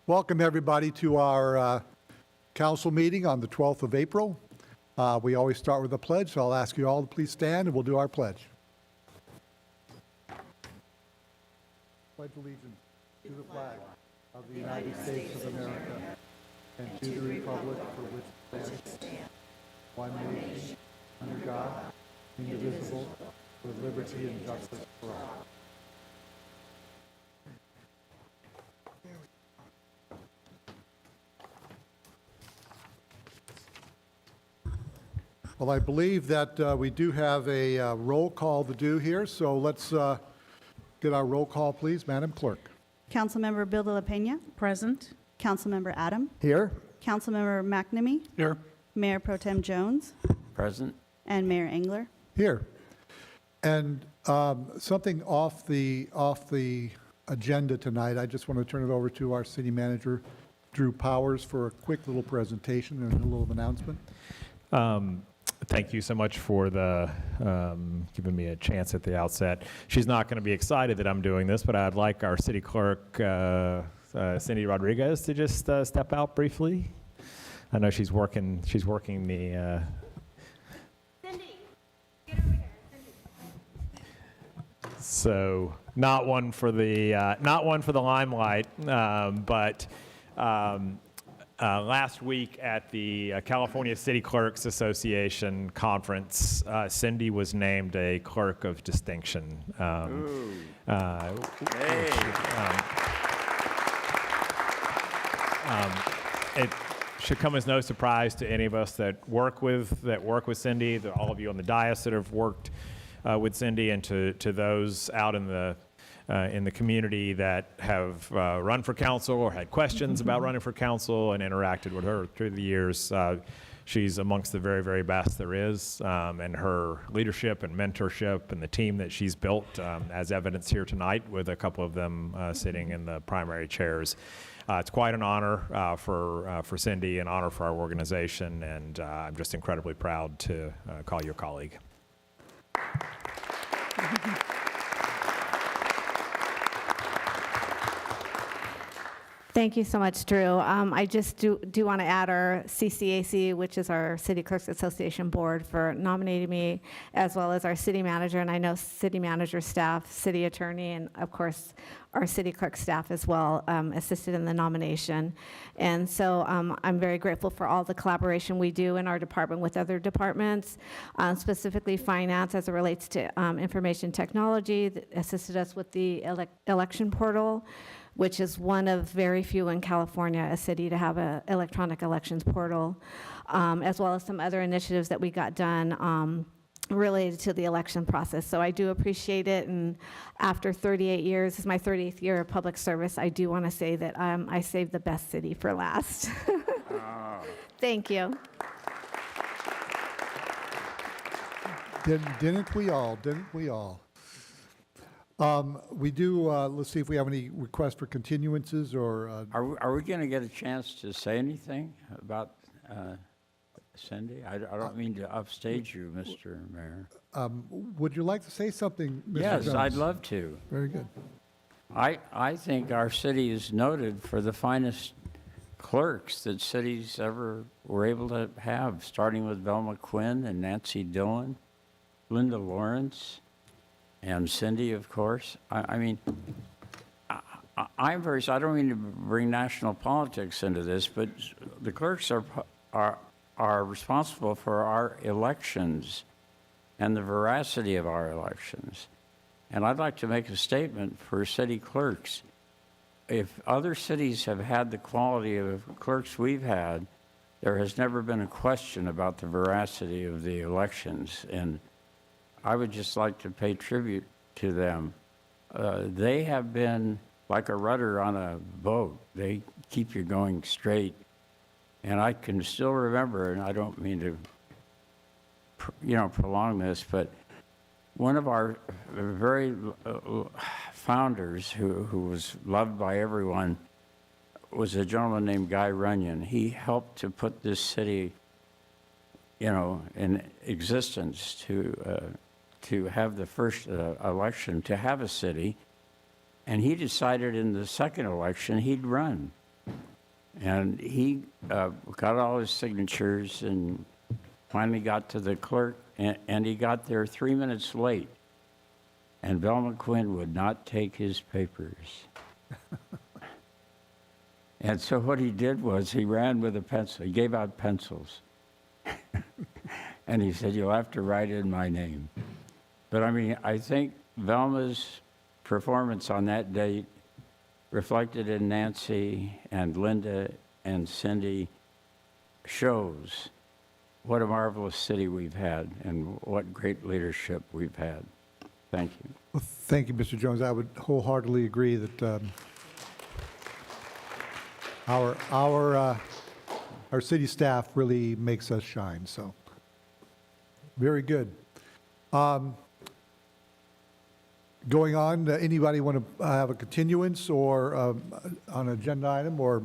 Welcome, everybody, to our council meeting on the 12th of April. We always start with a pledge, so I'll ask you all to please stand and we'll do our pledge. Pledge allegiance to the flag of the United States of America and to the republic for which it stands, one nation, under God, indivisible, with liberty and justice for all. Well, I believe that we do have a roll call to do here, so let's get our roll call, please. Madam Clerk. Councilmember Bill de la Pena. Present. Councilmember Adam. Here. Councilmember McNamee. Here. Mayor Pro Tem Jones. Present. And Mayor Engler. Here. And something off the agenda tonight, I just want to turn it over to our city manager, Drew Powers, for a quick little presentation and a little announcement. Thank you so much for the giving me a chance at the outset. She's not going to be excited that I'm doing this, but I'd like our city clerk, Cindy Rodriguez, to just step out briefly. I know she's working the. Cindy, get over here. Cindy. So not one for the limelight, but. Last week at the California City Clerks Association conference, Cindy was named a clerk of distinction. It should come as no surprise to any of us that work with Cindy, that all of you on the dais that have worked with Cindy, and to those out in the community that have run for council or had questions about running for council and interacted with her through the years. She's amongst the very, very best there is, and her leadership and mentorship and the team that she's built, as evidenced here tonight with a couple of them sitting in the primary chairs. It's quite an honor for Cindy, an honor for our organization, and I'm just incredibly proud to call you a colleague. Thank you so much, Drew. I just do want to add our CCAC, which is our City Clerks Association board, for nominating me, as well as our city manager, and I know city manager staff, city attorney, and of course our city clerk staff as well assisted in the nomination. And so I'm very grateful for all the collaboration we do in our department with other departments, specifically finance as it relates to information technology that assisted us with the election portal, which is one of very few in California, a city to have an electronic elections portal, as well as some other initiatives that we got done related to the election process. So I do appreciate it, and after 38 years, this is my 30th year of public service, I do want to say that I saved the best city for last. Thank you. Didn't we all? We do, let's see if we have any requests for continuances or... Are we going to get a chance to say anything about Cindy? I don't mean to upstage you, Mr. Mayor. Would you like to say something, Mr. Yes, Jones? I'd love to. Very good. I think our city is noted for the finest clerks that cities ever were able to have, starting with Velma Quinn and Nancy Dillon, Linda Lawrence, and Cindy, of course. I mean, I don't mean to bring national politics into this, but the clerks are responsible for our elections and the veracity of our elections. And I'd like to make a statement for city clerks. If other cities have had the quality of clerks we've had, there has never been a question about the veracity of the elections. And I would just like to pay tribute to them. They have been like a rudder on a boat. They keep you going straight. And I can still remember, and I don't mean to, prolong this, but one of our very founders who was loved by everyone was a gentleman named Guy Runyon. He helped to put this city, in existence to have the first election to have a city, and he decided in the second election he'd run. And he got all his signatures and finally got to the clerk, and he got there 3 minutes late. And Velma Quinn would not take his papers. And so what he did was he ran with a pencil. He gave out pencils. And he said, "You'll have to write in my name." But I mean, I think Velma's performance on that date reflected in Nancy and Linda and Cindy shows what a marvelous city we've had and what great leadership we've had. Thank you. Well, thank you, Mr. Jones. I would wholeheartedly agree that our city staff really makes us shine. So, very good. Going on, anybody want to have a continuance or on an agenda item or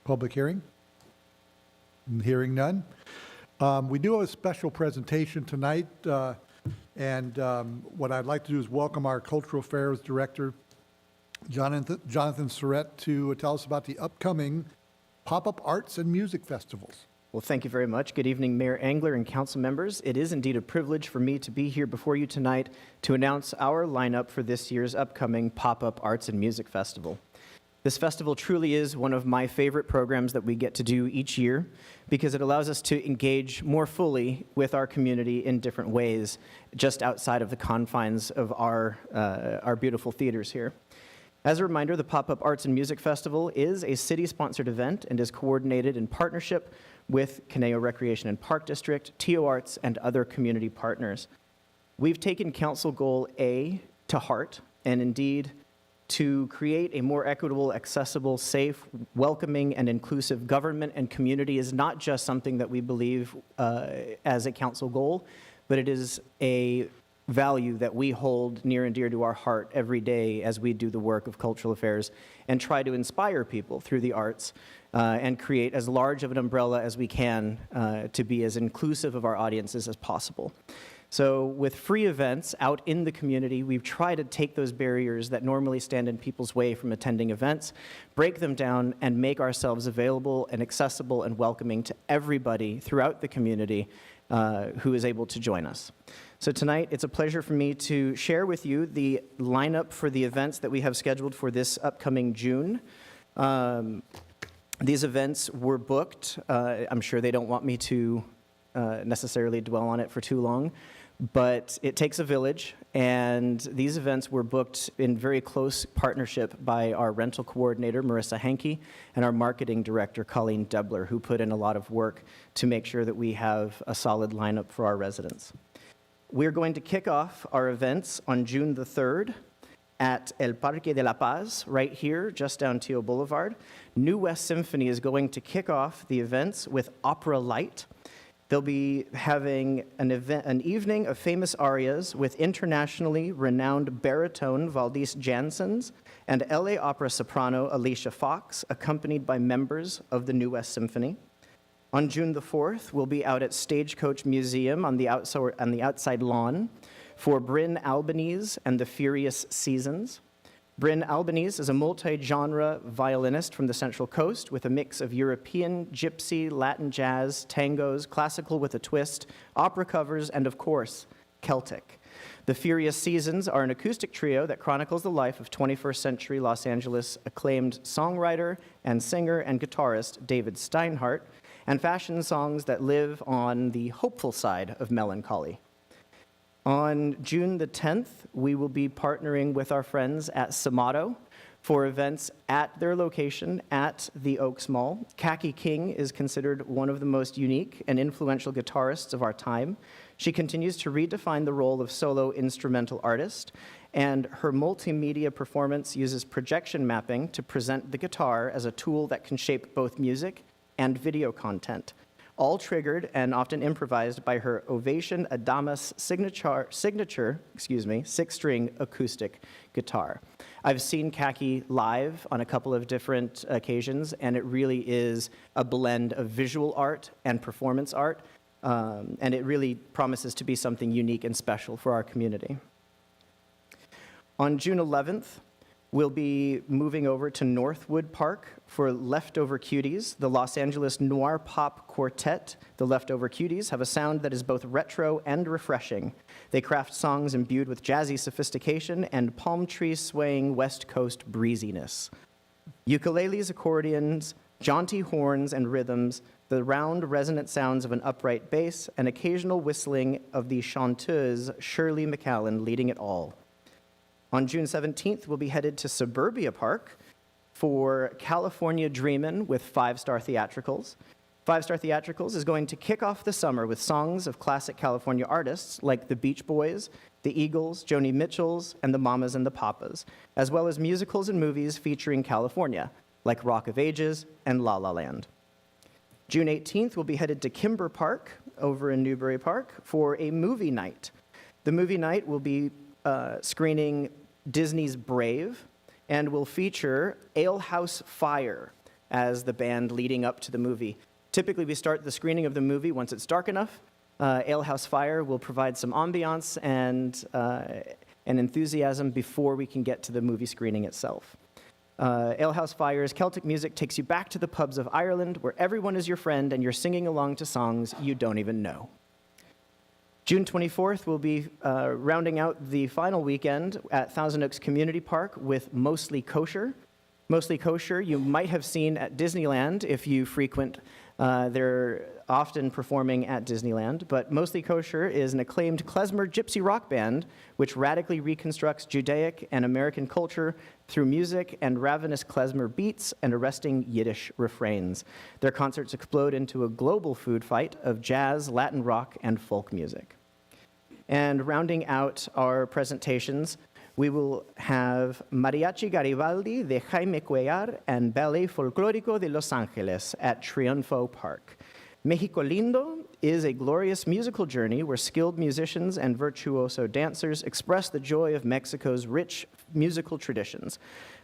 public hearing? Hearing none. We do have a special presentation tonight, and what I'd like to do is welcome our Cultural Affairs Director, Jonathan Syrette, to tell us about the upcoming pop-up arts and music festivals. Well, thank you very much. Good evening, Mayor Engler and council members. It is indeed a privilege for me to be here before you tonight to announce our lineup for this year's upcoming Pop-Up Arts and Music Festival. This festival truly is one of my favorite programs that we get to do each year because it allows us to engage more fully with our community in different ways, just outside of the confines of our beautiful theaters here. As a reminder, the Pop-Up Arts and Music Festival is a city-sponsored event and is coordinated in partnership with Caneo Recreation and Park District, TO Arts, and other community partners. We've taken Council Goal A to heart, and indeed, to create a more equitable, accessible, safe, welcoming, and inclusive government and community is not just something that we believe as a council goal, but it is a value that we hold near and dear to our heart every day as we do the work of cultural affairs and try to inspire people through the arts and create as large of an umbrella as we can to be as inclusive of our audiences as possible. So with free events out in the community, we've tried to take those barriers that normally stand in people's way from attending events, break them down, and make ourselves available and accessible and welcoming to everybody throughout the community who is able to join us. So tonight, it's a pleasure for me to share with you the lineup for the events that we have scheduled for this upcoming June. These events were booked. I'm sure they don't want me to necessarily dwell on it for too long, but it takes a village, and these events were booked in very close partnership by our rental coordinator, Marissa Hankey, and our marketing director, Colleen Debler, who put in a lot of work to make sure that we have a solid lineup for our residents. We're going to kick off our events on June the 3rd at El Parque de la Paz, right here, just down Teal Boulevard. New West Symphony is going to kick off the events with Opera Light. They'll be having an evening of famous arias with internationally renowned baritone Valdis Janssens and LA Opera soprano Alicia Fox, accompanied by members of the New West Symphony. On June the 4th, we'll be out at Stagecoach Museum on the outside lawn for Bryn, Albanese, and the Furious Seasons. Bryn Albanese is a multi-genre violinist from the Central Coast with a mix of European, gypsy, Latin jazz, tangos, classical with a twist, opera covers, and of course, Celtic. The Furious Seasons are an acoustic trio that chronicles the life of 21st century Los Angeles acclaimed songwriter and singer and guitarist David Steinhardt, and fashion songs that live on the hopeful side of melancholy. On June the 10th, we will be partnering with our friends at Samato for events at their location at the Oaks Mall. Kaki King is considered one of the most unique and influential guitarists of our time. She continues to redefine the role of solo instrumental artist, and her multimedia performance uses projection mapping to present the guitar as a tool that can shape both music and video content, all triggered and often improvised by her Ovation Adamas signature, 6-string acoustic guitar. I've seen Kaki live on a couple of different occasions, and it really is a blend of visual art and performance art, and it really promises to be something unique and special for our community. On June 11th, We'll be moving over to Northwood Park for Leftover Cuties. The Los Angeles Noir Pop Quartet, the Leftover Cuties, have a sound that is both retro and refreshing. They craft songs imbued with jazzy sophistication and palm tree swaying West Coast breeziness. Ukuleles, accordions, jaunty horns and rhythms, the round resonant sounds of an upright bass, and occasional whistling of the chanteuse Shirley McAllen leading it all. On June 17th, we'll be headed to Suburbia Park for California Dreamin' with Five Star Theatricals. Five Star Theatricals is going to kick off the summer with songs of classic California artists like the Beach Boys, the Eagles, Joni Mitchells, and the Mamas and the Papas, as well as musicals and movies featuring California, like Rock of Ages and La La Land. June 18th, we'll be headed to Kimber Park over in Newbury Park for a movie night. The movie night will be screening Disney's Brave and will feature Alehouse Fire as the band leading up to the movie. Typically, we start the screening of the movie once it's dark enough. Alehouse Fire will provide some ambiance and enthusiasm before we can get to the movie screening itself. Alehouse Fire's Celtic music takes you back to the pubs of Ireland, where everyone is your friend and you're singing along to songs you don't even know. June 24th, we'll be rounding out the final weekend at Thousand Oaks Community Park with Mostly Kosher. Mostly Kosher you might have seen at Disneyland if you frequent. They're often performing at Disneyland, but Mostly Kosher is an acclaimed klezmer gypsy rock band which radically reconstructs Judaic and American culture through music and ravenous klezmer beats and arresting Yiddish refrains. Their concerts explode into a global food fight of jazz, Latin rock, and folk music. And rounding out our presentations, we will have Mariachi Garibaldi de Jaime Cuellar and Ballet Folclórico de Los Angeles at Triunfo Park. Mexico Lindo is a glorious musical journey where skilled musicians and virtuoso dancers express the joy of Mexico's rich musical traditions,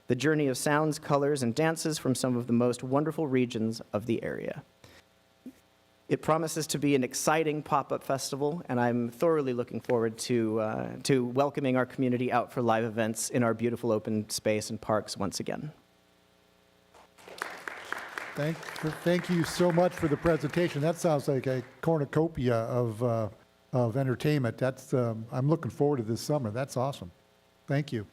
the journey of sounds, colors, and dances from some of the most wonderful regions of the area. It promises to be an exciting pop-up festival, and I'm thoroughly looking forward to welcoming our community out for live events in our beautiful open space and parks once again. Thank you so much for the presentation. That sounds like a cornucopia of entertainment. That's I'm looking forward to this summer. That's awesome. Thank you.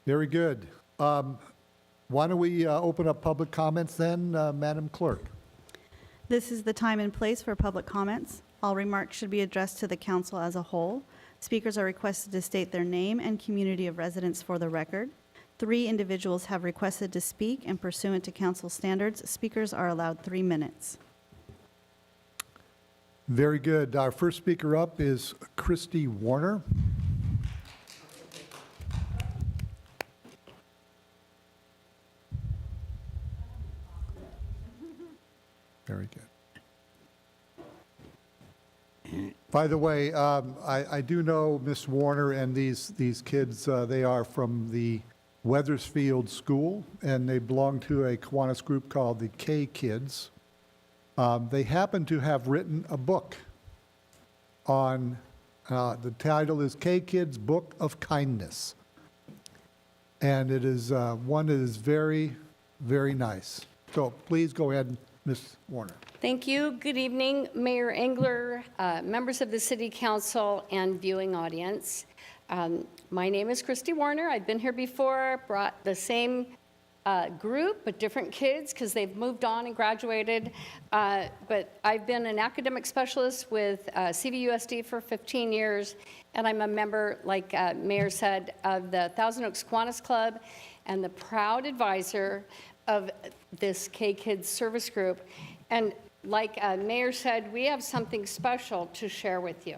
Very good. Why don't we open up public comments then, Madam Clerk? This is the time and place for public comments. All remarks should be addressed to the council as a whole. Speakers are requested to state their name and community of residence for the record. 3 individuals have requested to speak, and pursuant to council standards, speakers are allowed 3 minutes. Very good. Our first speaker up is Christy Warner. Very good. By the way, I do know Miss Warner and these kids. They are from the Weathersfield School, and they belong to a Kiwanis group called the K Kids. They happen to have written a book on, the title is K Kids Book of Kindness. And it is one that is very, very nice. So please go ahead, Ms. Warner. Thank you. Good evening, Mayor Engler, members of the City Council, and viewing audience. My name is Christy Warner. I've been here before, brought the same group, but different kids because they've moved on and graduated. But I've been an academic specialist with CVUSD for 15 years, and I'm a member, like Mayor said, of the Thousand Oaks Kiwanis Club and the proud advisor of this K-Kids service group. And like Mayor said, we have something special to share with you.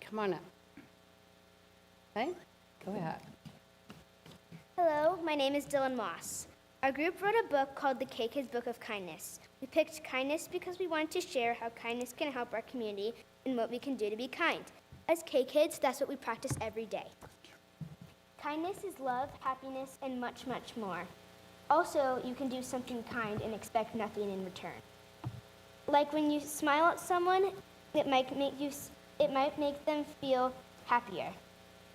Come on up. Okay, go ahead. Hello, my name is Dylan Moss. Our group wrote a book called the K-Kids Book of Kindness. We picked kindness because we wanted to share how kindness can help our community and what we can do to be kind. As K-Kids, that's what we practice every day. Kindness is love, happiness, and much, much more. Also, you can do something kind and expect nothing in return. Like when you smile at someone, it might make them feel happier.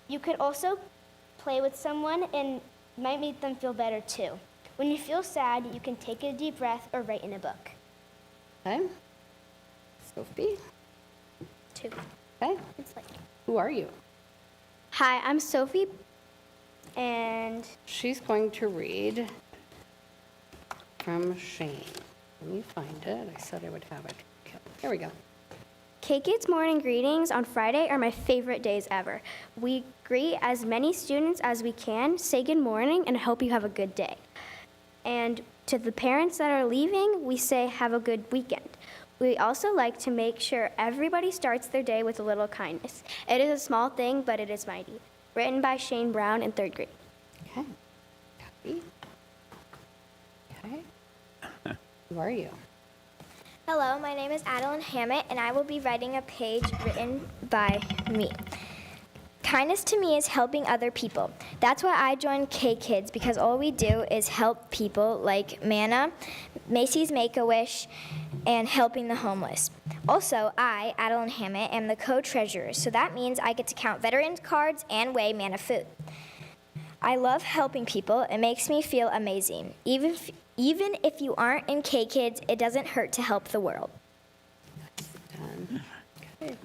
You could also play with someone, and might make them feel better too. When you feel sad, you can take a deep breath or write in a book. Okay. Sophie? 2. Okay. It's like, Who are you? hi, I'm Sophie, and She's going to read from Shane. Let me find it. I said I would have it. Okay, here we go. K-Kids morning greetings on Friday are my favorite days ever. We greet as many students as we can, say good morning, and hope you have a good day. And to the parents that are leaving, we say have a good weekend. We also like to make sure everybody starts their day with a little kindness. It is a small thing, but it is mighty. Written by Shane Brown in 3rd grade. Okay. Copy. Okay. Who are you? Hello, my name is Adeline Hammett, and I will be writing a page written by me. Kindness to me is helping other people. That's why I joined K-Kids, because all we do is help people like Manna, Macy's Make-A-Wish, and helping the homeless. Also, I, Adeline Hammett, am the co-treasurer, so that means I get to count veterans cards and weigh Manna food. I love helping people. It makes me feel amazing. Even if you aren't in K-Kids, it doesn't hurt to help the world. Done. Okay.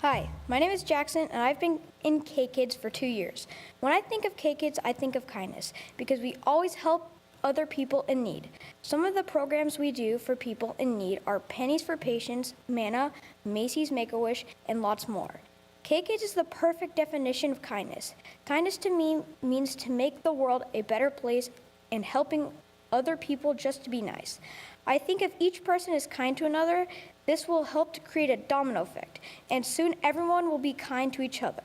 Hi, my name is Jackson, and I've been in K-Kids for 2 years. When I think of K-Kids, I think of kindness, because we always help other people in need. Some of the programs we do for people in need are Pennies for Patients, Manna, Macy's Make-A-Wish, and lots more. K-Kids is the perfect definition of kindness. Kindness to me means to make the world a better place and helping other people just to be nice. I think if each person is kind to another, this will help to create a domino effect, and soon everyone will be kind to each other.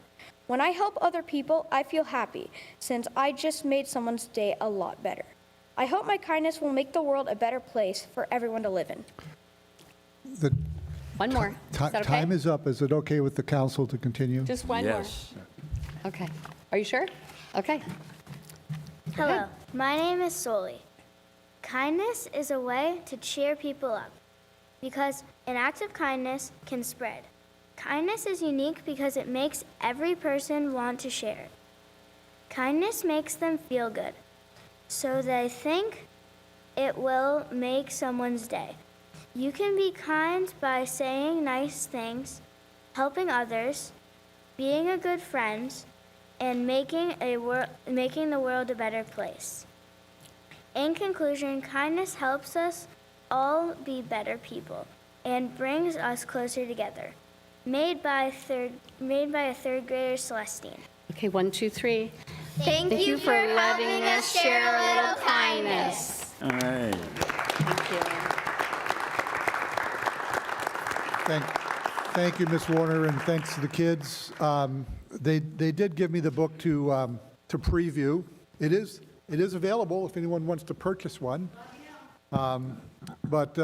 When I help other people, I feel happy, since I just made someone's day a lot better. I hope my kindness will make the world a better place for everyone to live in. The One more. Is that okay? time is up. Is it okay with the council to continue? Just one Yes. more. Okay. Are you sure? Okay. Hello, my name is Soli. Kindness is a way to cheer people up, because an act of kindness can spread. Kindness is unique because it makes every person want to share it. Kindness makes them feel good, so they think it will make someone's day. You can be kind by saying nice things, helping others, being a good friend, and making the world a better place. In conclusion, kindness helps us all be better people and brings us closer together. Made by a third grader, Celestine. Okay, 1, 2, 3. Thank you for letting us share a little kindness. All right. Thank you, Ms. Warner, and thanks to the kids. They did give me the book to preview. It is available if anyone wants to purchase one. But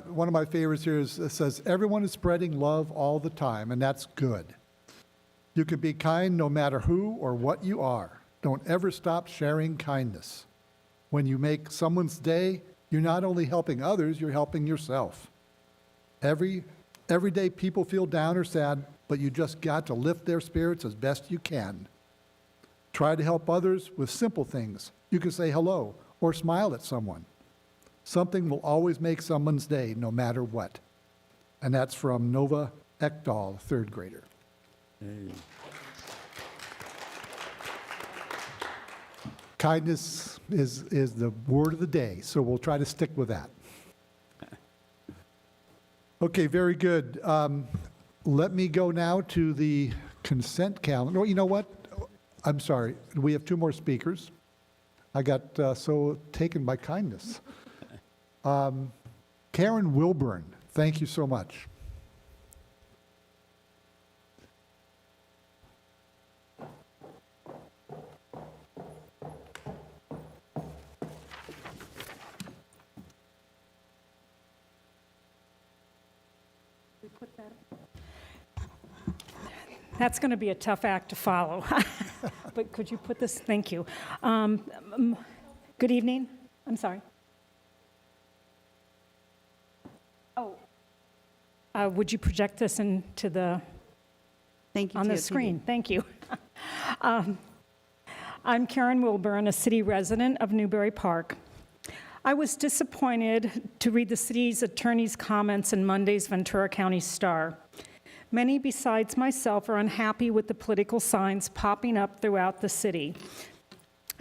one of my favorites here is, it says, everyone is spreading love all the time, and that's good. You can be kind no matter who or what you are. Don't ever stop sharing kindness. When you make someone's day, you're not only helping others, you're helping yourself. Every day people feel down or sad, but you just got to lift their spirits as best you can. Try to help others with simple things. You can say hello or smile at someone. Something will always make someone's day, no matter what. And that's from Nova Ekdahl, 3rd grader. Kindness is the word of the day, so we'll try to stick with that. Okay, very good. Let me go now to the consent calendar. Oh, you know what? I'm sorry. We have 2 more speakers. I got so taken by kindness. Karen Wilburn, thank you so much. That's going to be a tough act to follow. But could you put this, thank you. Good evening. I'm sorry. Oh. Would you project this into the Thank you. On to the you, PD. screen, thank you. I'm Karen Wilburn, a city resident of Newbury Park. I was disappointed to read the city's attorney's comments in Monday's Ventura County Star. Many besides myself are unhappy with the political signs popping up throughout the city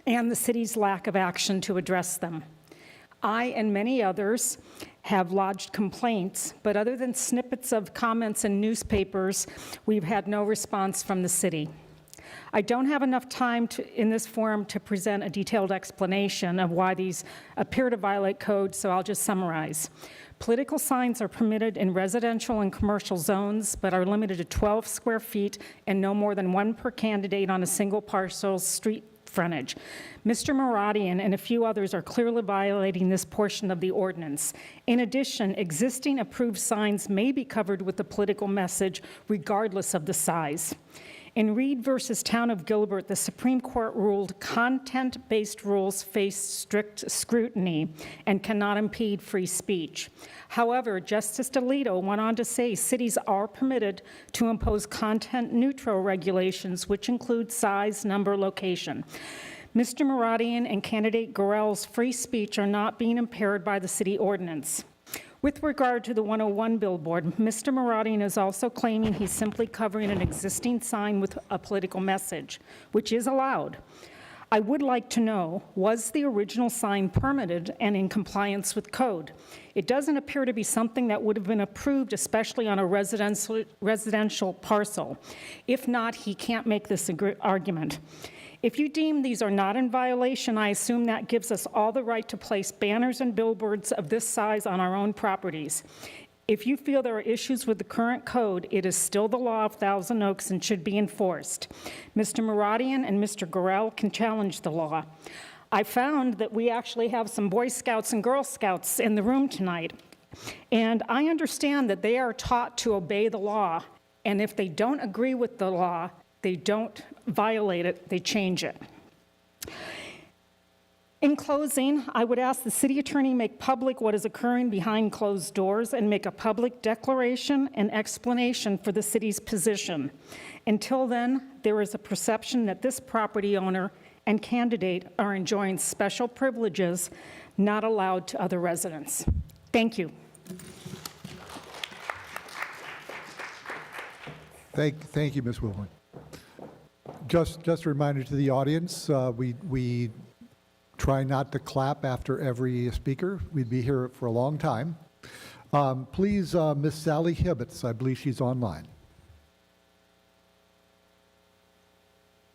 and the city's lack of action to address them. I and many others have lodged complaints, but other than snippets of comments in newspapers, we've had no response from the city. I don't have enough time in this forum to present a detailed explanation of why these appear to violate code, so I'll just summarize. Political signs are permitted in residential and commercial zones, but are limited to 12 square feet and no more than one per candidate on a single parcel's street frontage. Mr. Muradian and a few others are clearly violating this portion of the ordinance. In addition, existing approved signs may be covered with a political message regardless of the size. In Reed versus Town of Gilbert, the Supreme Court ruled content-based rules face strict scrutiny and cannot impede free speech. However, Justice Alito went on to say cities are permitted to impose content-neutral regulations, which include size, number, location. Mr. Muradian and candidate Gorell's free speech are not being impaired by the city ordinance. With regard to the 101 billboard, Mr. Muradian is also claiming he's simply covering an existing sign with a political message, which is allowed. I would like to know, was the original sign permitted and in compliance with code? It doesn't appear to be something that would have been approved, especially on a residential parcel. If not, he can't make this argument. If you deem these are not in violation, I assume that gives us all the right to place banners and billboards of this size on our own properties. If you feel there are issues with the current code, it is still the law of Thousand Oaks and should be enforced. Mr. Muradian and Mr. Gorell can challenge the law. I found that we actually have some Boy Scouts and Girl Scouts in the room tonight, and I understand that they are taught to obey the law, and if they don't agree with the law, they don't violate it, they change it. In closing, I would ask the city attorney make public what is occurring behind closed doors and make a public declaration and explanation for the city's position. Until then, there is a perception that this property owner and candidate are enjoying special privileges not allowed to other residents. Thank you. Thank you, Ms. Wilburn. Just a reminder to the audience, we try not to clap after every speaker. We'd be here for a long time. Please, Ms. Sally Hibbets, I believe she's online.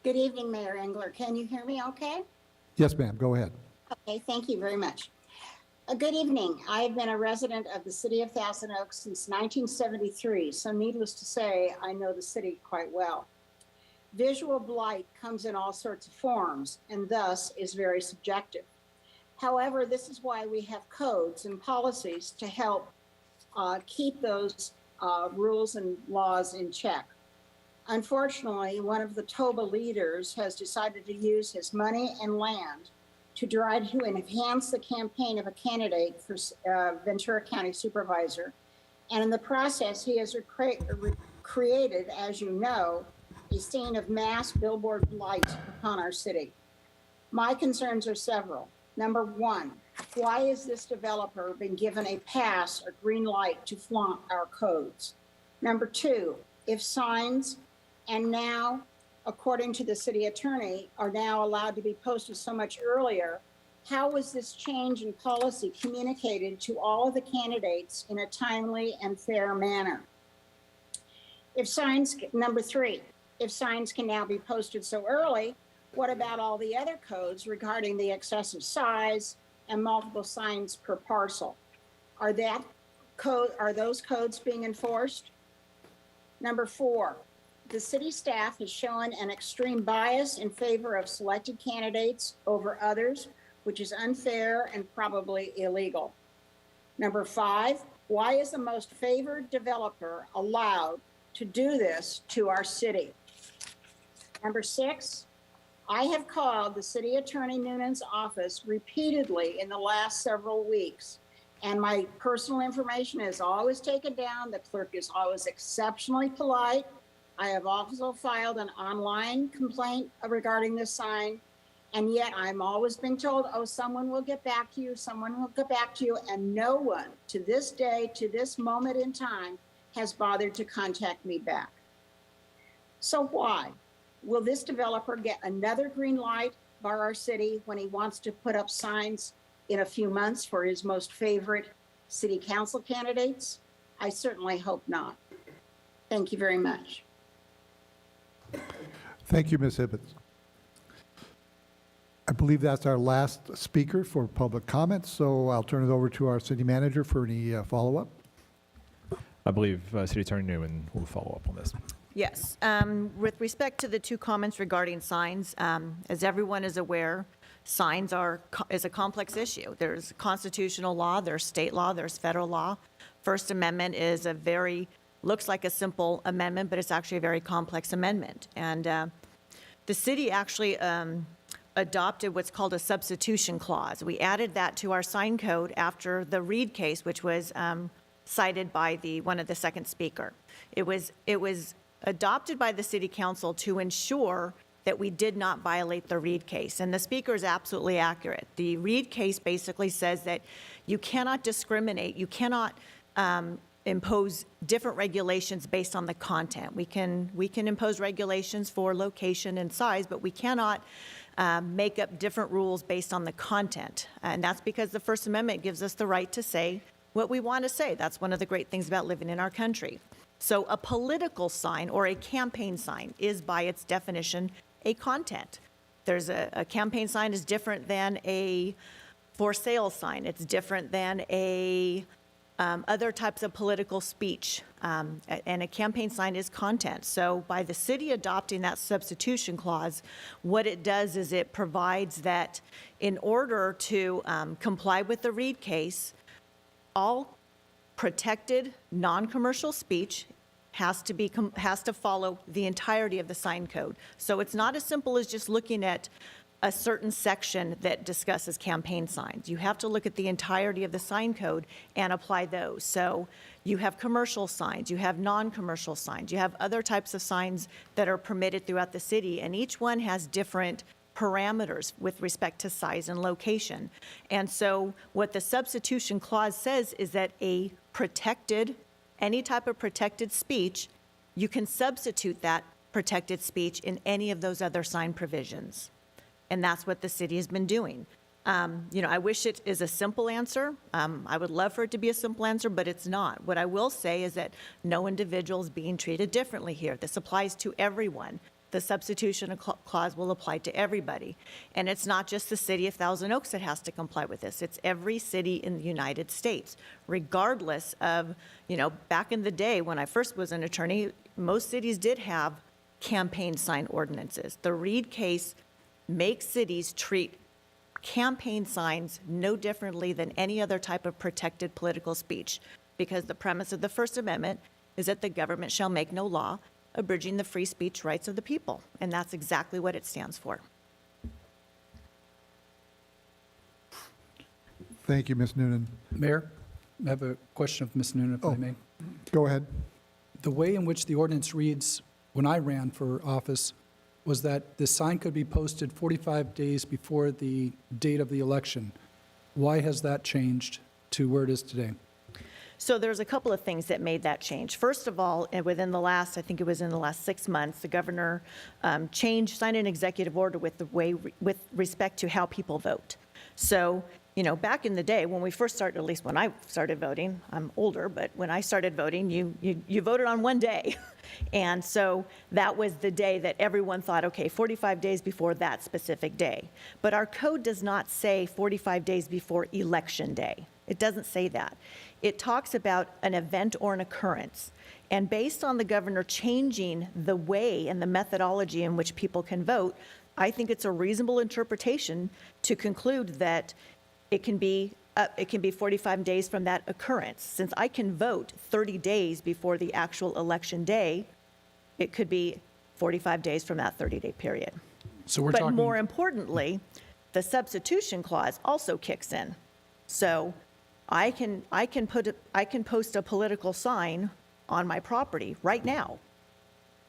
Good evening, Mayor Engler. Can you hear me okay? Yes, ma'am, go ahead. Okay, thank you very much. Good evening. I have been a resident of the city of Thousand Oaks since 1973, so needless to say, I know the city quite well. Visual blight comes in all sorts of forms and thus is very subjective. However, this is why we have codes and policies to help keep those rules and laws in check. Unfortunately, one of the TOBA leaders has decided to use his money and land to try to enhance the campaign of a candidate for Ventura County Supervisor. And in the process, he has created, as you know, a scene of mass billboard blight upon our city. My concerns are several. Number one, why has this developer been given a pass or green light to flaunt our codes? Number two, if signs, and now, according to the city attorney, are now allowed to be posted so much earlier, how was this change in policy communicated to all of the candidates in a timely and fair manner? If signs, number three, if signs can now be posted so early, what about all the other codes regarding the excessive size and multiple signs per parcel? Are those codes being enforced? Number four, the city staff has shown an extreme bias in favor of selected candidates over others, which is unfair and probably illegal. Number five, why is the most favored developer allowed to do this to our city? Number six, I have called the City Attorney Noonan's office repeatedly in the last several weeks, and my personal information is always taken down. The clerk is always exceptionally polite. I have also filed an online complaint regarding this sign, and yet I'm always being told, oh, someone will get back to you, someone will get back to you, and no one to this day, to this moment in time, has bothered to contact me back. So why? Will this developer get another green light by our city when he wants to put up signs in a few months for his most favorite city council candidates? I certainly hope not. Thank you very much. Thank you, Ms. Hibbets. I believe that's our last speaker for public comments, so I'll turn it over to our city manager for any follow-up. I believe City Attorney Newman will follow up on this. Yes. With respect to the two comments regarding signs, as everyone is aware, signs is a complex issue. There's constitutional law, there's state law, there's federal law. First Amendment is looks like a simple amendment, but it's actually a very complex amendment. And the city actually adopted what's called a substitution clause. We added that to our sign code after the Reed case, which was cited by one of the second speaker. It was adopted by the city council to ensure that we did not violate the Reed case. And the speaker is absolutely accurate. The Reed case basically says that you cannot discriminate, you cannot impose different regulations based on the content. We can impose regulations for location and size, but we cannot make up different rules based on the content. And that's because the First Amendment gives us the right to say what we want to say. That's one of the great things about living in our country. So a political sign or a campaign sign is by its definition a content. There's a campaign sign is different than a for sale sign. It's different than other types of political speech. And a campaign sign is content. So by the city adopting that substitution clause, what it does is it provides that in order to comply with the Reed case, all protected non-commercial speech has to follow the entirety of the sign code. So it's not as simple as just looking at a certain section that discusses campaign signs. You have to look at the entirety of the sign code and apply those. So you have commercial signs, you have non-commercial signs, you have other types of signs that are permitted throughout the city, and each one has different parameters with respect to size and location. And so what the substitution clause says is that any type of protected speech, you can substitute that protected speech in any of those other sign provisions. And that's what the city has been doing. I wish it is a simple answer. I would love for it to be a simple answer, but it's not. What I will say is that no individual is being treated differently here. This applies to everyone. The substitution clause will apply to everybody. And it's not just the city of Thousand Oaks that has to comply with this. It's every city in the United States, regardless of, back in the day when I first was an attorney, most cities did have campaign sign ordinances. The Reed case makes cities treat campaign signs no differently than any other type of protected political speech, because the premise of the First Amendment is that the government shall make no law abridging the free speech rights of the people. And that's exactly what it stands for. Thank you, Ms. Noonan. Mayor, I have a question of Ms. Noonan, if I may. Go ahead. The way in which the ordinance reads when I ran for office was that the sign could be posted 45 days before the date of the election. Why has that changed to where it is today? So there's a couple of things that made that change. First of all, within the last, I think it was in the last 6 months, the governor signed an executive order with respect to how people vote. So, back in the day when we first started, at least when I started voting, I'm older, but when I started voting, you voted on one day. And so that was the day that everyone thought, okay, 45 days before that specific day. But our code does not say 45 days before election day. It doesn't say that. It talks about an event or an occurrence. And based on the governor changing the way and the methodology in which people can vote, I think it's a reasonable interpretation to conclude that it can be 45 days from that occurrence. Since I can vote 30 days before the actual election day, it could be 45 days from that 30-day period. So we're but talking... more importantly, the substitution clause also kicks in. So I can post a political sign on my property right now.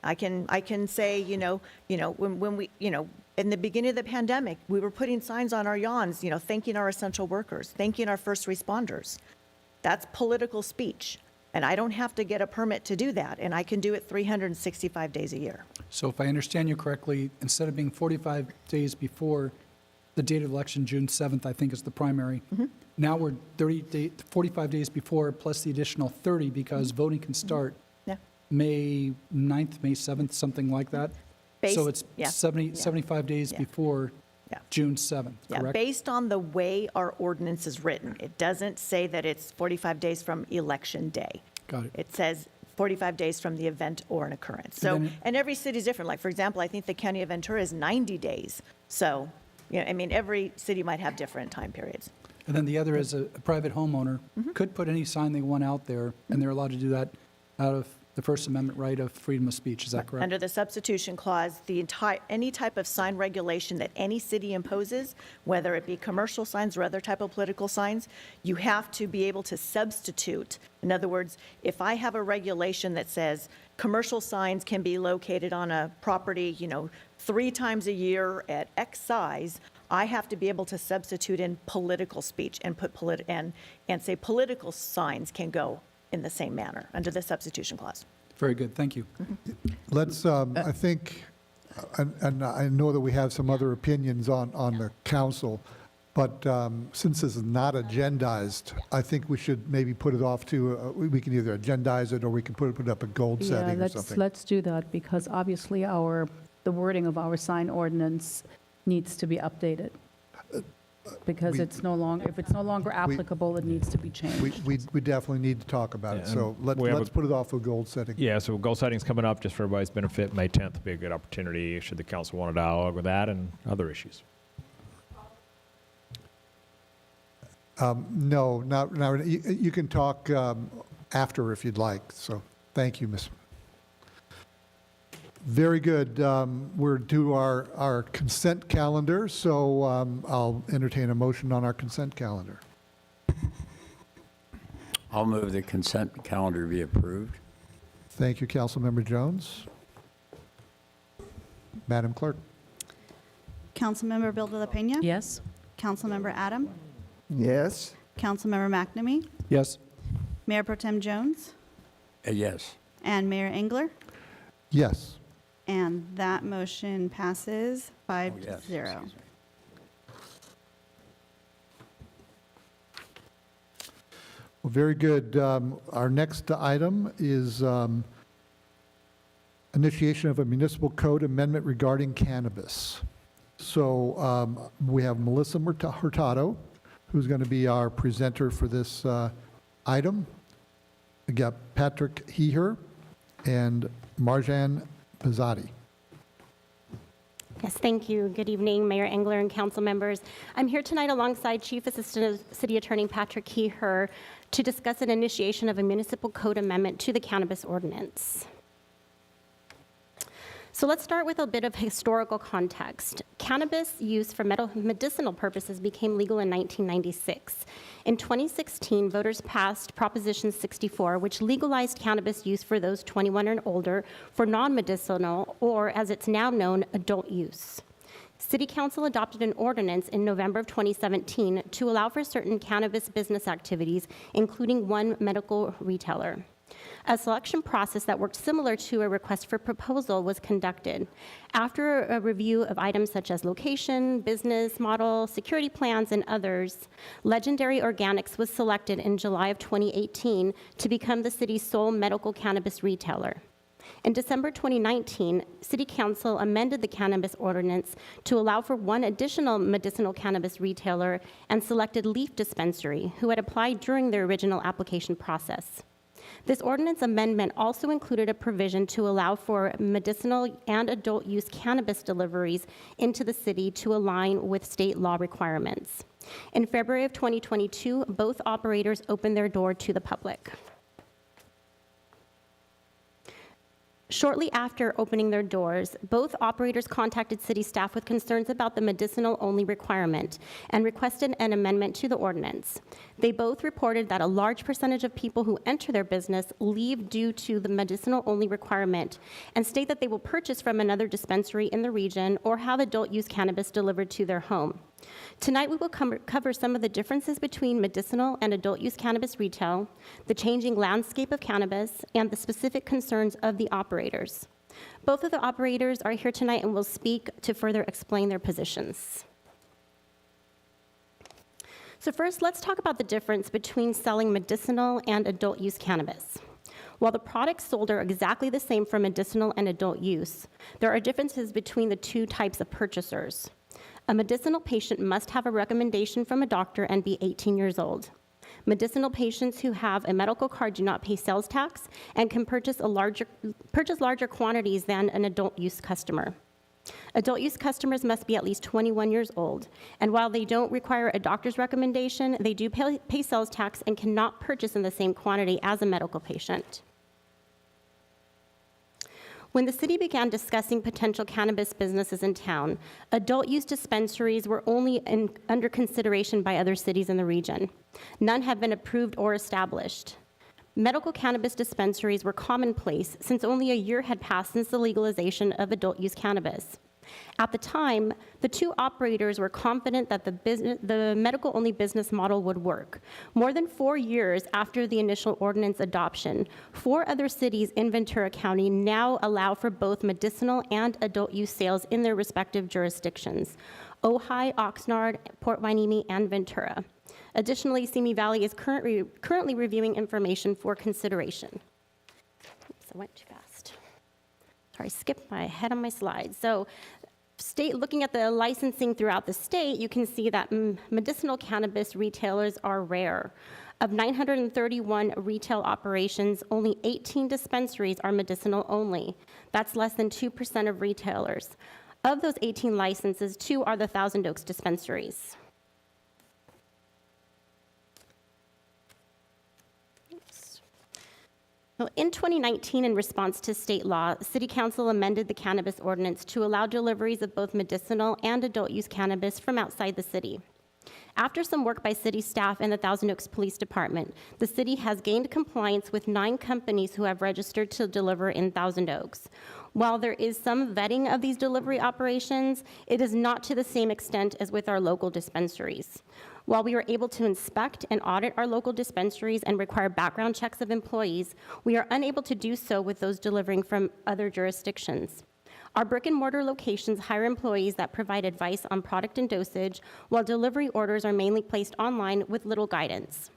I can say, when we, in the beginning of the pandemic, we were putting signs on our lawns, thanking our essential workers, thanking our first responders. That's political speech. And I don't have to get a permit to do that, and I can do it 365 days a year. So if I understand you correctly, instead of being 45 days before the date of election, June 7th, I think is the primary, now we're 45 days before plus the additional 30 because voting can start Yeah. May 9th, May 7th, something like that. So it's 75 days before Yeah. June 7th, Yeah, correct? based on the way our ordinance is written, it doesn't say that it's 45 days from election day. Got it. It says 45 days from the event or an occurrence. So, then- and every city's different. Like, for example, I think the county of Ventura is 90 days. So, every city might have different time periods. And then the other is a private homeowner could put any sign they want out there, and they're allowed to do that out of the First Amendment right of freedom of speech. Is that correct? Under the Substitution Clause, any type of sign regulation that any city imposes, whether it be commercial signs or other type of political signs, you have to be able to substitute. In other words, if I have a regulation that says commercial signs can be located on a property, 3 times a year at X size, I have to be able to substitute in political speech and put and say political signs can go in the same manner under the Substitution Clause. Very good, thank you. Let's, I think, and I know that we have some other opinions on the council, but since this is not agendized, I think we should maybe put it off to, we can either agendize it or we can put it up a gold setting or something. Let's do that, because obviously the wording of our sign ordinance needs to be updated. Because if it's no longer applicable, it needs to be changed. We definitely need to talk about it, Yeah, so and we have let's put it off a gold setting. Yeah, so goal setting's coming up just for everybody's benefit. May 10th would be a good opportunity, should the council want to dialogue with that and other issues. No, not, you can talk after if you'd like, so thank you, Ms. Very good. We're to our consent calendar, so I'll entertain a motion on our consent calendar. I'll move the consent calendar be approved. Thank you, Councilmember Jones. Madam Clerk. Councilmember Bill de la Pena? Yes? Councilmember Adam? Yes. Councilmember McNamee? Yes? Mayor Pro Tem Jones? Yes. And Mayor Engler? Yes. And that motion passes 5-0. Excuse me. Well, very good. Our next item is initiation of a municipal code amendment regarding cannabis. So we have Melissa Hurtado, who's going to be our presenter for this item. We got Patrick Heher and Marjan Pizzotti. Yes, thank you. Good evening, Mayor Engler and council members. I'm here tonight alongside Chief Assistant City Attorney Patrick Heher to discuss an initiation of a municipal code amendment to the cannabis ordinance. So let's start with a bit of historical context. Cannabis use for medicinal purposes became legal in 1996. In 2016, voters passed Proposition 64, which legalized cannabis use for those 21 and older for non-medicinal, or as it's now known, adult use. City Council adopted an ordinance in November of 2017 to allow for certain cannabis business activities, including one medical retailer. A selection process that worked similar to a request for proposal was conducted. After a review of items such as location, business model, security plans, and others, Legendary Organics was selected in July of 2018 to become the city's sole medical cannabis retailer. In December 2019, City Council amended the cannabis ordinance to allow for one additional medicinal cannabis retailer and selected Leaf Dispensary, who had applied during their original application process. This ordinance amendment also included a provision to allow for medicinal and adult use cannabis deliveries into the city to align with state law requirements. In February of 2022, both operators opened their door to the public. Shortly after opening their doors, both operators contacted city staff with concerns about the medicinal-only requirement and requested an amendment to the ordinance. They both reported that a large percentage of people who enter their business leave due to the medicinal-only requirement and state that they will purchase from another dispensary in the region or have adult-use cannabis delivered to their home. Tonight, we will cover some of the differences between medicinal and adult-use cannabis retail, the changing landscape of cannabis, and the specific concerns of the operators. Both of the operators are here tonight and will speak to further explain their positions. So first, let's talk about the difference between selling medicinal and adult-use cannabis. While the products sold are exactly the same for medicinal and adult use, there are differences between the two types of purchasers. A medicinal patient must have a recommendation from a doctor and be 18 years old. Medicinal patients who have a medical card do not pay sales tax and can purchase larger quantities than an adult use customer. Adult use customers must be at least 21 years old, and while they don't require a doctor's recommendation, they do pay sales tax and cannot purchase in the same quantity as a medical patient. When the city began discussing potential cannabis businesses in town, adult use dispensaries were only under consideration by other cities in the region. None have been approved or established. Medical cannabis dispensaries were commonplace since only a year had passed since the legalization of adult use cannabis. At the time, the two operators were confident that the medical-only business model would work. More than 4 years after the initial ordinance adoption, 4 other cities in Ventura County now allow for both medicinal and adult use sales in their respective jurisdictions: Ojai, Oxnard, Port Hueneme, and Ventura. Additionally, Simi Valley is currently reviewing information for consideration. Oops, I went too fast. Sorry, skipped my head on my slides. So, looking at the licensing throughout the state, you can see that medicinal cannabis retailers are rare. Of 931 retail operations, only 18 dispensaries are medicinal only. That's less than 2% of retailers. Of those 18 licenses, 2 are the Thousand Oaks dispensaries. In 2019, in response to state law, City Council amended the cannabis ordinance to allow deliveries of both medicinal and adult use cannabis from outside the city. After some work by city staff and the Thousand Oaks Police Department, the city has gained compliance with 9 companies who have registered to deliver in Thousand Oaks. While there is some vetting of these delivery operations, it is not to the same extent as with our local dispensaries. While we are able to inspect and audit our local dispensaries and require background checks of employees, we are unable to do so with those delivering from other jurisdictions. Our brick and mortar locations hire employees that provide advice on product and dosage, while delivery orders are mainly placed online with little guidance.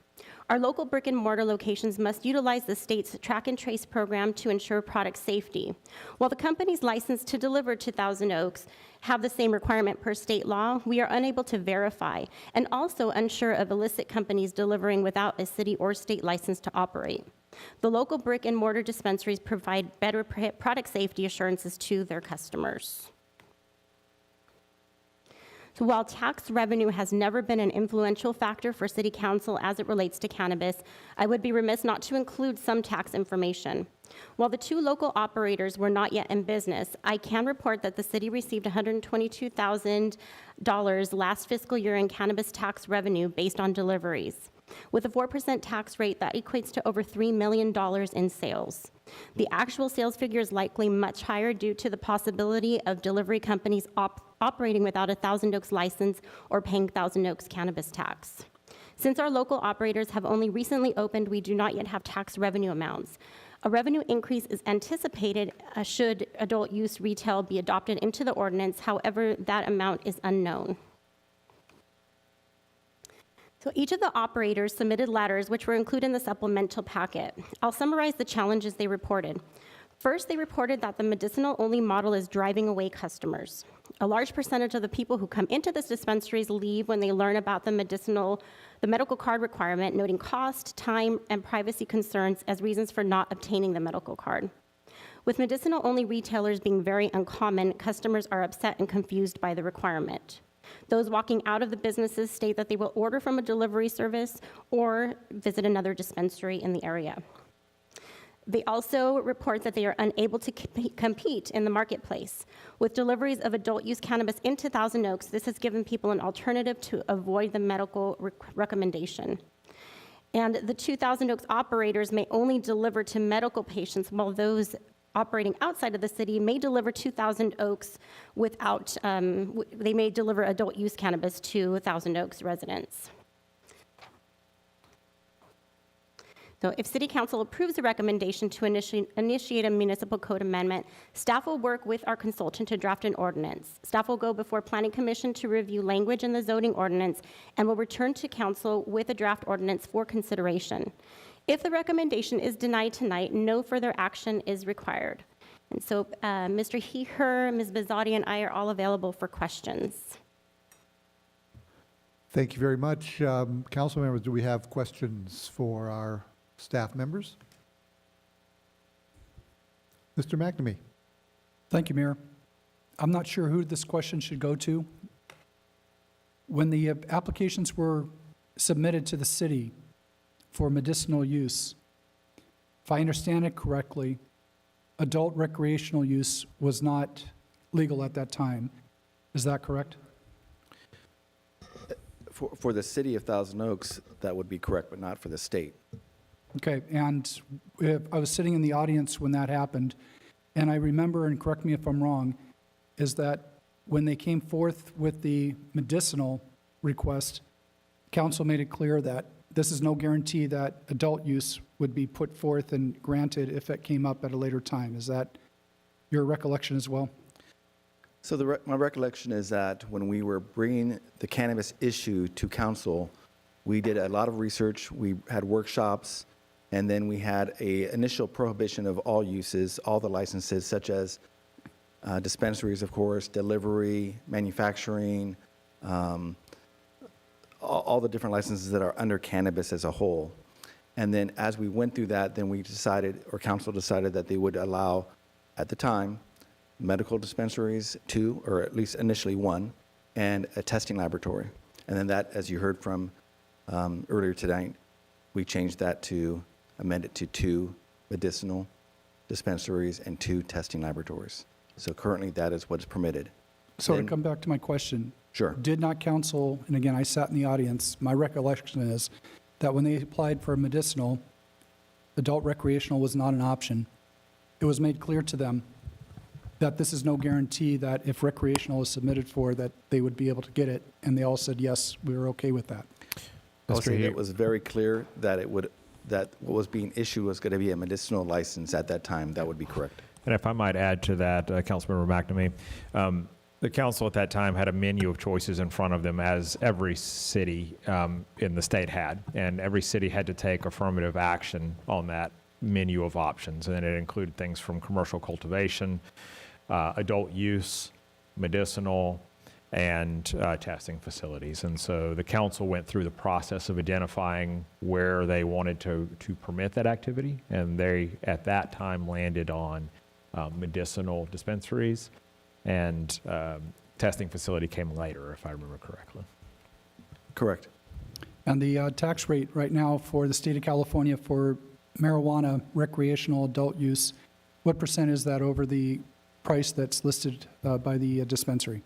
Our local brick and mortar locations must utilize the state's track and trace program to ensure product safety. While the companies licensed to deliver to Thousand Oaks have the same requirement per state law, we are unable to verify and also unsure of illicit companies delivering without a city or state license to operate. The local brick and mortar dispensaries provide better product safety assurances to their customers. So while tax revenue has never been an influential factor for City Council as it relates to cannabis, I would be remiss not to include some tax information. While the 2 local operators were not yet in business, I can report that the city received $122,000 last fiscal year in cannabis tax revenue based on deliveries. With a 4% tax rate, that equates to over $3 million in sales. The actual sales figure is likely much higher due to the possibility of delivery companies operating without a Thousand Oaks license or paying Thousand Oaks cannabis tax. Since our local operators have only recently opened, we do not yet have tax revenue amounts. A revenue increase is anticipated should adult use retail be adopted into the ordinance. However, that amount is unknown. So each of the operators submitted letters which were included in the supplemental packet. I'll summarize the challenges they reported. First, they reported that the medicinal-only model is driving away customers. A large percentage of the people who come into these dispensaries leave when they learn about the medical card requirement, noting cost, time, and privacy concerns as reasons for not obtaining the medical card. With medicinal-only retailers being very uncommon, customers are upset and confused by the requirement. Those walking out of the businesses state that they will order from a delivery service or visit another dispensary in the area. They also report that they are unable to compete in the marketplace. With deliveries of adult use cannabis into Thousand Oaks, this has given people an alternative to avoid the medical recommendation. And the 2,000 Oaks operators may only deliver to medical patients, while those operating outside of the city may deliver 2,000 Oaks without, they may deliver adult use cannabis to 1,000 Oaks residents. So if City Council approves the recommendation to initiate a municipal code amendment, staff will work with our consultant to draft an ordinance. Staff will go before Planning Commission to review language in the zoning ordinance and will return to Council with a draft ordinance for consideration. If the recommendation is denied tonight, no further action is required. And so Mr. Heher, Ms. Bizzotti, and I are all available for questions. Thank you very much. Council members, do we have questions for our staff members? Mr. McNamee. Thank you, Mayor. I'm not sure who this question should go to. When the applications were submitted to the city for medicinal use, if I understand it correctly, adult recreational use was not legal at that time. Is that correct? For the city of Thousand Oaks, that would be correct, but not for the state. Okay, and I was sitting in the audience when that happened, and I remember, and correct me if I'm wrong, is that when they came forth with the medicinal request, council made it clear that this is no guarantee that adult use would be put forth and granted if it came up at a later time. Is that your recollection as well? So my recollection is that when we were bringing the cannabis issue to council, we did a lot of research, we had workshops, and then we had an initial prohibition of all uses, all the licenses, such as dispensaries, of course, delivery, manufacturing, all the different licenses that are under cannabis as a whole. And then as we went through that, then we decided, or council decided, that they would allow, at the time, medical dispensaries, 2, or at least initially 1, and a testing laboratory. And then that, as you heard from earlier tonight, we changed that to amend it to 2 medicinal dispensaries and 2 testing laboratories. So currently that is what's permitted. So Then- to come back to my question. Sure. Did not council, and again, I sat in the audience, my recollection is that when they applied for medicinal, adult recreational was not an option. It was made clear to them that this is no guarantee that if recreational is submitted for, that they would be able to get it, and they all said, yes, we were okay with that. I would Mr. say Heer. it was very clear that that what was being issued was going to be a medicinal license at that time. That would be correct. And if I might add to that, Councilmember McNamee, the council at that time had a menu of choices in front of them, as every city in the state had. And every city had to take affirmative action on that menu of options. And it included things from commercial cultivation, adult use, medicinal, and testing facilities. And so the council went through the process of identifying where they wanted to permit that activity. And they, at that time, landed on medicinal dispensaries, and testing facility came later, if I remember correctly. Correct. And the tax rate right now for the state of California for marijuana recreational adult use, what percent is that over the price that's listed by the dispensary?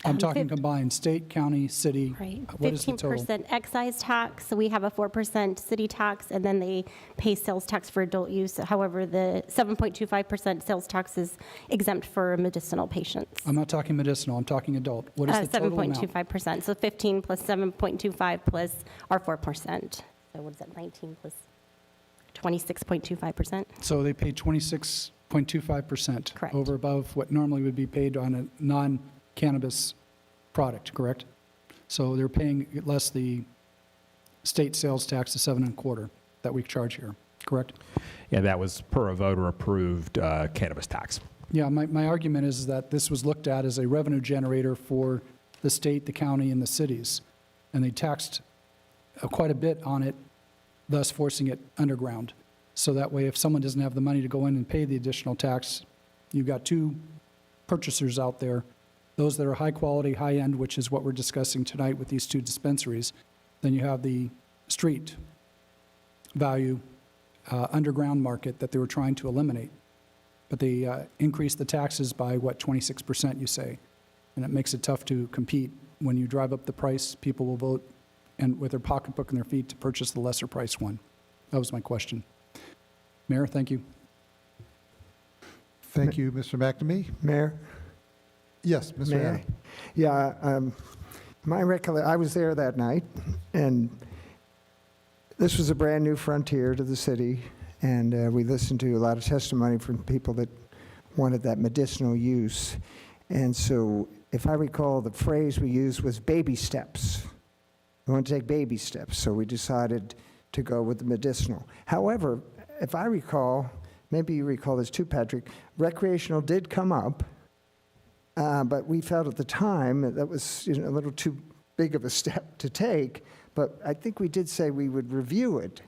I'm talking combined, state, county, city. Right. What is the total? 15% excise tax, so we have a 4% city tax, and then they pay sales tax for adult use. However, the 7.25% sales tax is exempt for medicinal patients. I'm not talking medicinal, I'm talking adult. What is the total amount? 7.25%, so 15 plus 7.25 plus our 4%. So what is that, 19 plus 26.25%? So they pay 26.25%. Correct. Over above what normally would be paid on a non-cannabis product, correct? So they're paying less the state sales tax of 7.25% that we charge here, correct? Yeah, that was per a voter-approved cannabis tax. Yeah, my argument is that this was looked at as a revenue generator for the state, the county, and the cities. And they taxed quite a bit on it, thus forcing it underground. So that way, if someone doesn't have the money to go in and pay the additional tax, you've got 2 purchasers out there, those that are high quality, high end, which is what we're discussing tonight with these 2 dispensaries. Then you have the street value underground market that they were trying to eliminate. But they increased the taxes by, 26%, you say? And it makes it tough to compete. When you drive up the price, people will vote and with their pocketbook and their feet to purchase the lesser priced one. That was my question. Mayor, thank you. Thank you, Mr. McNamee. Mayor? Yes, Mr. May I? Adam. Yeah, I was there that night, and this was a brand-new frontier to the city, and we listened to a lot of testimony from people that wanted that medicinal use. And so, if I recall, the phrase we used was baby steps. We want to take baby steps, so we decided to go with the medicinal. However, if I recall, maybe you recall this too, Patrick, recreational did come up, but we felt at the time that was a little too big of a step to take, but I think we did say we would review it.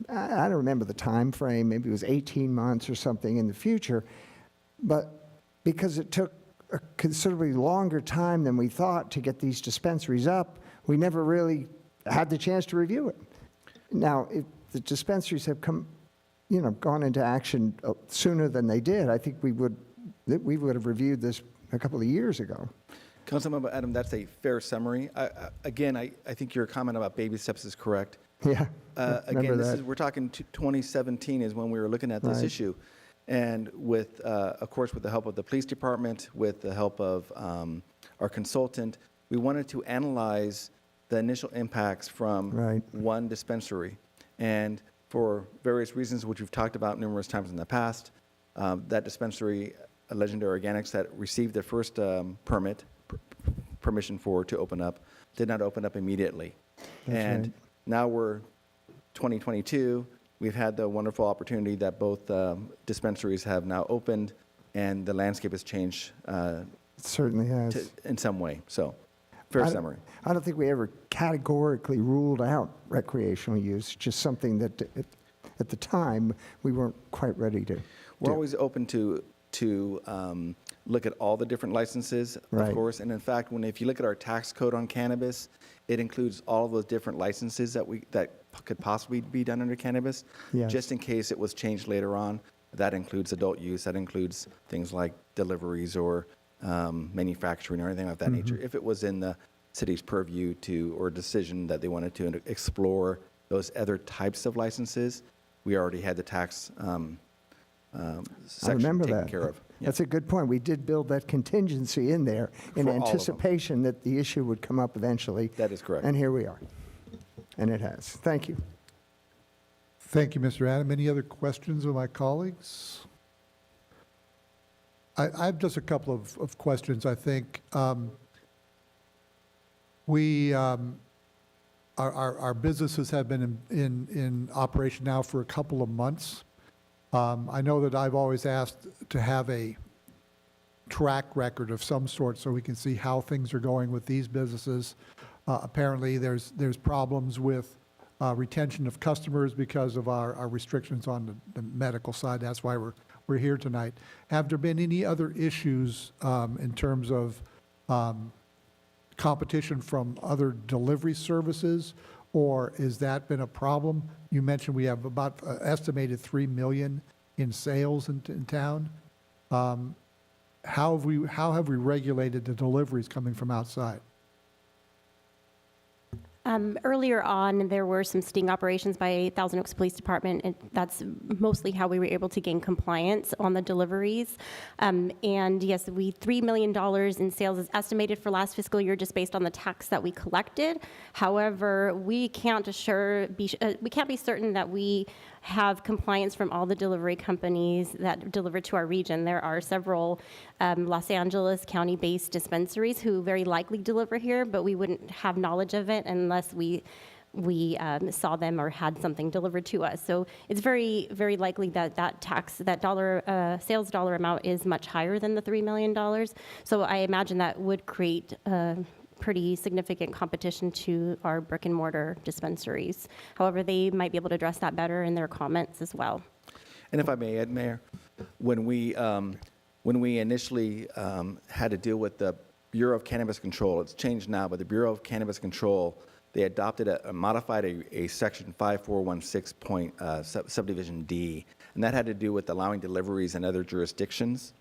I don't remember the time frame, maybe it was 18 months or something in the future, but because it took a considerably longer time than we thought to get these dispensaries up, we never really had the chance to review it. Now, if the dispensaries have gone into action sooner than they did, I think we would have reviewed this a couple of years ago. Councilmember Adam, that's a fair summary. I think your comment about baby steps is correct. Yeah. Again, we're talking 2017 is when we were looking at this issue. And with, of course, with the help of the police department, with the help of our consultant, we wanted to analyze the initial impacts from one dispensary. And for various reasons, which we've talked about numerous times in the past, that dispensary, Legendary Organics, that received their first permission to open up, did not open up immediately. And now we're 2022. We've had the wonderful opportunity that both dispensaries have now opened, and the landscape has changed. It certainly has. In some way. So, fair summary. I don't think we ever categorically ruled out recreational use, just something that at the time we weren't quite ready to We're always open to look at all the different licenses, of course. And in fact, if you look at our tax code on cannabis, it includes all of those different licenses that could possibly be done under cannabis, just in case it was changed later on. That includes adult use. That includes things like deliveries or manufacturing or anything of that nature. If it was in the city's purview or decision that they wanted to explore those other types of licenses, we already had the tax section taken care of. That's a good point. We did build that contingency in there in anticipation that the issue would come up eventually. That is correct. And here we are. And it has. Thank you. Thank you, Mr. Adam. Any other questions of my colleagues? I have just a couple of questions, I think. Our businesses have been in operation now for a couple of months. I know that I've always asked to have a track record of some sort so we can see how things are going with these businesses. Apparently, there's problems with retention of customers because of our restrictions on the medical side. That's why we're here tonight. Have there been any other issues in terms of competition from other delivery services, or has that been a problem? You mentioned we have about estimated $3 million in sales in town. How have we regulated the deliveries coming from outside? Earlier on, there were some sting operations by Thousand Oaks Police Department, and that's mostly how we were able to gain compliance on the deliveries. And yes, $3 million in sales is estimated for last fiscal year just based on the tax that we collected. However, we can't be certain that we have compliance from all the delivery companies that deliver to our region. There are several Los Angeles County-based dispensaries who very likely deliver here, but we wouldn't have knowledge of it unless we saw them or had something delivered to us. So it's very, very likely that sales dollar amount is much higher than the $3 million. So I imagine that would create pretty significant competition to our brick and mortar dispensaries. However, they might be able to address that better in their comments as well. And if I may add, Mayor, when we initially had to deal with the Bureau of Cannabis Control, it's changed now, but the Bureau of Cannabis Control they adopted modified a section 5416 subdivision D, and that had to do with allowing deliveries in other jurisdictions.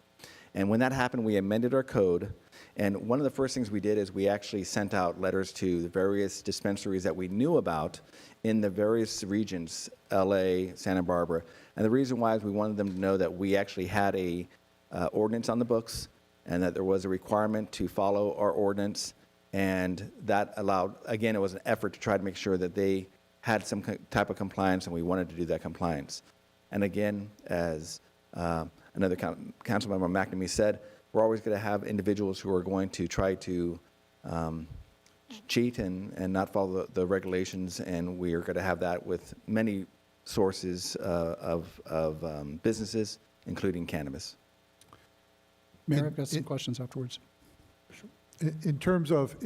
And when that happened, we amended our code. And one of the first things we did is we actually sent out letters to the various dispensaries that we knew about in the various regions, LA, Santa Barbara. And the reason why is we wanted them to know that we actually had a ordinance on the books and that there was a requirement to follow our ordinance. And that allowed, again, it was an effort to try to make sure that they had some type of compliance, and we wanted to do that compliance. And again, as another council member, McNamee, said, we're always going to have individuals who are going to try to cheat and not follow the regulations, and we are going to have that with many sources of businesses, including cannabis. Mayor, I've got some questions afterwards. In terms of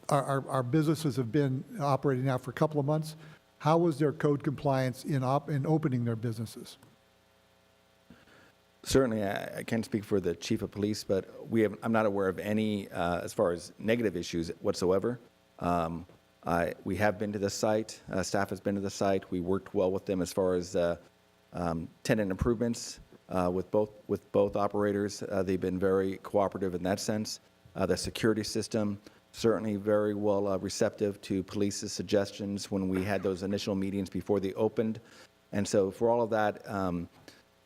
our businesses have been operating now for a couple of months. How was their code compliance in opening their businesses? Certainly, I can't speak for the chief of police, but I'm not aware of any, as far as negative issues whatsoever. We have been to the site. Staff has been to the site. We worked well with them as far as tenant improvements with both operators. They've been very cooperative in that sense. The security system, certainly very well receptive to police's suggestions when we had those initial meetings before they opened. And so for all of that,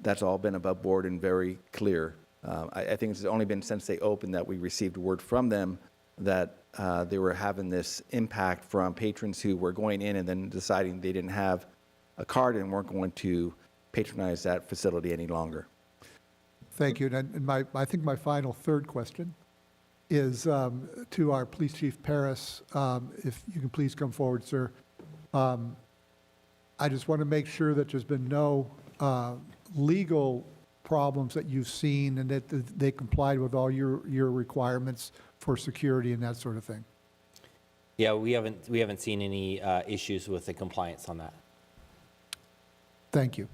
that's all been above board and very clear. I think it's only been since they opened that we received word from them that they were having this impact from patrons who were going in and then deciding they didn't have a card and weren't going to patronize that facility any longer. Thank you. And I think my final third question is to our Police Chief Paris. If you can please come forward, sir. I just want to make sure that there's been no legal problems that you've seen and that they complied with all your requirements for security and that sort of thing. Yeah, we haven't seen any issues with the compliance on that. Thank you.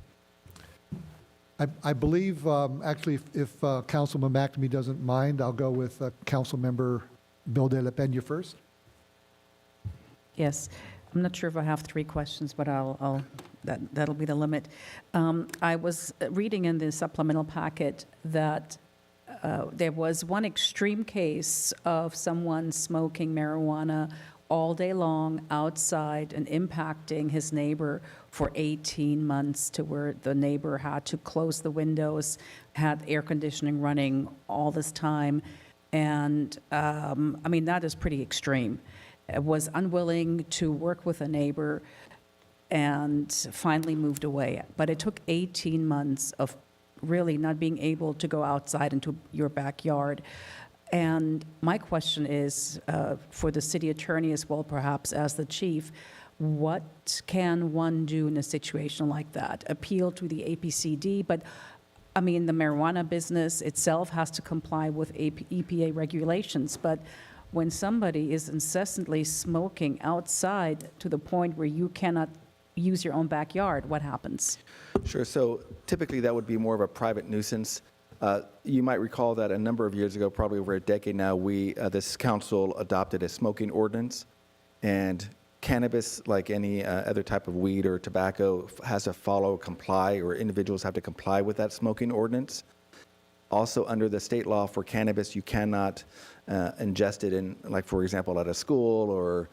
I believe, actually, if Councilman McNamee doesn't mind, I'll go with Councilmember Bill de la Peña first. Yes. I'm not sure if I have 3 questions, but that'll be the limit. I was reading in the supplemental packet that there was one extreme case of someone smoking marijuana all day long outside and impacting his neighbor for 18 months to where the neighbor had to close the windows, had air conditioning running all this time. And I mean, that is pretty extreme. Was unwilling to work with a neighbor and finally moved away. But it took 18 months of really not being able to go outside into your backyard. And my question is, for the city attorney as well, perhaps as the chief, what can one do in a situation like that? Appeal to the APCD, but I mean, the marijuana business itself has to comply with EPA regulations, but when somebody is incessantly smoking outside to the point where you cannot use your own backyard, what happens? Sure. So typically that would be more of a private nuisance. You might recall that a number of years ago, probably over a decade now, this council adopted a smoking ordinance, and cannabis, like any other type of weed or tobacco, has to comply, or individuals have to comply with that smoking ordinance. Also, under the state law for cannabis, you cannot ingest it in, like, for example, at a school or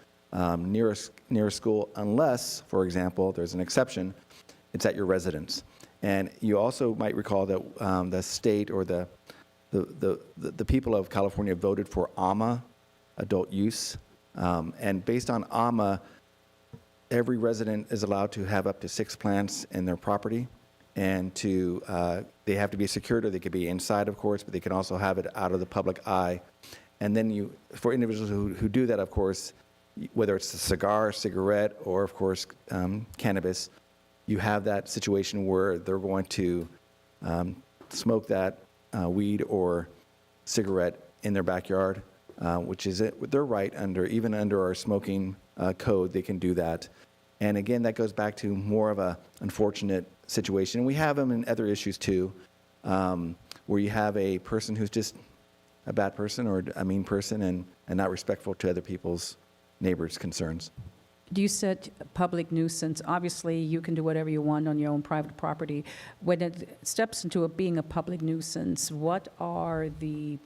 near a school, unless, for example, there's an exception, it's at your residence. And you also might recall that the state or the people of California voted for AMA, adult use. And based on AMA, every resident is allowed to have up to 6 plants in their property. And they have to be secured, or they could be inside, of course, but they can also have it out of the public eye. And then for individuals who do that, of course, whether it's a cigar, cigarette, or of course cannabis, you have that situation where they're going to smoke that weed or cigarette in their backyard, which is their right even under our smoking code, they can do that. And again, that goes back to more of a unfortunate situation. We have them in other issues too, where you have a person who's just a bad person or a mean person and not respectful to other people's neighbors' concerns. You said public nuisance. Obviously, you can do whatever you want on your own private property. When it steps into being a public nuisance, what are the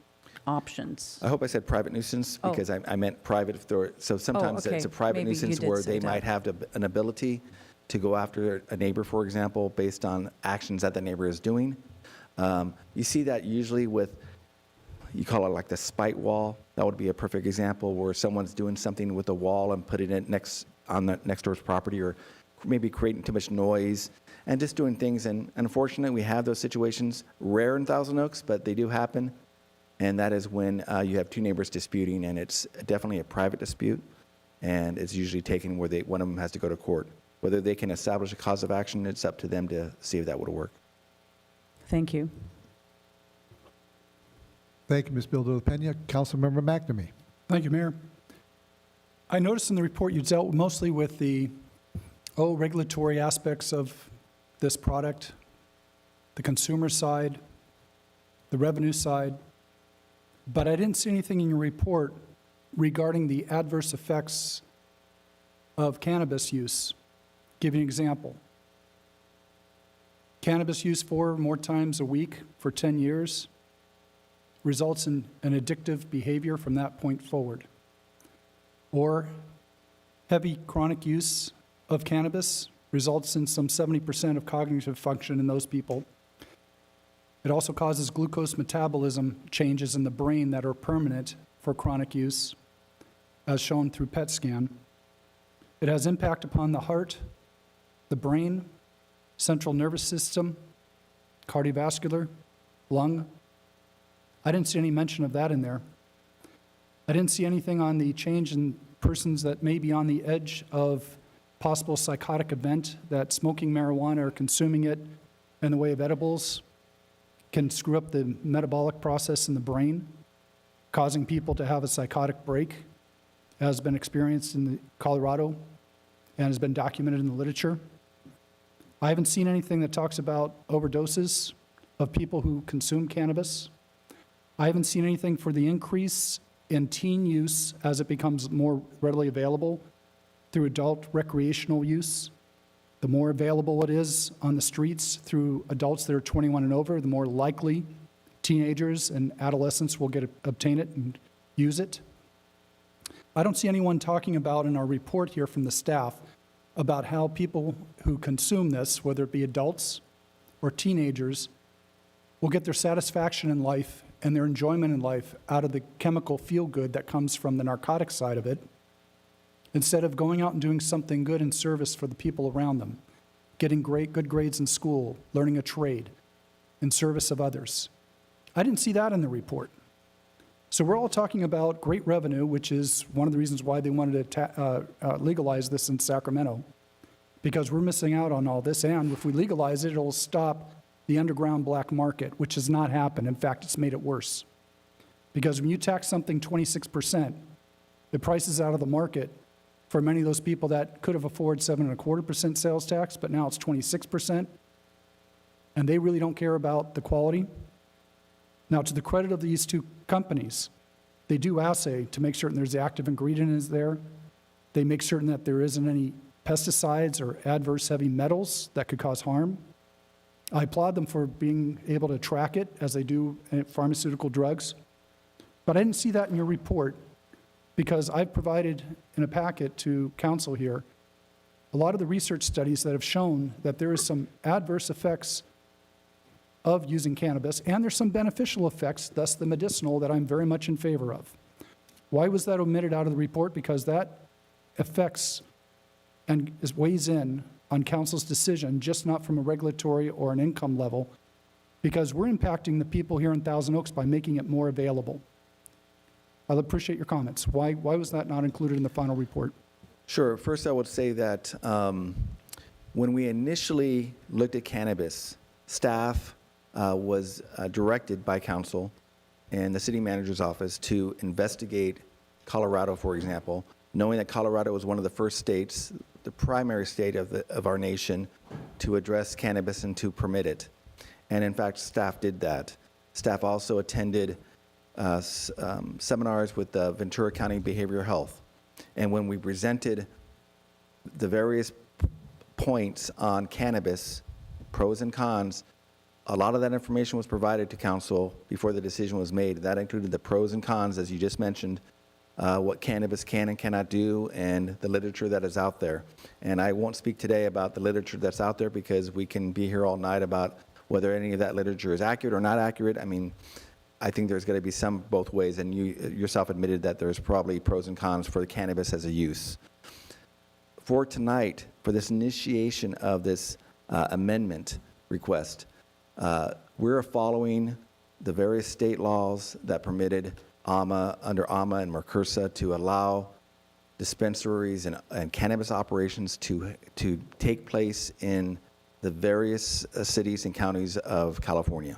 options? I hope I said private nuisance because I meant private. So sometimes okay. it's a private Maybe you nuisance did where say they that. might have an ability to go after a neighbor, for example, based on actions that the neighbor is doing. You see that usually with, you call it like the spite wall. That would be a perfect example where someone's doing something with a wall and putting it on the next door's property, or maybe creating too much noise and just doing things. And unfortunately, we have those situations, rare in Thousand Oaks, but they do happen. And that is when you have two neighbors disputing, and it's definitely a private dispute, and it's usually taken where one of them has to go to court. Whether they can establish a cause of action, it's up to them to see if that would work. Thank you. Thank you, Ms. Bildo-Pena. Councilmember McNamee. Thank you, Mayor. I noticed in the report you dealt mostly with the regulatory aspects of this product, the consumer side, the revenue side, but I didn't see anything in your report regarding the adverse effects of cannabis use. Give you an example. Cannabis use 4 or more times a week for 10 years results in an addictive behavior from that point forward. Or heavy chronic use of cannabis results in some 70% of cognitive function in those people. It also causes glucose metabolism changes in the brain that are permanent for chronic use, as shown through PET scan. It has impact upon the heart, the brain, central nervous system, cardiovascular, lung. I didn't see any mention of that in there. I didn't see anything on the change in persons that may be on the edge of possible psychotic event, that smoking marijuana or consuming it in the way of edibles can screw up the metabolic process in the brain, causing people to have a psychotic break, as has been experienced in Colorado and has been documented in the literature. I haven't seen anything that talks about overdoses of people who consume cannabis. I haven't seen anything for the increase in teen use as it becomes more readily available through adult recreational use. The more available it is on the streets through adults that are 21 and over, the more likely teenagers and adolescents will obtain it and use it. I don't see anyone talking about in our report here from the staff about how people who consume this, whether it be adults or teenagers, will get their satisfaction in life and their enjoyment in life out of the chemical feel-good that comes from the narcotic side of it, instead of going out and doing something good in service for the people around them, getting good grades in school, learning a trade, in service of others. I didn't see that in the report. So we're all talking about great revenue, which is one of the reasons why they wanted to legalize this in Sacramento, because we're missing out on all this. And if we legalize it, it'll stop the underground black market, which has not happened. In fact, it's made it worse. Because when you tax something 26%, the price is out of the market for many of those people that could have afforded 7.25% sales tax, but now it's 26%. And they really don't care about the quality. Now, to the credit of these two companies, they do assay to make certain there's the active ingredient is there. They make certain that there isn't any pesticides or adverse heavy metals that could cause harm. I applaud them for being able to track it as they do in pharmaceutical drugs. But I didn't see that in your report because I've provided in a packet to council here a lot of the research studies that have shown that there is some adverse effects of using cannabis, and there's some beneficial effects, thus the medicinal, that I'm very much in favor of. Why was that omitted out of the report? Because that affects and weighs in on council's decision, just not from a regulatory or an income level, because we're impacting the people here in Thousand Oaks by making it more available. I'll appreciate your comments. Why was that not included in the final report? Sure. First, I would say that when we initially looked at cannabis, staff was directed by council and the city manager's office to investigate Colorado, for example, knowing that Colorado was one of the first states, the primary state of our nation, to address cannabis and to permit it. And in fact, staff did that. Staff also attended seminars with Ventura County Behavioral Health. And when we presented the various points on cannabis, pros and cons, a lot of that information was provided to council before the decision was made. That included the pros and cons, as you just mentioned, what cannabis can and cannot do, and the literature that is out there. And I won't speak today about the literature that's out there because we can be here all night about whether any of that literature is accurate or not accurate. I mean, I think there's going to be some both ways, and you yourself admitted that there's probably pros and cons for the cannabis as a use. For tonight, for this initiation of this amendment request, we're following the various state laws that permitted under AMA and MRCURSA to allow dispensaries and cannabis operations to take place in the various cities and counties of California.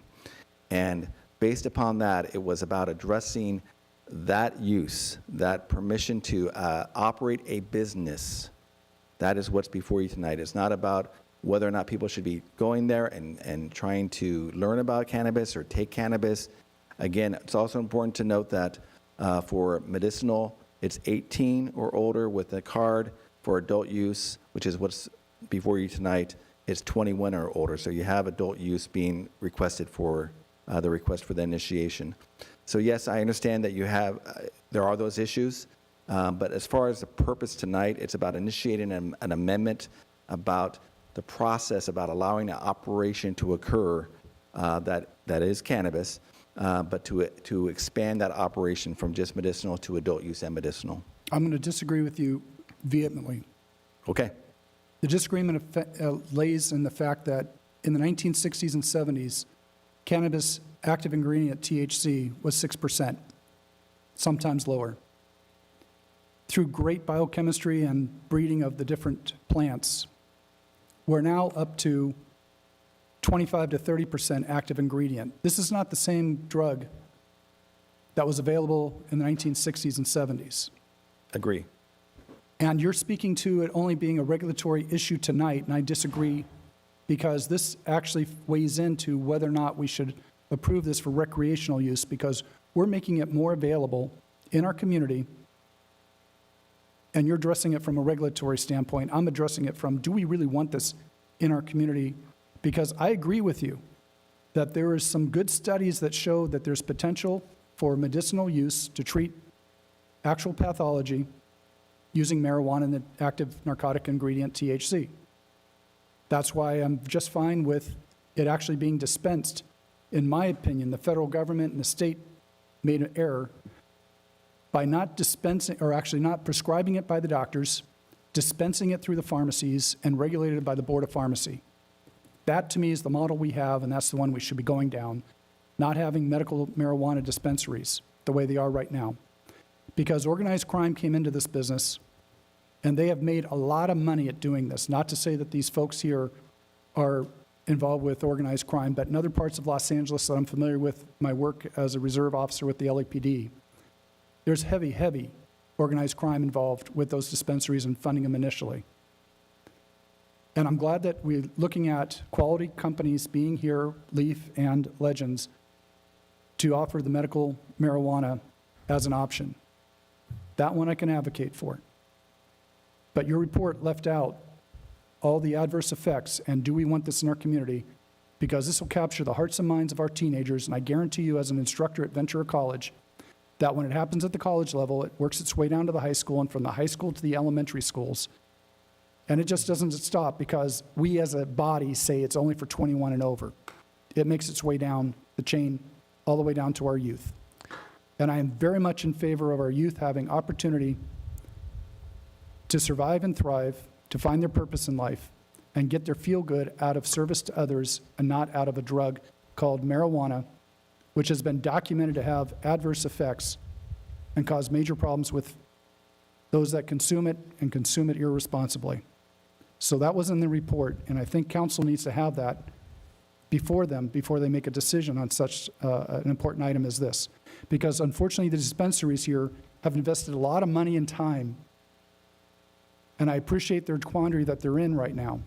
And based upon that, it was about addressing that use, that permission to operate a business. That is what's before you tonight. It's not about whether or not people should be going there and trying to learn about cannabis or take cannabis. Again, it's also important to note that for medicinal, it's 18 or older with a card. For adult use, which is what's before you tonight, it's 21 or older. So you have adult use being requested for the request for the initiation. So yes, I understand that you have, there are those issues, but as far as the purpose tonight, it's about initiating an amendment about the process, about allowing an operation to occur that is cannabis, but to expand that operation from just medicinal to adult use and medicinal. I'm going to disagree with you vehemently. Okay. The disagreement lays in the fact that in the 1960s and 70s, cannabis active ingredient THC was 6%, sometimes lower. Through great biochemistry and breeding of the different plants, we're now up to 25 to 30% active ingredient. This is not the same drug that was available in the 1960s and 70s. Agree. And you're speaking to it only being a regulatory issue tonight, and I disagree, because this actually weighs into whether or not we should approve this for recreational use, because we're making it more available in our community, and you're addressing it from a regulatory standpoint. I'm addressing it from, do we really want this in our community? Because I agree with you that there are some good studies that show that there's potential for medicinal use to treat actual pathology using marijuana and the active narcotic ingredient THC. That's why I'm just fine with it actually being dispensed. In my opinion, the federal government and the state made an error by not dispensing, or actually not prescribing it by the doctors, dispensing it through the pharmacies, and regulated it by the Board of Pharmacy. That, to me, is the model we have, and that's the one we should be going down, not having medical marijuana dispensaries the way they are right now. Because organized crime came into this business, and they have made a lot of money at doing this. Not to say that these folks here are involved with organized crime, but in other parts of Los Angeles that I'm familiar with, my work as a reserve officer with the LAPD, there's heavy, heavy organized crime involved with those dispensaries and funding them initially. And I'm glad that we're looking at quality companies being here, Leaf and Legends, to offer the medical marijuana as an option. That one I can advocate for. But your report left out all the adverse effects, and do we want this in our community? Because this will capture the hearts and minds of our teenagers, and I guarantee you as an instructor at Ventura College, that when it happens at the college level, it works its way down to the high school, and from the high school to the elementary schools. And it just doesn't stop because we as a body say it's only for 21 and over. It makes its way down the chain all the way down to our youth. And I am very much in favor of our youth having opportunity to survive and thrive, to find their purpose in life, and get their feel-good out of service to others and not out of a drug called marijuana, which has been documented to have adverse effects and cause major problems with those that consume it and consume it irresponsibly. So that was in the report, and I think council needs to have that before they make a decision on such an important item as this. Because unfortunately, the dispensaries here have invested a lot of money and time, and I appreciate their quandary that they're in right now,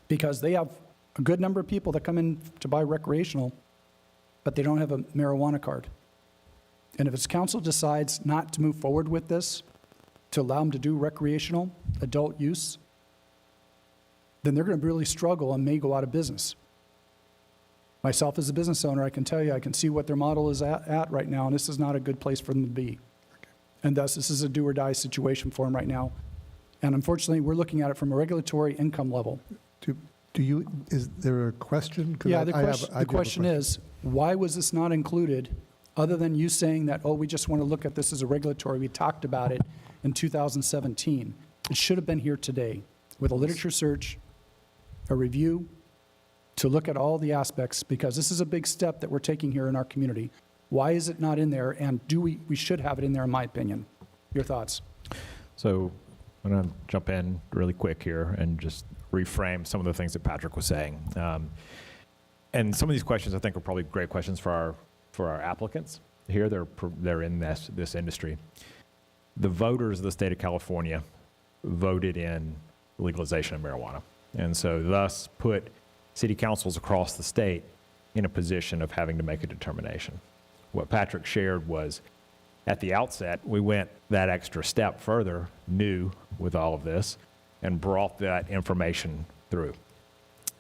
because they have a good number of people that come in to buy recreational, but they don't have a marijuana card. And if its council decides not to move forward with this, to allow them to do recreational adult use, then they're going to really struggle and may go out of business. Myself as a business owner, I can tell you, I can see what their model is at right now, and this is not a good place for them to be. And thus, this is a do or die situation for them right now. And unfortunately, we're looking at it from a regulatory income level. Is there a question? 'Cause Yeah, I the do have question, a question. is, why was this not included, other than you saying that, oh, we just want to look at this as a regulatory, we talked about it in 2017. It should have been here today with a literature search, a review, to look at all the aspects, because this is a big step that we're taking here in our community. Why is it not in there, and we should have it in there, in my opinion. Your thoughts? So I'm going to jump in really quick here and just reframe some of the things that Patrick was saying. And some of these questions I think are probably great questions for our applicants here. They're in this industry. The voters of the state of California voted in legalization of marijuana, and so thus put city councils across the state in a position of having to make a determination. What Patrick shared was, at the outset, we went that extra step further, new with all of this, and brought that information through.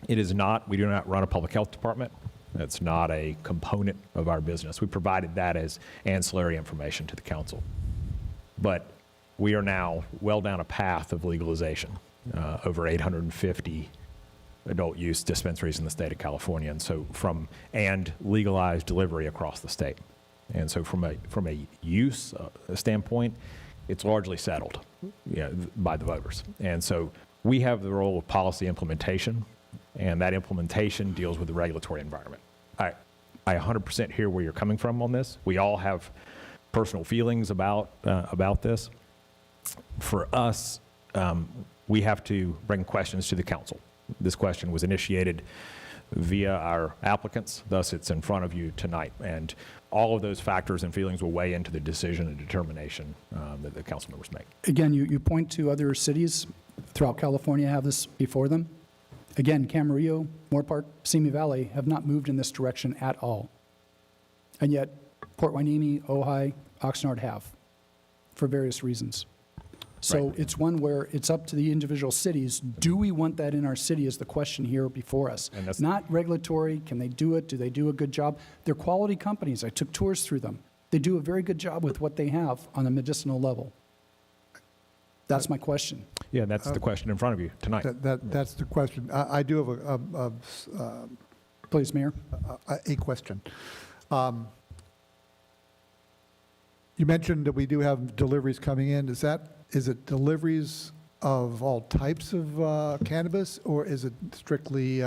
We do not run a public health department. That's not a component of our business. We provided that as ancillary information to the council. But we are now well down a path of legalization, over 850 adult use dispensaries in the state of California, and legalized delivery across the state. And so from a use standpoint, it's largely settled by the voters. And so we have the role of policy implementation, and that implementation deals with the regulatory environment. I 100% hear where you're coming from on this. We all have personal feelings about this. For us, we have to bring questions to the council. This question was initiated via our applicants, thus it's in front of you tonight. And all of those factors and feelings will weigh into the decision and determination that the council members make. Again, you point to other cities throughout California have this before them. Again, Camarillo, Moorpark, Simi Valley have not moved in this direction at all. And yet, Port Hueneme, Ojai, Oxnard have, for various reasons. So Right. it's one where it's up to the individual cities. Do we want that in our city is the question here before us. And that's- Not regulatory. Can they do it? Do they do a good job? They're quality companies. I took tours through them. They do a very good job with what they have on a medicinal level. That's my question. Yeah, that's the question in front of you tonight. That's the question. I do have Please, Mayor. a question. You mentioned that we do have deliveries coming in. Is it deliveries of all types of cannabis, or is it strictly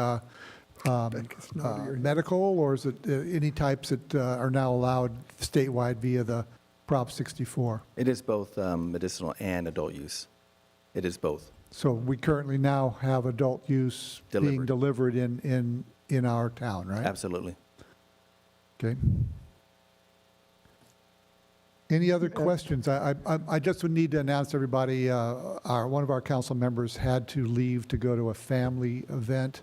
medical, or is it any types that are now allowed statewide via the Prop 64? It is both medicinal and adult use. It is both. So we currently now have adult use being delivered in our town, right? Absolutely. Okay. Any other questions? I just would need to announce to everybody, one of our council members had to leave to go to a family event.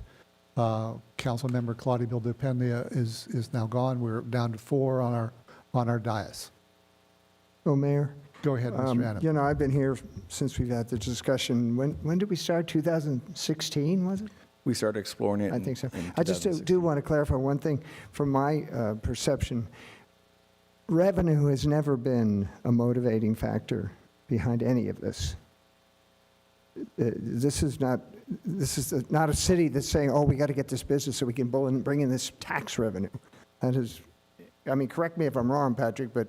Council member Claudia Bildependia is now gone. We're down to 4 on our dais. Oh, Mayor? Go ahead, Mr. Adams. You know, I've been here since we've had the discussion. When did we start? 2016, was it? We started exploring it. I think so. I just do want to clarify one thing from my perception. Revenue has never been a motivating factor behind any of this. This is not a city that's saying, oh, we got to get this business so we can bring in this tax revenue. That is, I mean, correct me if I'm wrong, Patrick, but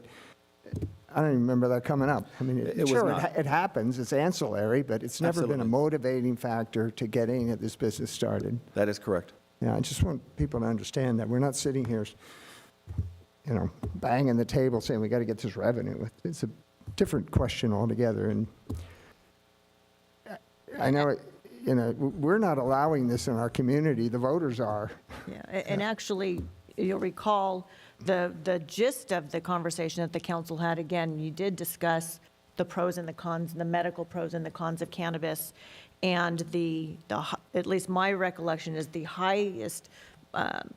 I don't even remember that coming up. I mean, it happens, it's ancillary, but it's never been a motivating factor to get any of this business started. That is correct. Yeah, I just want people to understand that we're not sitting here, banging the table saying we got to get this revenue. It's a different question altogether. And I know, we're not allowing this in our community. The voters are. Yeah, and actually, you'll recall the gist of the conversation that the council had. Again, you did discuss the pros and the cons, the medical pros and the cons of cannabis, and at least my recollection is the highest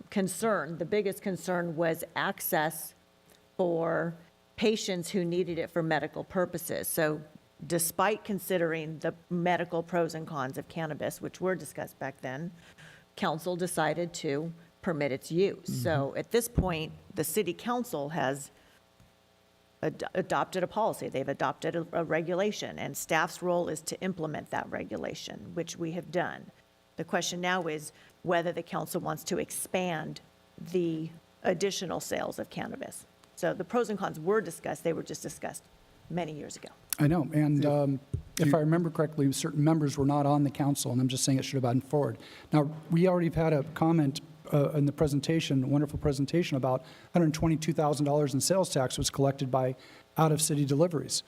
concern, the biggest concern was access for patients who needed it for medical purposes. So despite considering the medical pros and cons of cannabis, which were discussed back then, council decided to permit its use. So at this point, the city council has adopted a policy. They've adopted a regulation, and staff's role is to implement that regulation, which we have done. The question now is whether the council wants to expand the additional sales of cannabis. So the pros and cons were discussed. They were just discussed many years ago. I know, and if I remember correctly, certain members were not on the council, and I'm just saying it should have gone forward. Now, we already have had a comment in the presentation, a wonderful presentation, about $122,000 in sales tax was collected by out-of-city deliveries.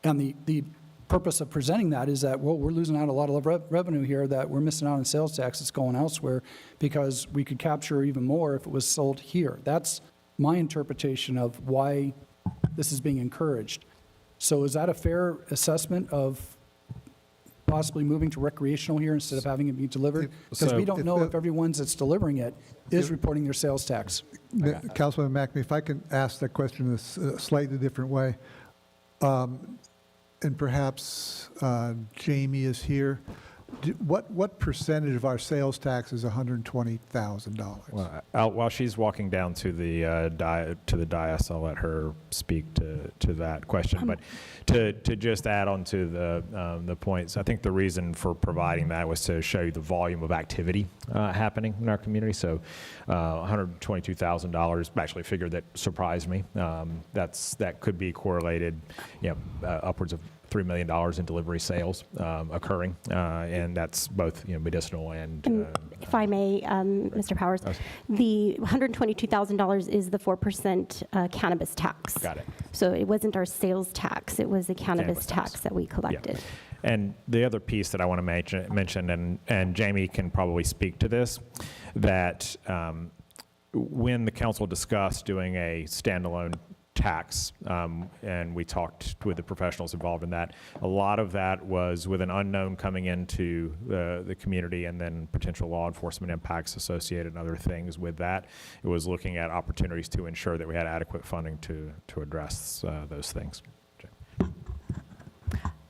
And the purpose of presenting that is that, well, we're losing out a lot of revenue here, that we're missing out on sales tax that's going elsewhere, because we could capture even more if it was sold here. That's my interpretation of why this is being encouraged. So is that a fair assessment of possibly moving to recreational here instead of having it be delivered? Because we don't know if everyone that's delivering it is reporting their sales tax. Councilman McNamee, if I can ask that question in a slightly different way, and perhaps Jamie is here. What percentage of our sales tax is $120,000? Well, while she's walking down to the dais, I'll let her speak to that question. But to just add on to the points, I think the reason for providing that was to show you the volume of activity happening in our community. So $122,000, actually a figure that surprised me. That could be correlated, upwards of $3 million in delivery sales occurring, and that's both medicinal and if I may, Mr. Powers, the $122,000 is the 4% cannabis tax. Got it. So it wasn't our sales tax; it was a cannabis tax that we collected. Yeah. And the other piece that I want to mention, and Jamie can probably speak to this, that when the council discussed doing a standalone tax, and we talked with the professionals involved in that, a lot of that was with an unknown coming into the community, and then potential law enforcement impacts associated and other things with that. It was looking at opportunities to ensure that we had adequate funding to address those things.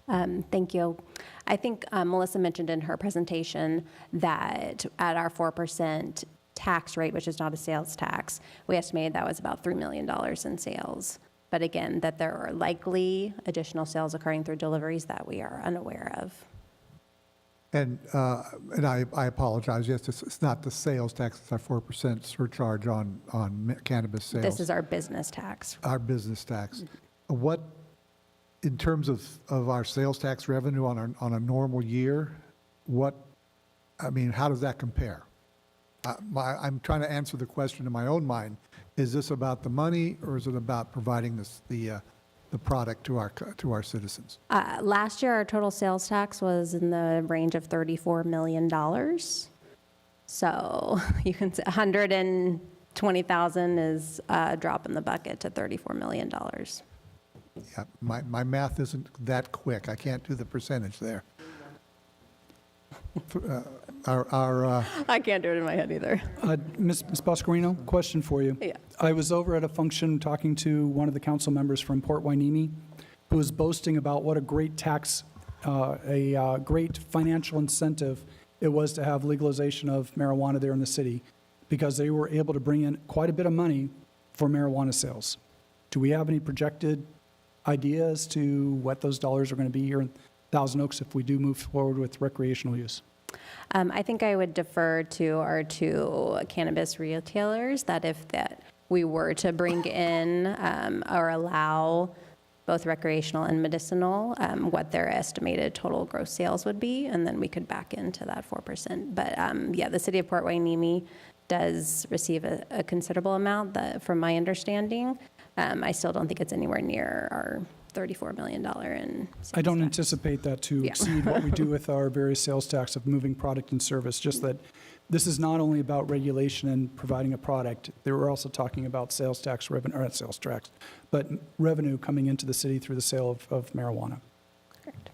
Thank you. I think Melissa mentioned in her presentation that at our 4% tax rate, which is not a sales tax, we estimated that was about $3 million in sales. But again, that there are likely additional sales occurring through deliveries that we are unaware of. And I apologize. Yes, it's not the sales tax. It's our 4% surcharge on cannabis sales. This is our business tax. Our business tax. What, in terms of our sales tax revenue on a normal year, how does that compare? I'm trying to answer the question in my own mind. Is this about the money, or is it about providing the product to our citizens? Last year, our total sales tax was in the range of $34 million. So you can say 120,000 is a drop in the bucket to $34 million. Yeah, my math isn't that quick. I can't do the percentage there. I can't do it in my head either. Ms. Boscarino, question for you. Yeah. I was over at a function talking to one of the council members from Port Hueneme, who was boasting about what a great tax, a great financial incentive it was to have legalization of marijuana there in the city, because they were able to bring in quite a bit of money for marijuana sales. Do we have any projected ideas to what those dollars are going to be here in Thousand Oaks if we do move forward with recreational use? I think I would defer to our two cannabis retailers that if we were to bring in or allow both recreational and medicinal, what their estimated total gross sales would be, and then we could back into that 4%. But yeah, the city of Port Hueneme does receive a considerable amount, from my understanding. I still don't think it's anywhere near our $34 million in sales I don't tax. anticipate that to exceed what we do with our various sales tax of moving product and service, just that this is not only about regulation and providing a product. They were also talking about sales tax revenue, or not sales tax, but revenue coming into the city through the sale of marijuana. Correct.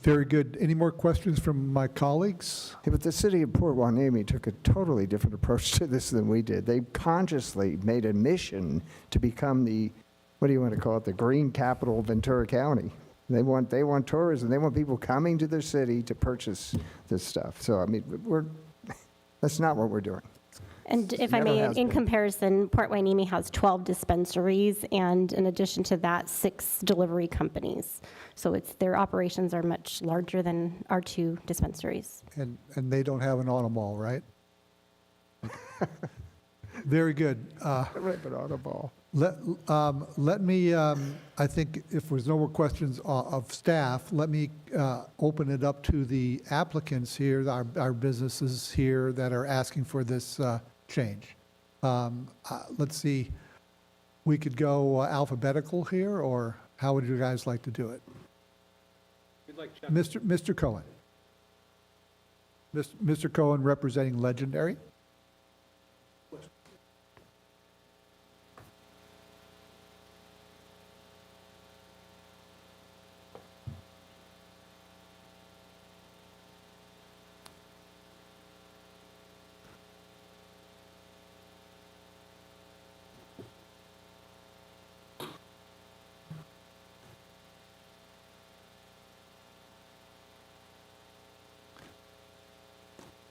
Very good. Any more questions from my colleagues? Yeah, but the city of Port Hueneme took a totally different approach to this than we did. They consciously made a mission to become the, what do you want to call it, the green capital of Ventura County. They want tourism. They want people coming to their city to purchase this stuff. So, I mean, that's not what we're doing. And if I Never may, has in been. comparison, Port Hueneme has 12 dispensaries, and in addition to that, 6 delivery companies. So their operations are much larger than our 2 dispensaries. And they don't have an automall, right? Very good. Right, but on a ball. Let me, I think if there's no more questions of staff, let me open it up to the applicants here, our businesses here that are asking for this change. Let's see, we could go alphabetical here, or how would you guys like to do it? Mr. Cohen. Mr. Cohen representing Legendary.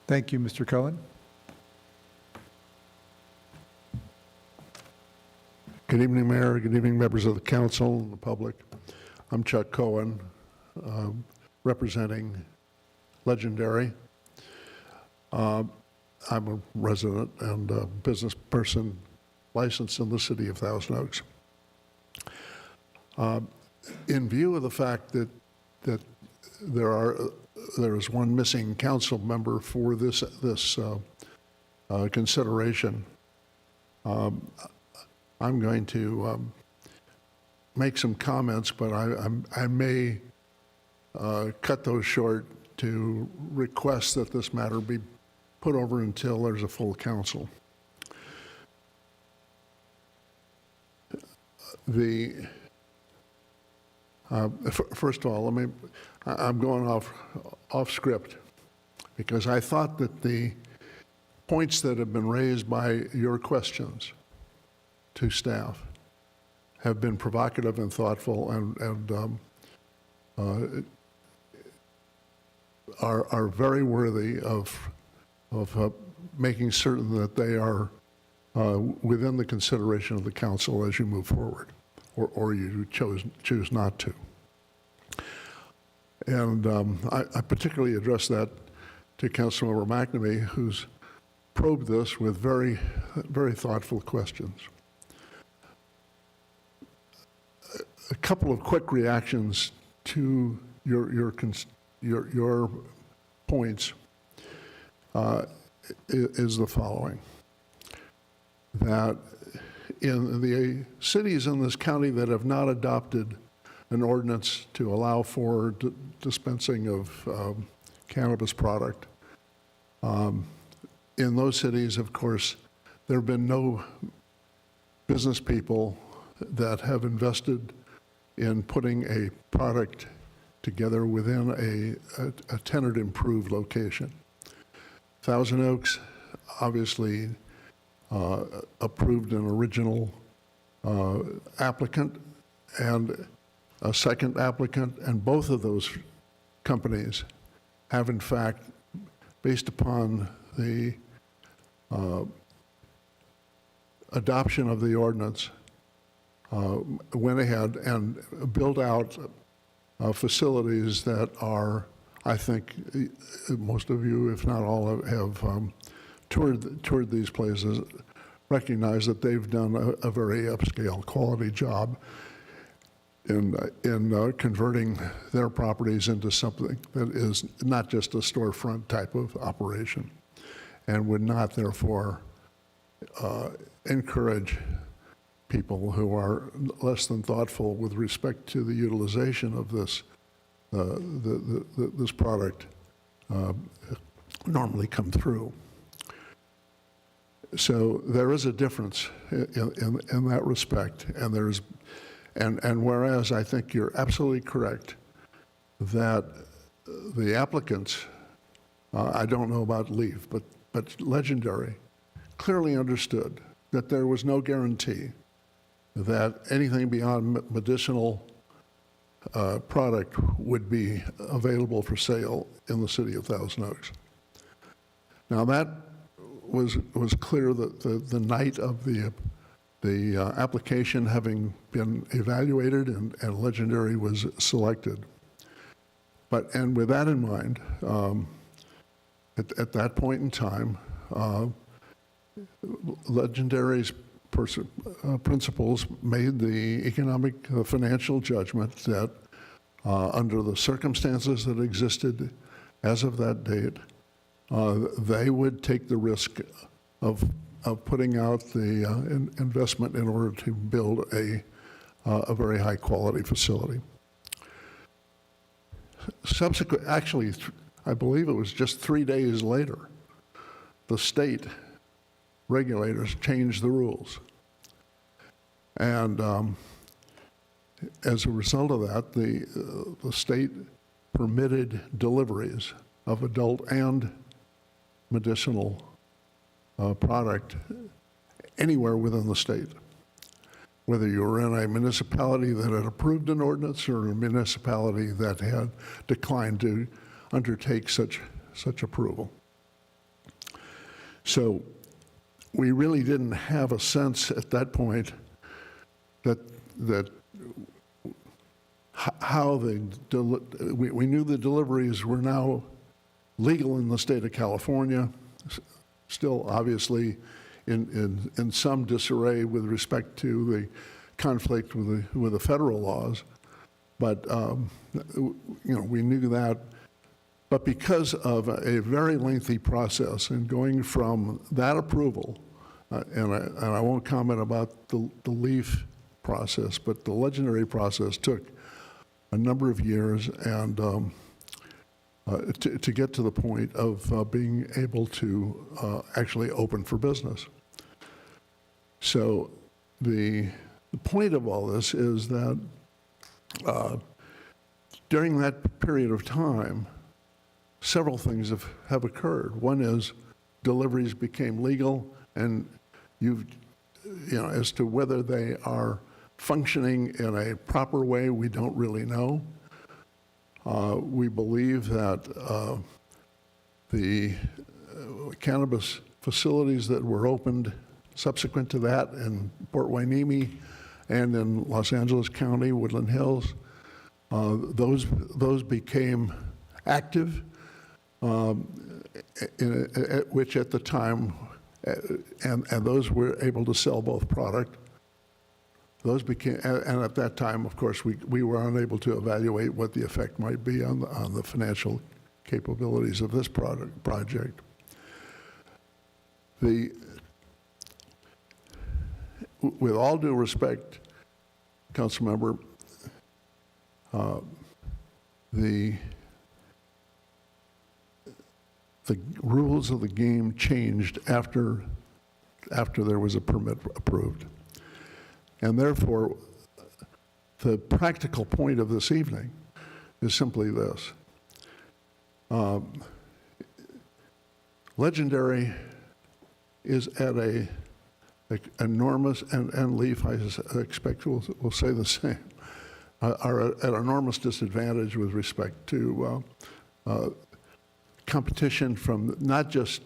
Thank you, Mr. Cohen. Good evening, Mayor. Good evening, members of the council and the public. I'm Chuck Cohen, representing Legendary. I'm a resident and a business person licensed in the city of Thousand Oaks. In view of the fact that there is one missing council member for this consideration, I'm going to make some comments, but I may cut those short to request that this matter be put over until there's a full council. First of all, I'm going off script because I thought that the points that have been raised by your questions to staff have been provocative and thoughtful and are very worthy of making certain that they are within the consideration of the council as you move forward, or you choose not to. And I particularly address that to Councilmember McNamee, who's probed this with very, very thoughtful questions. A couple of quick reactions to your points is the following: that in the cities in this county that have not adopted an ordinance to allow for dispensing of cannabis product, in those cities, of course, there have been no business people that have invested in putting a product together within a tenant-improved location. Thousand Oaks obviously approved an original applicant and a second applicant, and both of those companies have, in fact, based upon the adoption of the ordinance, went ahead and built out facilities that are, I think, most of you, if not all, have toured these places, recognize that they've done a very upscale quality job in converting their properties into something that is not just a storefront type of operation, and would not therefore encourage people who are less than thoughtful with respect to the utilization of this this product normally come through. So there is a difference in that respect, and whereas I think you're absolutely correct that the applicants, I don't know about Leaf, but Legendary, clearly understood that there was no guarantee that anything beyond medicinal product would be available for sale in the city of Thousand Oaks. Now that was clear that the night of the application having been evaluated and Legendary was selected. And with that in mind, at that point in time, Legendary's principals made the economic financial judgment that under the circumstances that existed as of that date, they would take the risk of putting out the investment in order to build a very high quality facility. Actually, I believe it was just 3 days later, the state regulators changed the rules. And as a result of that, the state permitted deliveries of adult and medicinal product anywhere within the state, whether you were in a municipality that had approved an ordinance or a municipality that had declined to undertake such approval. So we really didn't have a sense at that point that how we knew the deliveries were now legal in the state of California, still obviously in some disarray with respect to the conflict with the federal laws, but we knew that. But because of a very lengthy process and going from that approval, and I won't comment about the Leaf process, but the Legendary process took a number of years and to get to the point of being able to actually open for business. So the point of all this is that during that period of time, several things have occurred. One is deliveries became legal, and as to whether they are functioning in a proper way, we don't really know. We believe that the cannabis facilities that were opened subsequent to that in Port Hueneme and in Los Angeles County, Woodland Hills, those became active, which at the time, and those were able to sell both product. Those became, and at that time, of course, we were unable to evaluate what the effect might be on the financial capabilities of this project. With all due respect, Councilmember, the rules of the game changed after there was a permit approved. And therefore, the practical point of this evening is simply this. Legendary is at a enormous, and Leaf, I expect will say the same, are at an enormous disadvantage with respect to competition from not just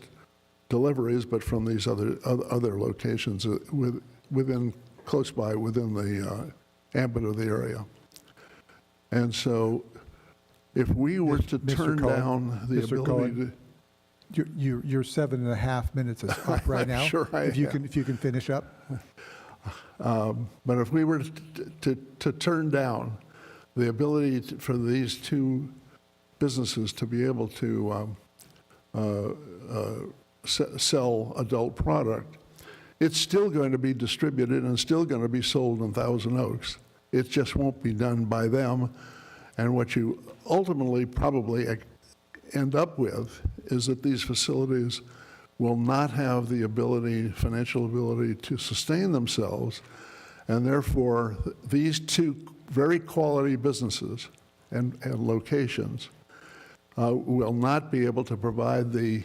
deliveries, but from these other locations close by within the ambit of the area. And so if we were to turn down the ability to... Your 7.5 minutes is up right now. Sure, if you can finish up. But if we were to turn down the ability for these two businesses to be able to sell adult product, it's still going to be distributed and still going to be sold in Thousand Oaks. It just won't be done by them. And what you ultimately probably end up with is that these facilities will not have the financial ability to sustain themselves, and therefore these two very quality businesses and locations will not be able to provide the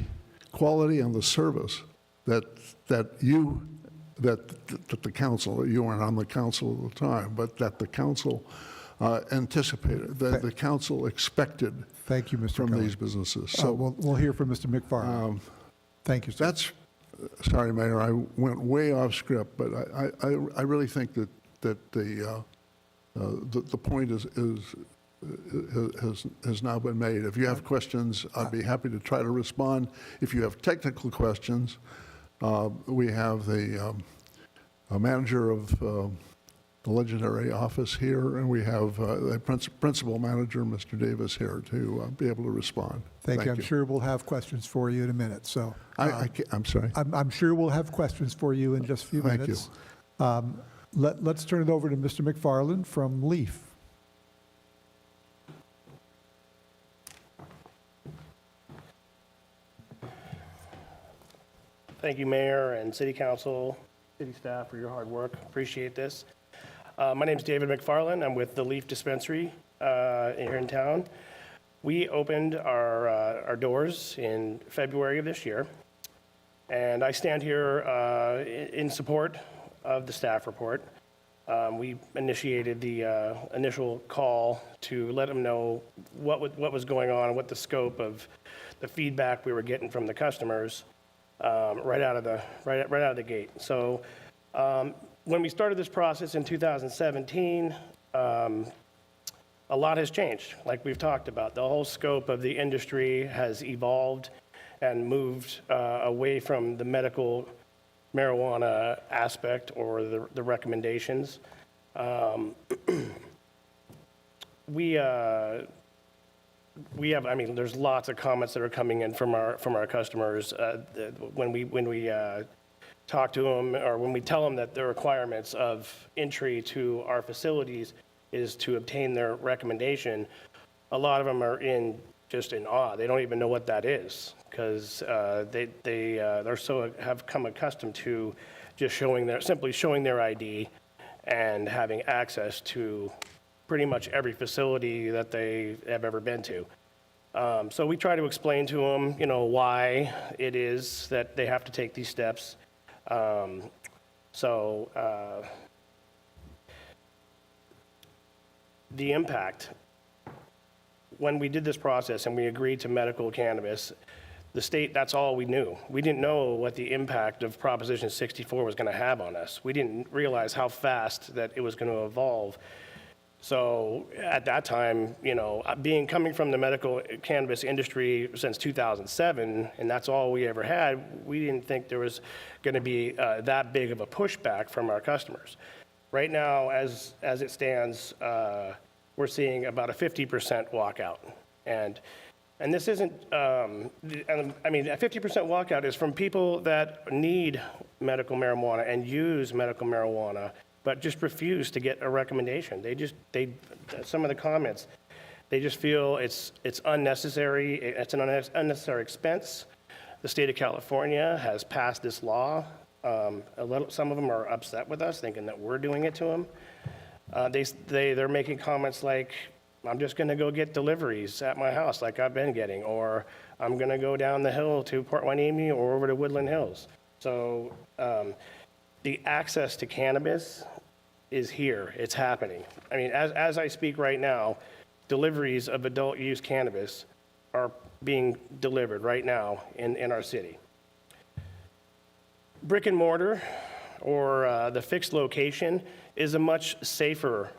quality and the service that the council, you weren't on the council at the time, but that the council anticipated, that the council expected. Thank you, Mr. From Keller. these businesses. So we'll hear from Mr. McFarland. Thank you, sir. Sorry, Mayor, I went way off script, but I really think that the point has now been made. If you have questions, I'd be happy to try to respond. If you have technical questions, we have the manager of the legendary office here, and we have the principal manager, Mr. Davis, here to be able to respond. Thank you. I'm sure we'll have questions for you in a minute. So I'm sorry. I'm sure we'll have questions for you in just a few minutes. Let's turn it over to Mr. McFarland from Leaf. Thank you, Mayor and City Council, City staff for your hard work. Appreciate this. My name is David McFarland. I'm with the Leaf Dispensary here in town. We opened our doors in February of this year, and I stand here in support of the staff report. We initiated the initial call to let them know what was going on, what the scope of the feedback we were getting from the customers right out of the gate. So when we started this process in 2017, a lot has changed, like we've talked about. The whole scope of the industry has evolved and moved away from the medical marijuana aspect or the recommendations. We have, I mean, there's lots of comments that are coming in from our customers when we talk to them, or when we tell them that the requirements of entry to our facilities is to obtain their recommendation. A lot of them are just in awe. They don't even know what that is, because they're so have come accustomed to just simply showing their ID and having access to pretty much every facility that they have ever been to. So we try to explain to them, why it is that they have to take these steps. The impact, when we did this process and we agreed to medical cannabis, the state, that's all we knew. We didn't know what the impact of Proposition 64 was going to have on us. We didn't realize how fast that it was going to evolve. So at that time, coming from the medical cannabis industry since 2007, and that's all we ever had, we didn't think there was going to be that big of a pushback from our customers. Right now, as it stands, we're seeing about a 50% walkout. And this isn't, a 50% walkout is from people that need medical marijuana and use medical marijuana, but just refuse to get a recommendation. Some of the comments, they just feel it's unnecessary. It's an unnecessary expense. The state of California has passed this law. Some of them are upset with us, thinking that we're doing it to them. They're making comments like, I'm just going to go get deliveries at my house like I've been getting, or I'm going to go down the hill to Port Hueneme or over to Woodland Hills. So the access to cannabis is here. It's happening. I mean, as I speak right now, deliveries of adult use cannabis are being delivered right now in our city. Brick and mortar, or the fixed location, is a much safer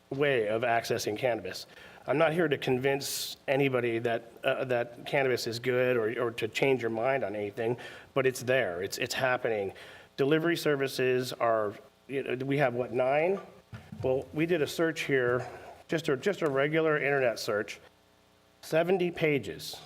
way of accessing cannabis. I'm not here to convince anybody that cannabis is good or to change your mind on anything, but it's there. It's happening. Delivery services are, we have 9? Well, we did a search here, just a regular internet search, 70 pages.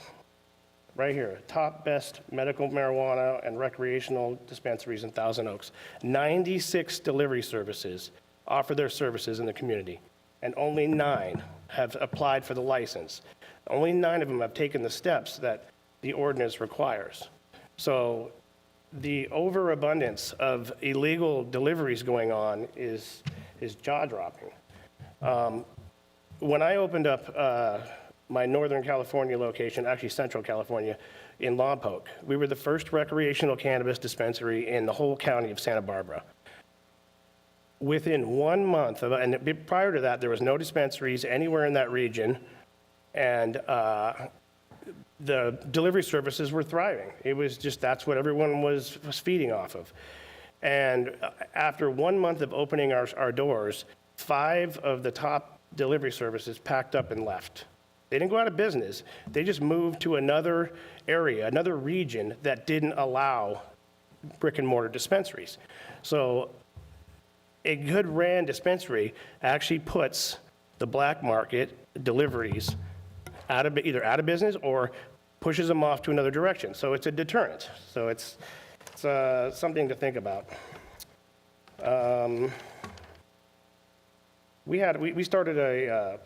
Right here, top best medical marijuana and recreational dispensaries in Thousand Oaks. 96 delivery services offer their services in the community, and only 9 have applied for the license. Only 9 of them have taken the steps that the ordinance requires. So the overabundance of illegal deliveries going on is jaw-dropping. When I opened up my Northern California location, actually Central California, in Lompoc. We were the first recreational cannabis dispensary in the whole county of Santa Barbara. Within 1 month, and prior to that, there was no dispensaries anywhere in that region, and the delivery services were thriving. It was just, that's what everyone was feeding off of. And after 1 month of opening our doors, 5 of the top delivery services packed up and left. They didn't go out of business. They just moved to another area, another region that didn't allow brick and mortar dispensaries. So a good ran dispensary actually puts the black market deliveries either out of business or pushes them off to another direction. So it's a deterrent. So it's something to think about. We started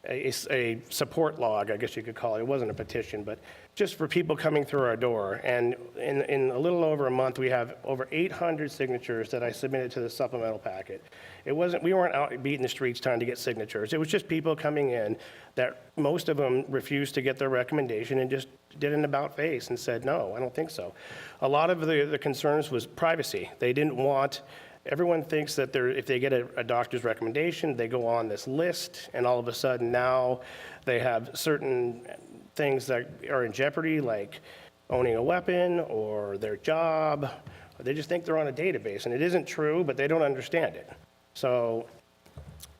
a support log, I guess you could call it. It wasn't a petition, but just for people coming through our door. And in a little over a month, we have over 800 signatures that I submitted to the supplemental packet. We weren't out beating the streets trying to get signatures. It was just people coming in that most of them refused to get their recommendation and just did an about face and said, no, I don't think so. A lot of the concerns was privacy. They didn't want. Everyone thinks that if they get a doctor's recommendation, they go on this list, and all of a sudden now they have certain things that are in jeopardy, like owning a weapon or their job. They just think they're on a database, and it isn't true, but they don't understand it. So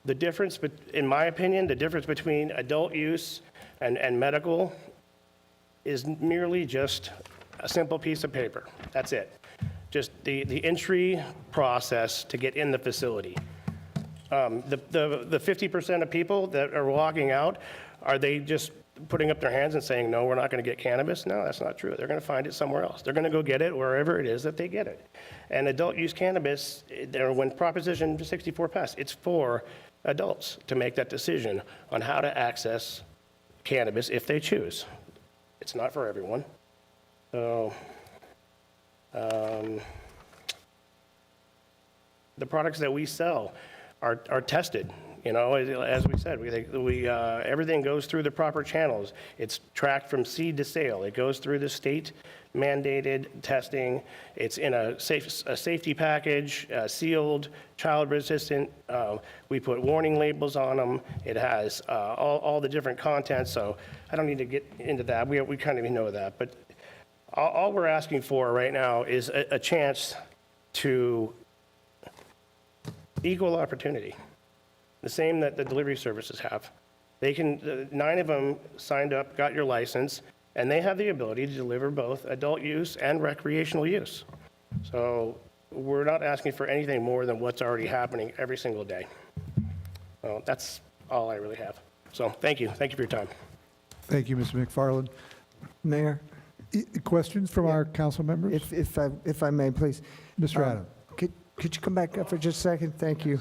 the difference, in my opinion, the difference between adult use and medical is merely just a simple piece of paper. That's it. Just the entry process to get in the facility. The 50% of people that are walking out, are they just putting up their hands and saying, no, we're not going to get cannabis? No, that's not true. They're going to find it somewhere else. They're going to go get it wherever it is that they get it. And adult use cannabis, when Proposition 64 passed, it's for adults to make that decision on how to access cannabis if they choose. It's not for everyone. So, the products that we sell are tested. You know, as we said, everything goes through the proper channels. It's tracked from seed to sale. It goes through the state mandated testing. It's in a safety package, sealed, child resistant. We put warning labels on them. It has all the different contents. So I don't need to get into that. We kind of know that. But all we're asking for right now is a chance to equal opportunity, the same that the delivery services have. They can, 9 of them signed up, got your license, and they have the ability to deliver both adult use and recreational use. So we're not asking for anything more than what's already happening every single day. So that's all I really have. So thank you. Thank you for your time. Thank you, Mr. McFarland. Mayor? Questions from our council members? If I may, please. Mr. Adam. Could you come back up for just a second? Thank you.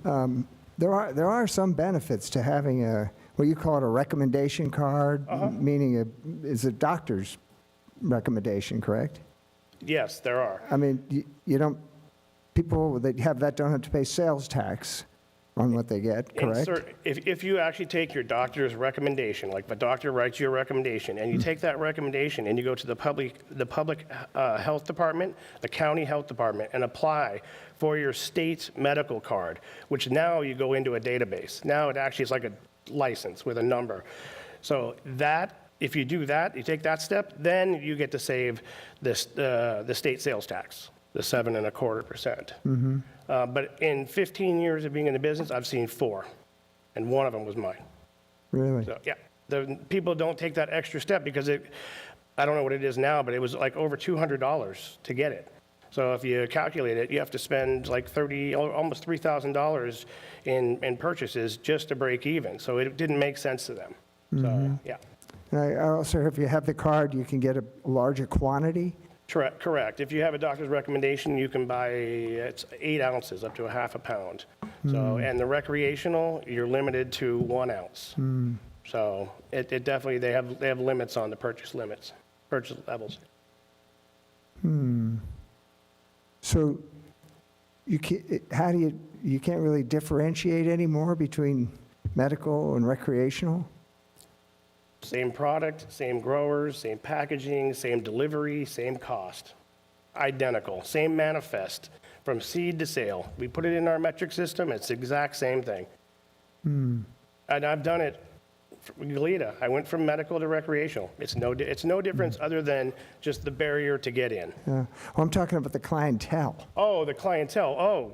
There are some benefits to having what you call it a recommendation card, meaning is a doctor's recommendation, correct? Yes, there are. I mean, people that have that don't have to pay sales tax on what they get, correct? If you actually take your doctor's recommendation, like the doctor writes you a recommendation, and you take that recommendation and you go to the public health department, the county health department, and apply for your state medical card, which now you go into a database. Now it actually is like a license with a number. So that, if you do that, you take that step, then you get to save this, the state sales tax, the 7.25%. But in 15 years of being in the business, I've seen 4, and one of them was mine. Really? So, yeah, the people don't take that extra step because I don't know what it is now, but it was like over $200 to get it. So if you calculate it, you have to spend like almost $3,000 in purchases just to break even. So it didn't make sense to them. So, yeah. I also, if you have the card, you can get a larger quantity? Correct. If you have a doctor's recommendation, you can buy, it's 8 ounces up to a half a pound. So, and the recreational, you're limited to 1 ounce. So it definitely, they have limits on the purchase levels. So you can't really differentiate anymore between medical and recreational? Same product, same growers, same packaging, same delivery, same cost. Identical, same manifest, from seed to sale. We put it in our metric system, it's the exact same thing. And I've done it for Goleta. I went from medical to recreational. It's no difference other than just the barrier to get in. Well, I'm talking about the clientele. Oh, the clientele.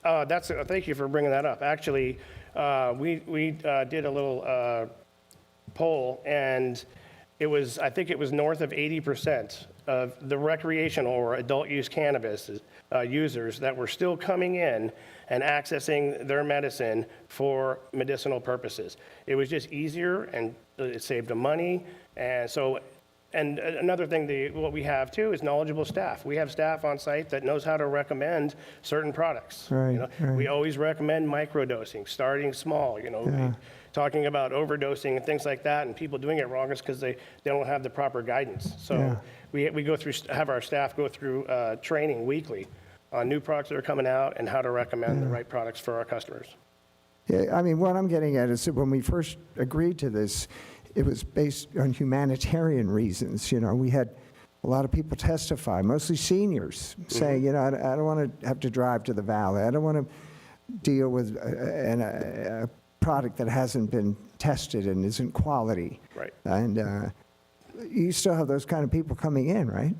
Thank you for bringing that up. Actually, we did a little poll, and I think it was north of 80% of the recreational or adult use cannabis users that were still coming in and accessing their medicine for medicinal purposes. It was just easier, and it saved them money. And another thing, what we have too is knowledgeable staff. We have staff on site that knows how to recommend certain products. Right. We always recommend microdosing, starting small. Talking about overdosing and things like that, and people doing it wrong is because they don't have the proper guidance. So we have our staff go through training weekly on new products that are coming out and how to recommend the right products for our customers. Yeah, I mean, what I'm getting at is that when we first agreed to this, it was based on humanitarian reasons. We had a lot of people testify, mostly seniors, saying, I don't want to have to drive to the valley. I don't want to deal with a product that hasn't been tested and isn't quality. Right. And you still have those kind of people coming in, right?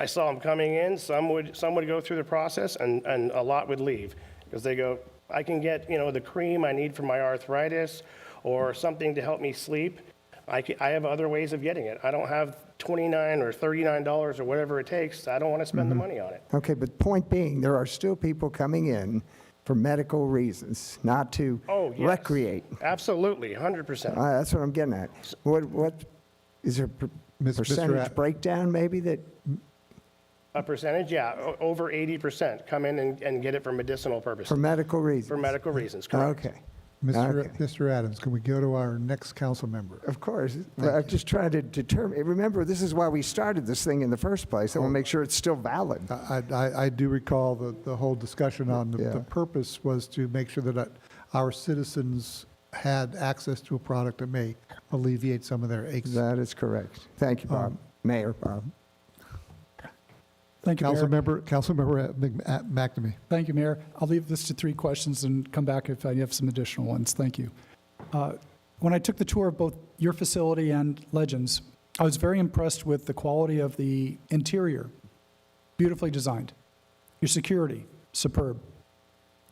I saw them coming in. Some would go through the process, and a lot would leave because they go, I can get the cream I need for my arthritis or something to help me sleep. I have other ways of getting it. I don't have $29 or $39 or whatever it takes. I don't want to spend the money on it. Okay, but point being, there are still people coming in for medical reasons, not to recreate. Absolutely, 100%. That's what I'm getting at. What is there a percentage breakdown maybe that? A percentage, yeah, over 80% come in and get it for medicinal purposes. For medical reasons? For medical reasons, correct. Okay. Mr. Adams, can we go to our next council member? Of course. I'm just trying to determine. Remember, this is why we started this thing in the first place. I want to make sure it's still valid. I do recall the whole discussion on the purpose was to make sure that our citizens had access to a product that may alleviate some of their aches. That is correct. Thank you, Bob. Mayor Bob. Thank you, Mayor. Councilmember McNamee. Thank you, Mayor. I'll leave this to 3 questions and come back if I have some additional ones. Thank you. When I took the tour of both your facility and Legends, I was very impressed with the quality of the interior. Beautifully designed. Your security, superb.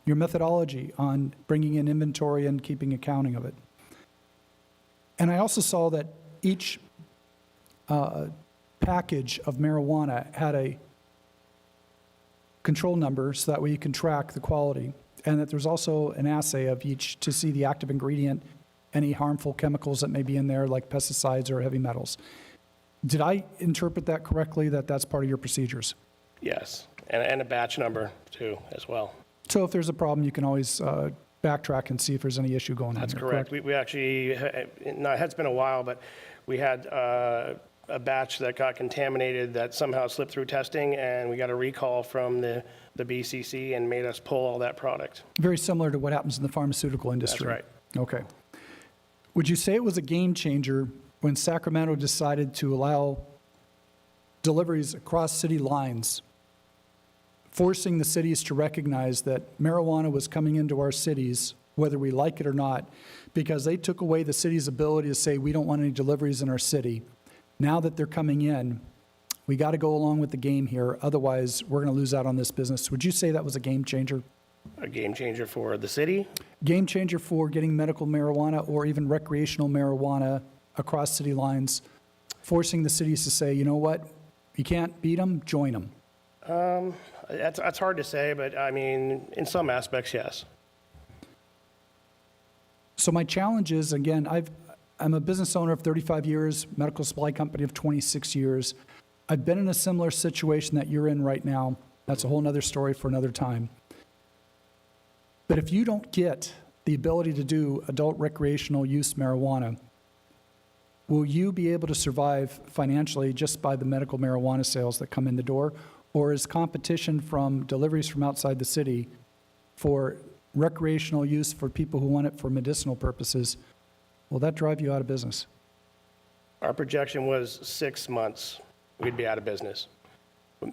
Your methodology on bringing in inventory and keeping accounting of it. And I also saw that each package of marijuana had a control number so that way you can track the quality, and that there's also an assay of each to see the active ingredient, any harmful chemicals that may be in there like pesticides or heavy metals. Did I interpret that correctly, that that's part of your procedures? Yes, and a batch number too as well. So if there's a problem, you can always backtrack and see if there's any issue going on. That's correct. We actually, it's been a while, but we had a batch that got contaminated that somehow slipped through testing, and we got a recall from the BCC and made us pull all that product. Very similar to what happens in the pharmaceutical industry. That's right. Okay. Would you say it was a game changer when Sacramento decided to allow deliveries across city lines, forcing the cities to recognize that marijuana was coming into our cities, whether we like it or not, because they took away the city's ability to say, we don't want any deliveries in our city. Now that they're coming in, we got to go along with the game here. Otherwise, we're going to lose out on this business. Would you say that was a game changer? A game changer for the city? Game changer for getting medical marijuana or even recreational marijuana across city lines, forcing the cities to say, you know what, you can't beat them, join them. That's hard to say, but I mean, in some aspects, yes. So my challenge is, again, I'm a business owner of 35 years, medical supply company of 26 years. I've been in a similar situation that you're in right now. That's a whole other story for another time. But if you don't get the ability to do adult recreational use marijuana, will you be able to survive financially just by the medical marijuana sales that come in the door? Or is competition from deliveries from outside the city for recreational use for people who want it for medicinal purposes, will that drive you out of business? Our projection was 6 months, we'd be out of business.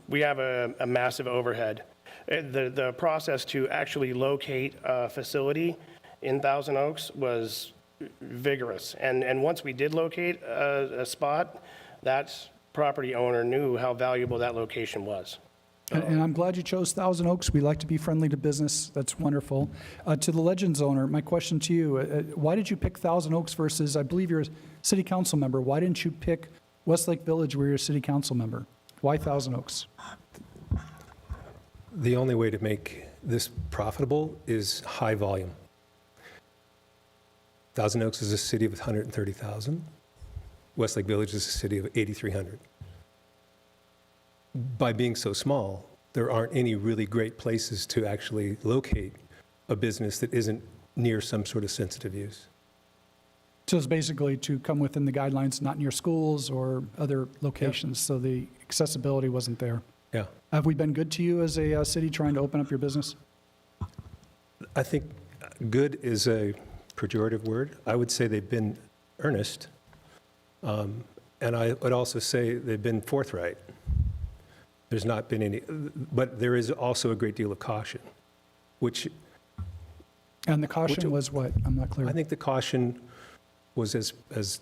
We have a massive overhead. The process to actually locate a facility in Thousand Oaks was vigorous. And once we did locate a spot, that property owner knew how valuable that location was. And I'm glad you chose Thousand Oaks. We like to be friendly to business. That's wonderful. To the Legends owner, my question to you, why did you pick Thousand Oaks versus, I believe you're a city council member. Why didn't you pick Westlake Village where you're a city council member? Why Thousand Oaks? The only way to make this profitable is high volume. Thousand Oaks is a city of 130,000. Westlake Village is a city of 8,300. By being so small, there aren't any really great places to actually locate a business that isn't near some sort of sensitive use. So it's basically to come within the guidelines, not near schools or other locations, so the accessibility wasn't there. Yeah. Have we been good to you as a city trying to open up your business? I think good is a pejorative word. I would say they've been earnest, and I would also say they've been forthright. There's not been any, but there is also a great deal of caution, which... And the caution was what? I'm not clear. I think the caution was, as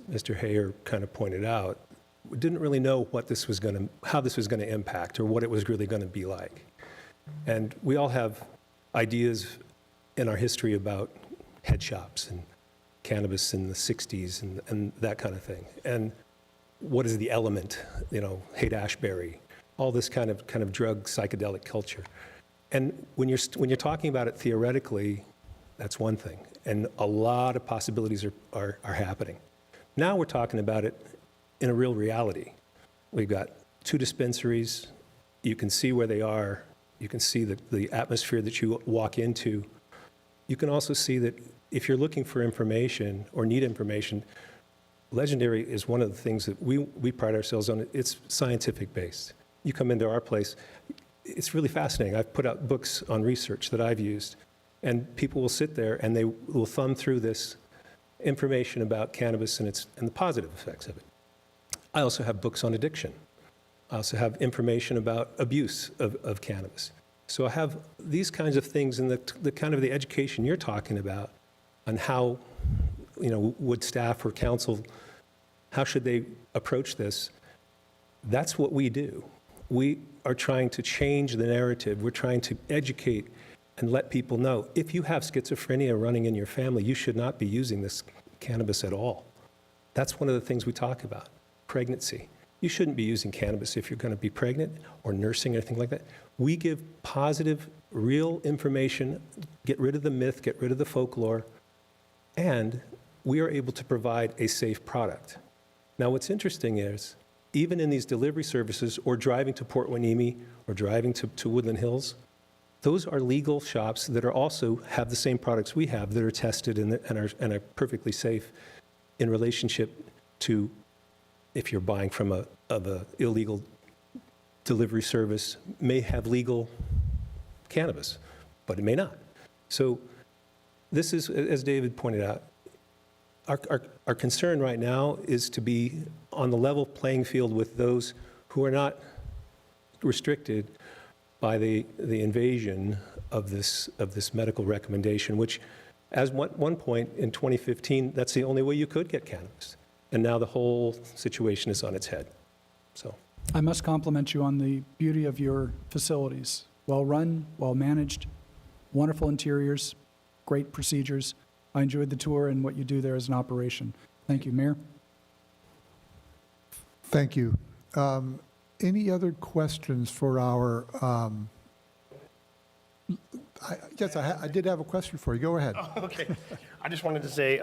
Mr. Hayer kind of pointed out, we didn't really know what this was going to, how this was going to impact or what it was really going to be like. And we all have ideas in our history about head shops and cannabis in the 60s and that kind of thing. And what is the element, Haight-Ashbury, all this kind of drug psychedelic culture. And when you're talking about it theoretically, that's one thing. And a lot of possibilities are happening. Now we're talking about it in a real reality. We've got 2 dispensaries. You can see where they are. You can see the atmosphere that you walk into. You can also see that if you're looking for information or need information, Legendary is one of the things that we pride ourselves on. It's scientific based. You come into our place, it's really fascinating. I've put out books on research that I've used, and people will sit there and they will thumb through this information about cannabis and the positive effects of it. I also have books on addiction. I also have information about abuse of cannabis. So I have these kinds of things and the kind of the education you're talking about on how, would staff or council, how should they approach this? That's what we do. We are trying to change the narrative. We're trying to educate and let people know, if you have schizophrenia running in your family, you should not be using this cannabis at all. That's one of the things we talk about. Pregnancy. You shouldn't be using cannabis if you're going to be pregnant or nursing or anything like that. We give positive, real information, get rid of the myth, get rid of the folklore, and we are able to provide a safe product. Now, what's interesting is, even in these delivery services or driving to Port Hueneme or driving to Woodland Hills, those are legal shops that are also have the same products we have that are tested and are perfectly safe in relationship to if you're buying from a illegal delivery service, may have legal cannabis, but it may not. So this is, as David pointed out, our concern right now is to be on the level playing field with those who are not restricted by the invasion of this medical recommendation, which, as one point in 2015, that's the only way you could get cannabis. And now the whole situation is on its head. So I must compliment you on the beauty of your facilities. Well-run, well-managed, wonderful interiors, great procedures. I enjoyed the tour and what you do there as an operation. Thank you. Mayor? Thank you. Any other questions for our... Yes, I did have a question for you. Go ahead. Oh, okay. I just wanted to say,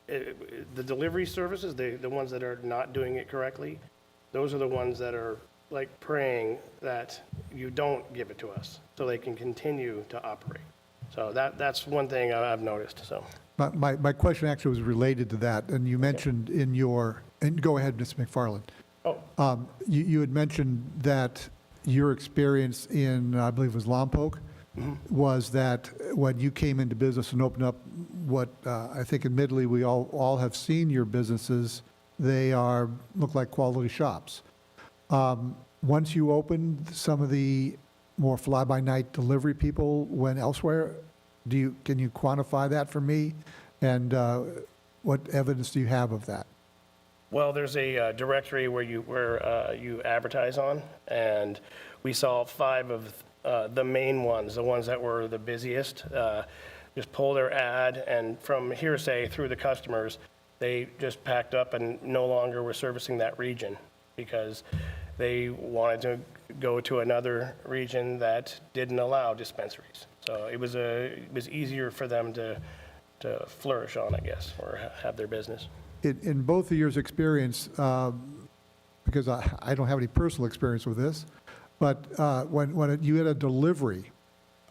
the delivery services, the ones that are not doing it correctly, those are the ones that are like praying that you don't give it to us so they can continue to operate. So that's one thing I've noticed. So My question actually was related to that, and you mentioned in your... And go ahead, Ms. McFarland. Oh. You had mentioned that your experience in, I believe it was Lompoc, was that when you came into business and opened up what I think admittedly we all have seen your businesses They look like quality shops. Once you opened, some of the more fly-by-night delivery people went elsewhere. Can you quantify that for me? And what evidence do you have of that? Well, there's a directory where you advertise on, and we saw 5 of the main ones, the ones that were the busiest, just pull their ad, and from hearsay through the customers, they just packed up and no longer were servicing that region because they wanted to go to another region that didn't allow dispensaries. So it was easier for them to flourish on, I guess, or have their business. In both of your experience, because I don't have any personal experience with this, but when you had a delivery,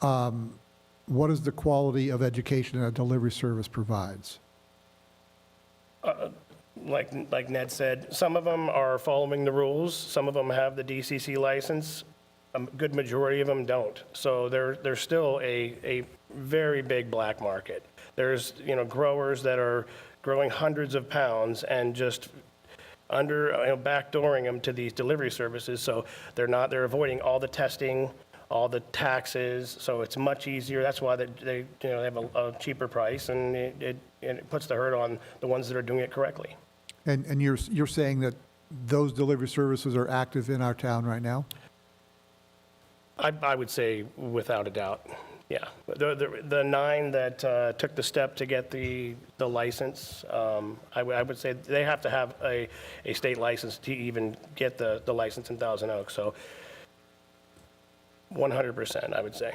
what is the quality of education a delivery service provides? Like Ned said, some of them are following the rules. Some of them have the DCC license. A good majority of them don't. So there's still a very big black market. There's growers that are growing hundreds of pounds and just backdooring them to these delivery services. So they're avoiding all the testing, all the taxes. So it's much easier. That's why they have a cheaper price, and it puts the hurt on the ones that are doing it correctly. And you're saying that those delivery services are active in our town right now? I would say without a doubt, yeah. The 9 that took the step to get the license, I would say they have to have a state license to even get the license in Thousand Oaks. So 100%, I would say.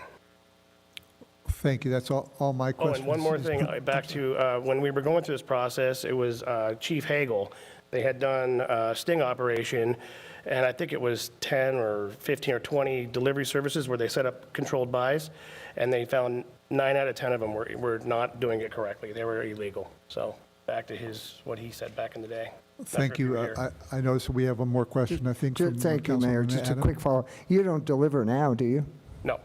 Thank you. That's all my questions. Oh, and one more thing, back to when we were going through this process, it was Chief Hagel. They had done a sting operation, and I think it was 10 or 15 or 20 delivery services where they set up controlled buys, and they found 9 out of 10 of them were not doing it correctly. They were illegal. So back to what he said back in the day. Thank you. I notice we have one more question, I think. Thank you, Mayor. Just a quick follow. You don't deliver now, do you? No.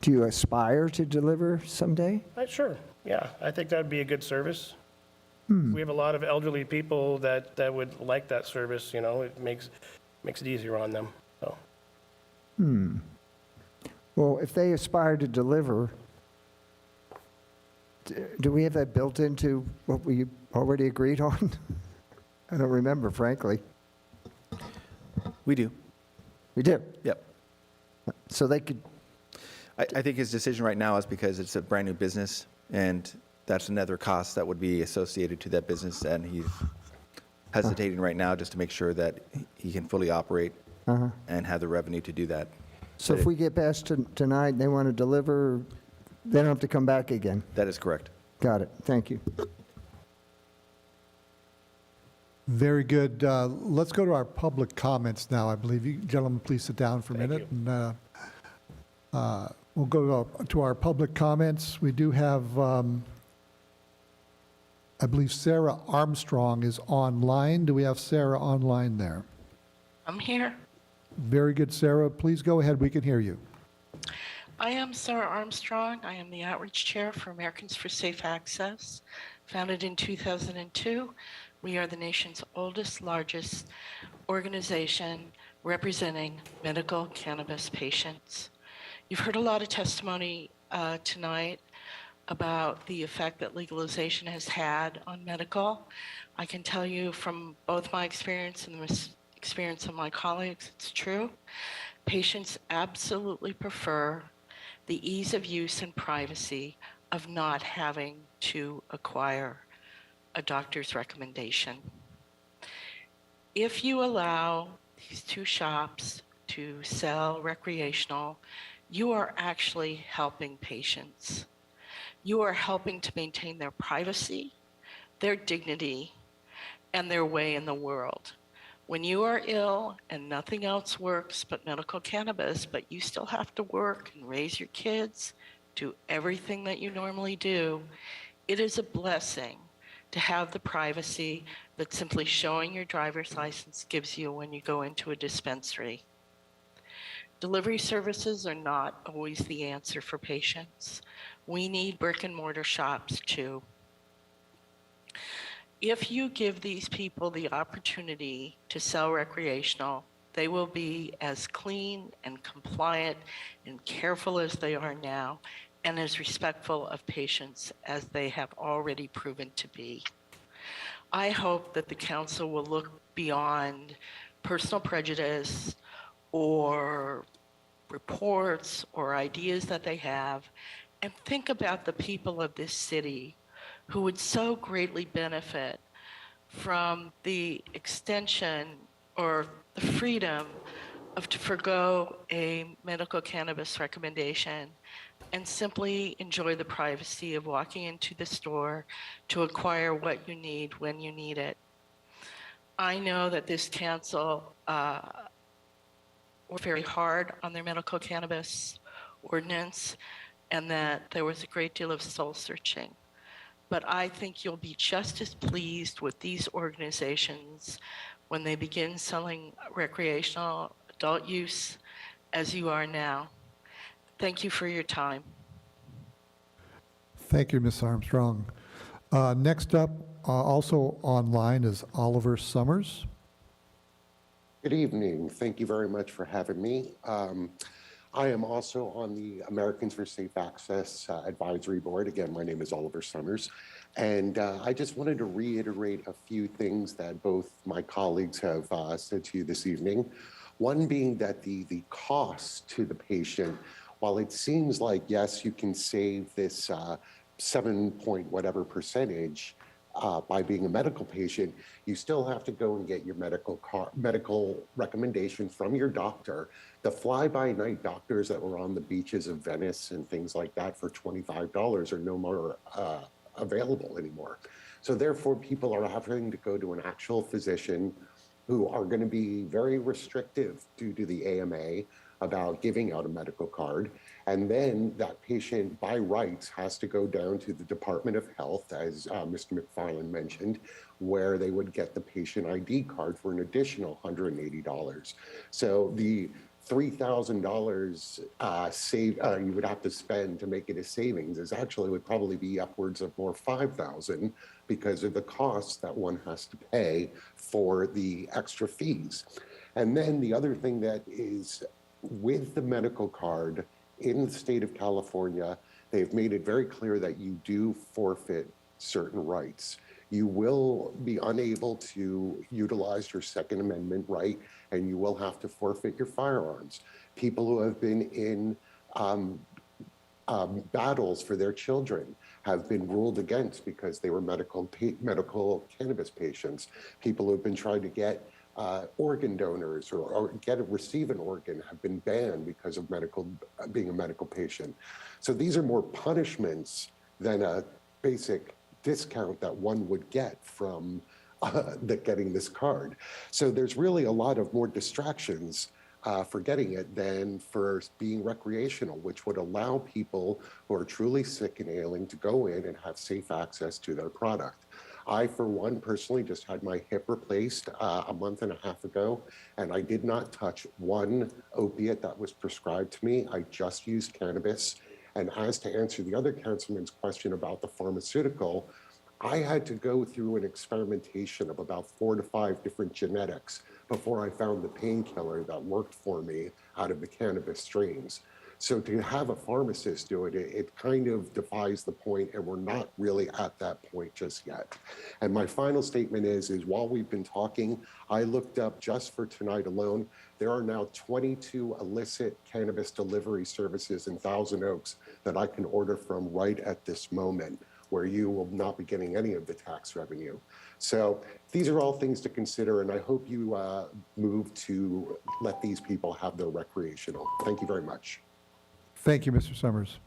Do you aspire to deliver someday? Sure, yeah. I think that would be a good service. We have a lot of elderly people that would like that service, it makes it easier on them. So. Well, if they aspire to deliver, do we have that built into what we already agreed on? I don't remember, frankly. We do. We do? Yep. So they could... I think his decision right now is because it's a brand new business, and that's another cost that would be associated to that business, and he's hesitating right now just to make sure that he can fully operate and have the revenue to do that. So if we get past tonight and they want to deliver, they don't have to come back again? That is correct. Got it. Thank you. Very good. Let's go to our public comments now. I believe you gentlemen, please sit down for a minute. And we'll go to our public comments. We do have, I believe Sarah Armstrong is online. Do we have Sarah online there? I'm here. Very good, Sarah. Please go ahead. We can hear you. I am Sarah Armstrong. I am the Outreach Chair for Americans for Safe Access. Founded in 2002, we are the nation's oldest, largest organization representing medical cannabis patients. You've heard a lot of testimony tonight about the effect that legalization has had on medical. I can tell you from both my experience and the experience of my colleagues, it's true. Patients absolutely prefer the ease of use and privacy of not having to acquire a doctor's recommendation. If you allow these 2 shops to sell recreational, you are actually helping patients. You are helping to maintain their privacy, their dignity, and their way in the world. When you are ill and nothing else works but medical cannabis, but you still have to work and raise your kids, do everything that you normally do, it is a blessing to have the privacy that simply showing your driver's license gives you when you go into a dispensary. Delivery services are not always the answer for patients. We need brick and mortar shops too. If you give these people the opportunity to sell recreational, they will be as clean and compliant and careful as they are now, and as respectful of patients as they have already proven to be. I hope that the council will look beyond personal prejudice or reports or ideas that they have and think about the people of this city who would so greatly benefit from the extension or the freedom of to forgo a medical cannabis recommendation and simply enjoy the privacy of walking into the store to acquire what you need when you need it. I know that this council worked very hard on their medical cannabis ordinance and that there was a great deal of soul searching. But I think you'll be just as pleased with these organizations when they begin selling recreational adult use as you are now. Thank you for your time. Thank you, Ms. Armstrong. Next up, also online, is Oliver Summers. Good evening. Thank you very much for having me. I am also on the Americans for Safe Access Advisory Board. Again, my name is Oliver Summers. And I just wanted to reiterate a few things that both my colleagues have said to you this evening. One being that the cost to the patient, while it seems like, yes, you can save this 7 point whatever percentage by being a medical patient, you still have to go and get your medical recommendation from your doctor. The fly-by-night doctors that were on the beaches of Venice and things like that for $25 are no more available anymore. So therefore, people are having to go to an actual physician who are going to be very restrictive due to the AMA about giving out a medical card. And then that patient, by rights, has to go down to the Department of Health, as Mr. McFarland mentioned, where they would get the patient ID card for an additional $180. So the $3,000 you would have to spend to make it a savings is actually would probably be upwards of more $5,000 because of the costs that one has to pay for the extra fees. And then the other thing that is with the medical card in the state of California, they've made it very clear that you do forfeit certain rights. You will be unable to utilize your Second Amendment right, and you will have to forfeit your firearms. People who have been in battles for their children have been ruled against because they were medical cannabis patients. People who have been trying to get organ donors or receive an organ have been banned because of being a medical patient. So these are more punishments than a basic discount that one would get from getting this card. So there's really a lot of more distractions for getting it than for being recreational, which would allow people who are truly sick and ailing to go in and have safe access to their product. I, for one, personally just had my hip replaced a month and a half ago, and I did not touch one opiate that was prescribed to me. I just used cannabis. And as to answer the other councilman's question about the pharmaceutical, I had to go through an experimentation of about 4 to 5 different genetics before I found the painkiller that worked for me out of the cannabis strains. So to have a pharmacist do it, it kind of defies the point, and we're not really at that point just yet. And my final statement is while we've been talking, I looked up just for tonight alone, there are now 22 illicit cannabis delivery services in Thousand Oaks that I can order from right at this moment, where you will not be getting any of the tax revenue. So these are all things to consider, and I hope you move to let these people have their recreational. Thank you very much. Thank you, Mr. Summers.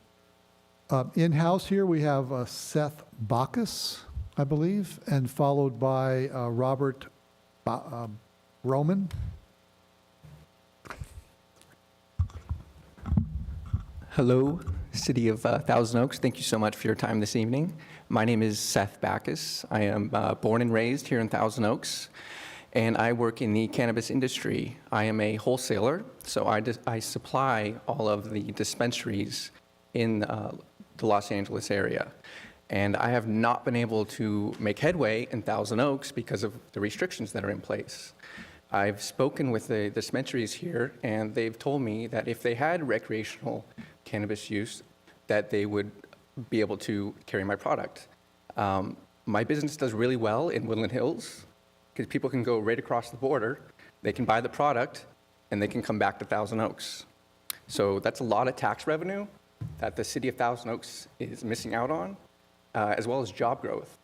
In-house here, we have Seth Bacchus, I believe, and followed by Robert Roman. Hello, City of Thousand Oaks. Thank you so much for your time this evening. My name is Seth Bacchus. I am born and raised here in Thousand Oaks, and I work in the cannabis industry. I am a wholesaler, so I supply all of the dispensaries in the Los Angeles area. And I have not been able to make headway in Thousand Oaks because of the restrictions that are in place. I've spoken with the dispensaries here, and they've told me that if they had recreational cannabis use, that they would be able to carry my product. My business does really well in Woodland Hills because people can go right across the border, they can buy the product, and they can come back to Thousand Oaks. So that's a lot of tax revenue that the city of Thousand Oaks is missing out on, as well as job growth.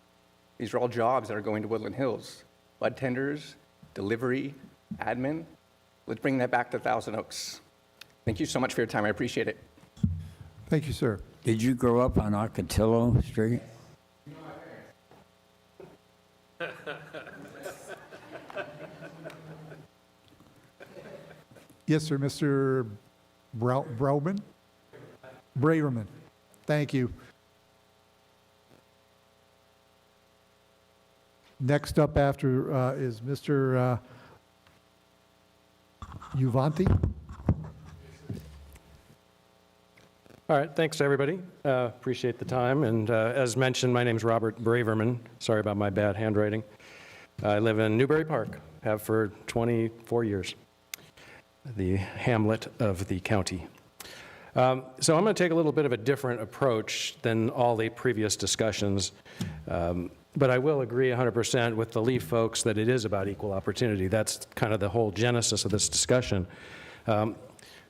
These are all jobs that are going to Woodland Hills. Bud tenders, delivery, admin. Let's bring that back to Thousand Oaks. Thank you so much for your time. I appreciate it. Thank you, sir. Did you grow up on Ocotillo Street? Yes, sir, Mr. Braverman? Braverman. Thank you. Next up after is Mr. Uvanti. All right, thanks, everybody. Appreciate the time. And as mentioned, my name's Robert Braverman. Sorry about my bad handwriting. I live in Newbury Park, have for 24 years, the hamlet of the county. So I'm going to take a little bit of a different approach than all the previous discussions. But I will agree 100% with the Leaf folks that it is about equal opportunity. That's kind of the whole genesis of this discussion.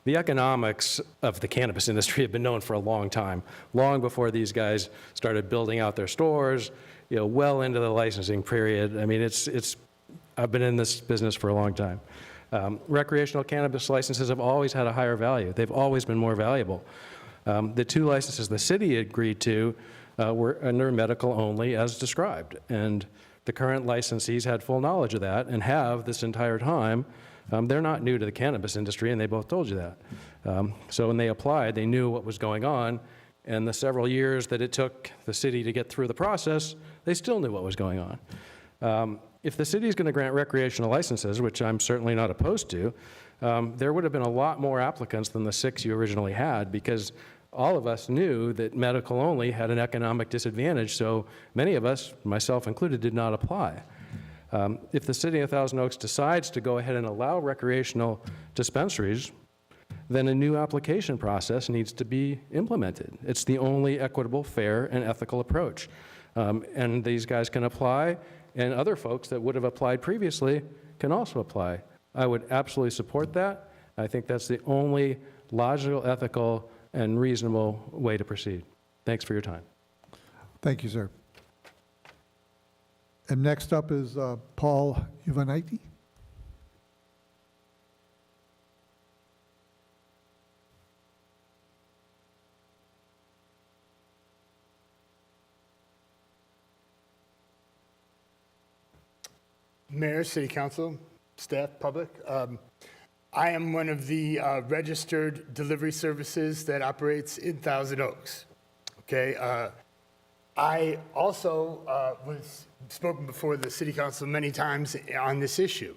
The economics of the cannabis industry have been known for a long time, long before these guys started building out their stores, well into the licensing period. I mean, I've been in this business for a long time. Recreational cannabis licenses have always had a higher value. They've always been more valuable. The two licenses the city agreed to were under medical only as described. And the current licensees had full knowledge of that and have this entire time. They're not new to the cannabis industry, and they both told you that. So when they applied, they knew what was going on, and the several years that it took the city to get through the process, they still knew what was going on. If the city is going to grant recreational licenses, which I'm certainly not opposed to, there would have been a lot more applicants than the 6 you originally had, because all of us knew that medical only had an economic disadvantage, so many of us, myself included, did not apply. If the city of Thousand Oaks decides to go ahead and allow recreational dispensaries, then a new application process needs to be implemented. It's the only equitable, fair, and ethical approach. And these guys can apply, and other folks that would have applied previously can also apply. I would absolutely support that. I think that's the only logical, ethical, and reasonable way to proceed. Thanks for your time. Thank you, sir. And next up is Paul Uvanti. Mayor, City Council, staff, public. I am one of the registered delivery services that operates in Thousand Oaks. Okay. I also was spoken before the City Council many times on this issue.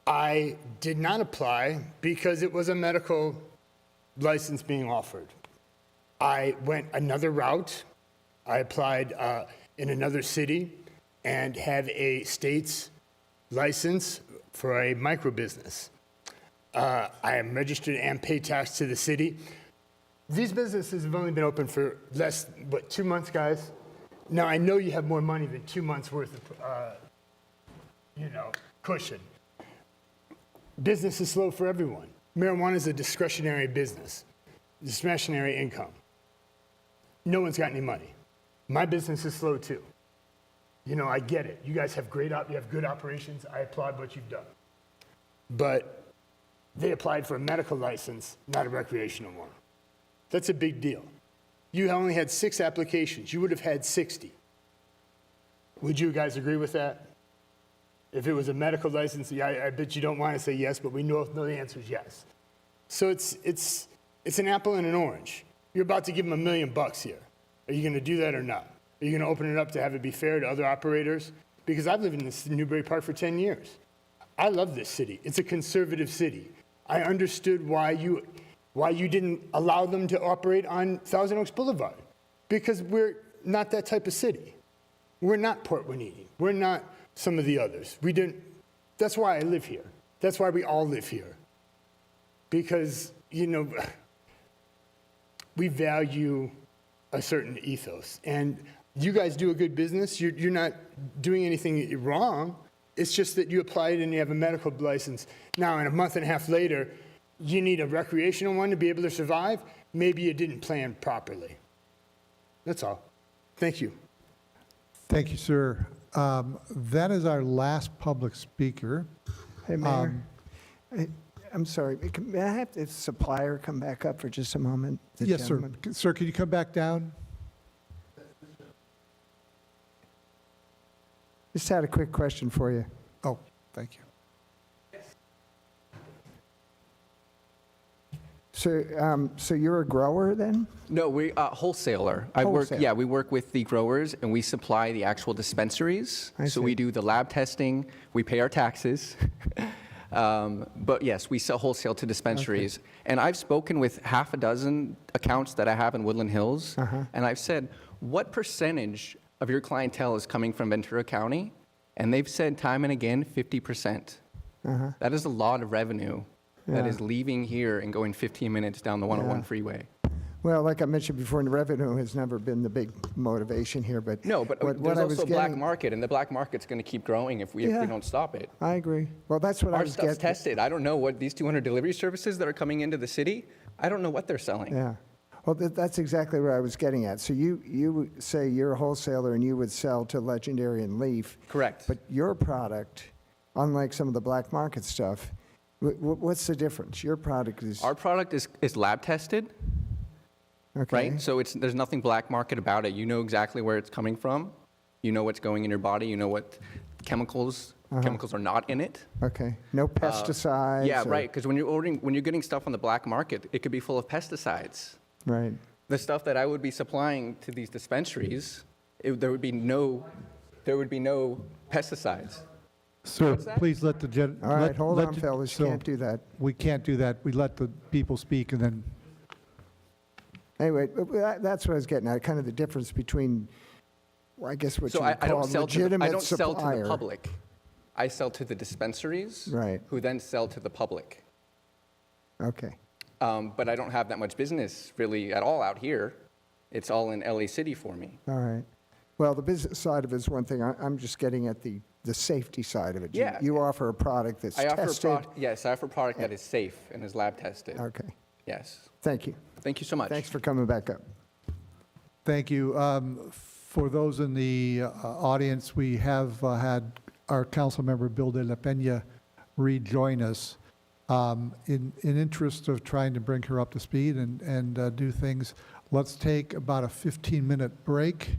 I did not apply because it was a medical license being offered. I went another route. I applied in another city and have a state's license for a micro business. I am registered and pay tax to the city. These businesses have only been open for less, 2 months, guys? Now, I know you have more money than 2 months worth of, cushion. Business is slow for everyone. Marijuana is a discretionary business, discretionary income. No one's got any money. My business is slow too. I get it. You guys have you have good operations. I applaud what you've done. But they applied for a medical license, not a recreational one. That's a big deal. You only had 6 applications. You would have had 60. Would you guys agree with that? If it was a medical license, I bet you don't want to say yes, but we know the answer is yes. So it's an apple and an orange. You're about to give them $1 million here. Are you going to do that or not? Are you going to open it up to have it be fair to other operators? Because I've lived in this Newbury Park for 10 years. I love this city. It's a conservative city. I understood why you didn't allow them to operate on Thousand Oaks Boulevard. Because we're not that type of city. We're not Port Winnie. We're not some of the others. We didn't. That's why I live here. That's why we all live here. Because, you know, we value a certain ethos. And you guys do a good business. You're not doing anything wrong. It's just that you applied and you have a medical license. Now, and a month and a half later, you need a recreational one to be able to survive. Maybe you didn't plan properly. That's all. Thank you. Thank you, sir. That is our last public speaker. Hey, Mayor. I'm sorry. May I have the supplier come back up for just a moment? The Yes, sir. gentleman? Sir, can you come back down? Just had a quick question for you. Oh, thank you. So you're a grower then? No, we wholesaler. I work. Wholesale. Yeah, we work with the growers and we supply the actual dispensaries. So we do the lab testing. We pay our taxes. But yes, we sell wholesale to dispensaries. And I've spoken with half a dozen accounts that I have in Woodland Hills, and I've said, "What percentage of your clientele is coming from Ventura County?" And they've said time and again, 50%. That is a lot of revenue that is leaving here and going 15 minutes down the 101 freeway. Well, like I mentioned before, the revenue has never been the big motivation here, but No, but there's also a black market, and the black market's going to keep growing if we don't stop it. I agree. Well, that's what I Our was stuff's getting. tested. I don't know what these 200 delivery services that are coming into the city, I don't know what they're selling. Yeah. Well, that's exactly what I was getting at. So you say you're a wholesaler and you would sell to Legendary and Leaf. Correct. But your product, unlike some of the black market stuff, what's the difference? Your product is... Our product is lab tested, right? So there's nothing black market about it. You know exactly where it's coming from. You know what's going in your body. You know what chemicals are not in it. Okay. No pesticides? Yeah, right. Because when you're getting stuff on the black market, it could be full of pesticides. Right. The stuff that I would be supplying to these dispensaries, there would be no pesticides. Sir, please let the All right, hold on, fellas. You can't do that. We can't do that. We let the people speak and then... Anyway, that's what I was getting at, kind of the difference between, well, I guess what you would call a legitimate I don't sell to supplier. the public. I sell to the dispensaries, Right. who then sell to the public. Okay. But I don't have that much business really at all out here. It's all in LA City for me. All right. Well, the business side of it is one thing. I'm just getting at the safety side of it. Yeah. You offer a product that's I offer tested. yes, I offer a product that is safe and is lab tested. Okay. Yes. Thank you. Thank you so much. Thanks for coming back up. Thank you. For those in the audience, we have had our council member Bill de la Peña rejoin us. In interest of trying to bring her up to speed and do things, let's take about a 15-minute break.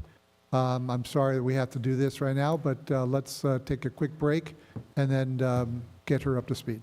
I'm sorry that we have to do this right now, but let's take a quick break and then get her up to speed.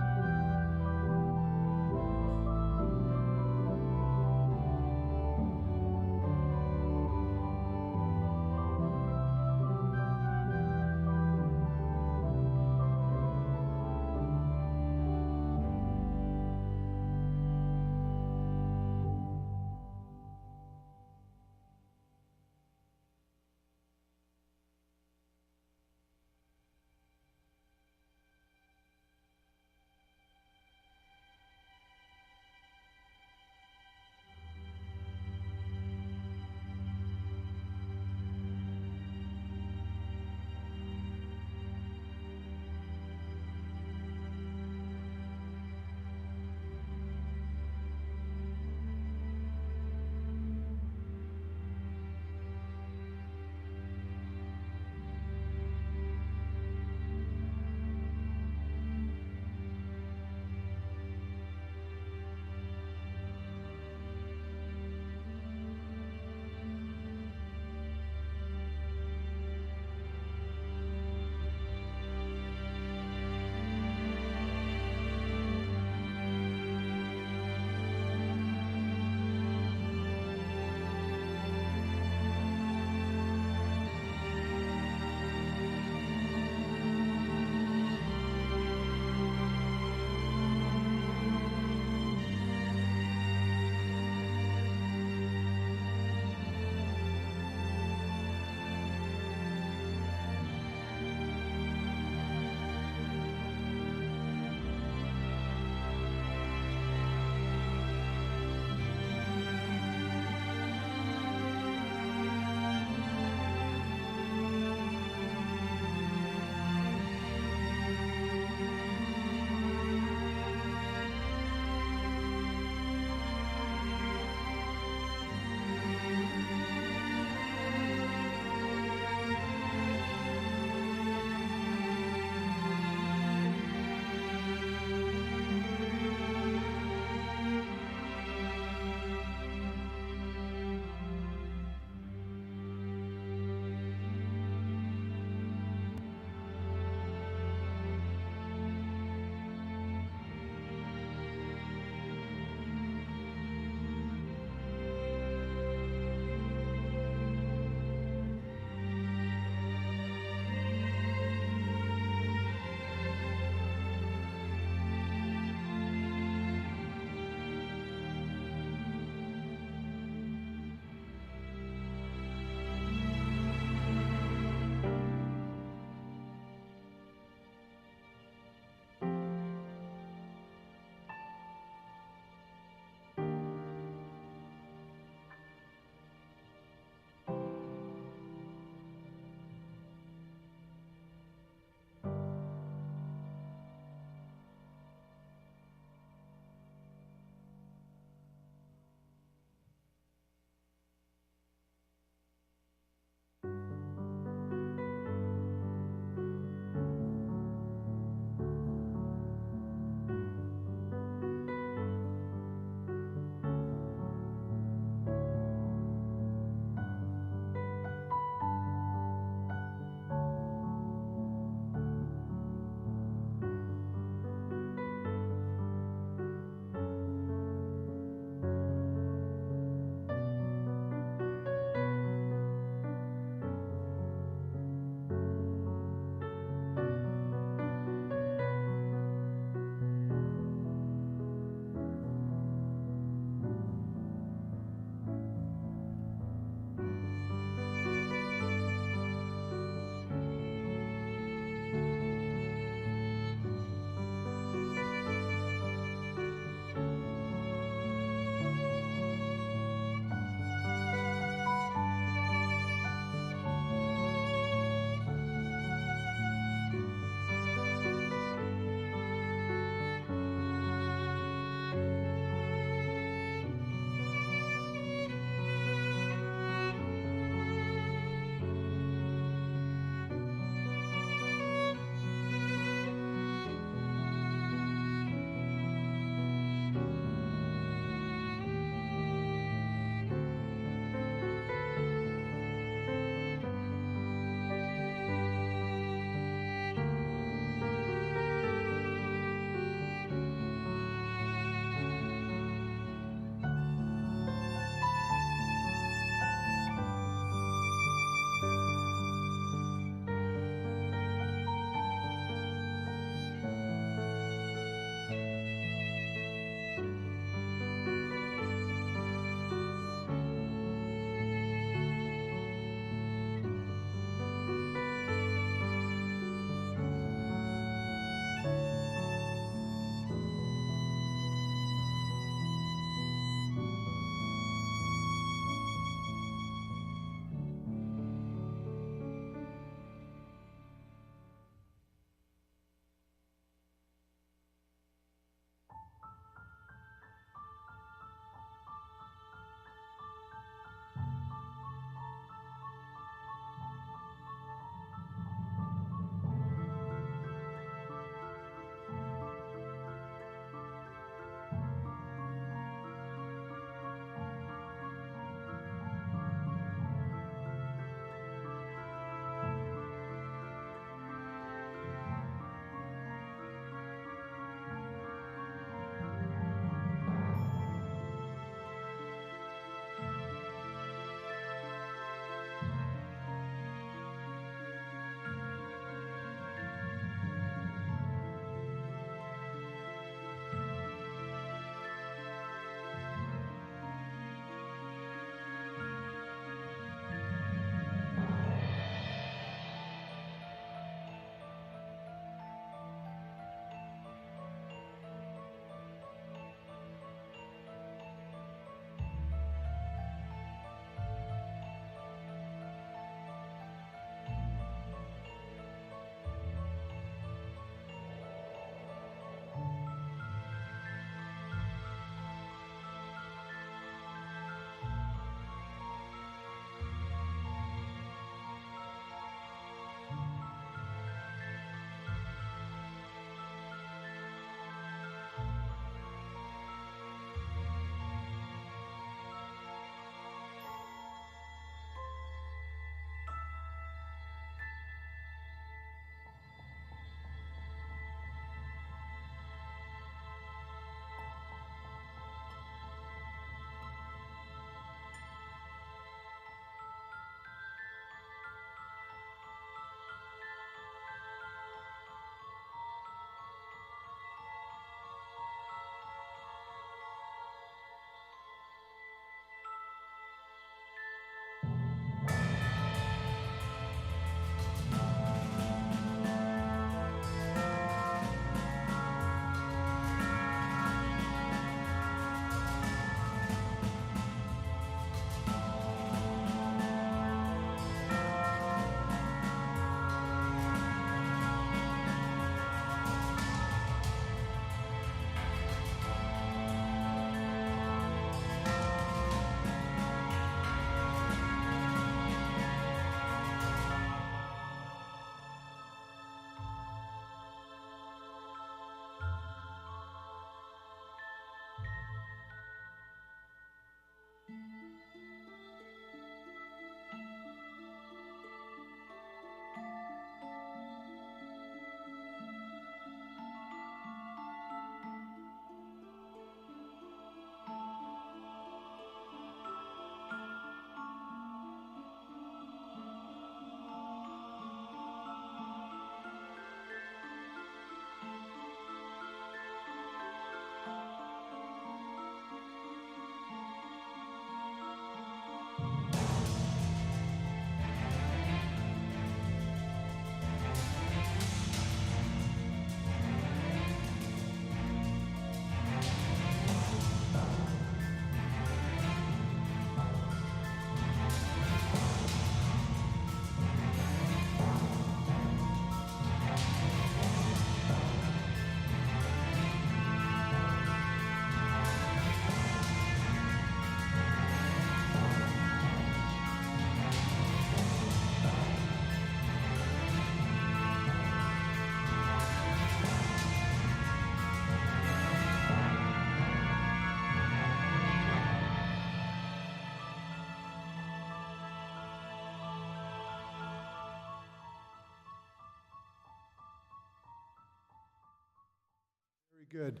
Good.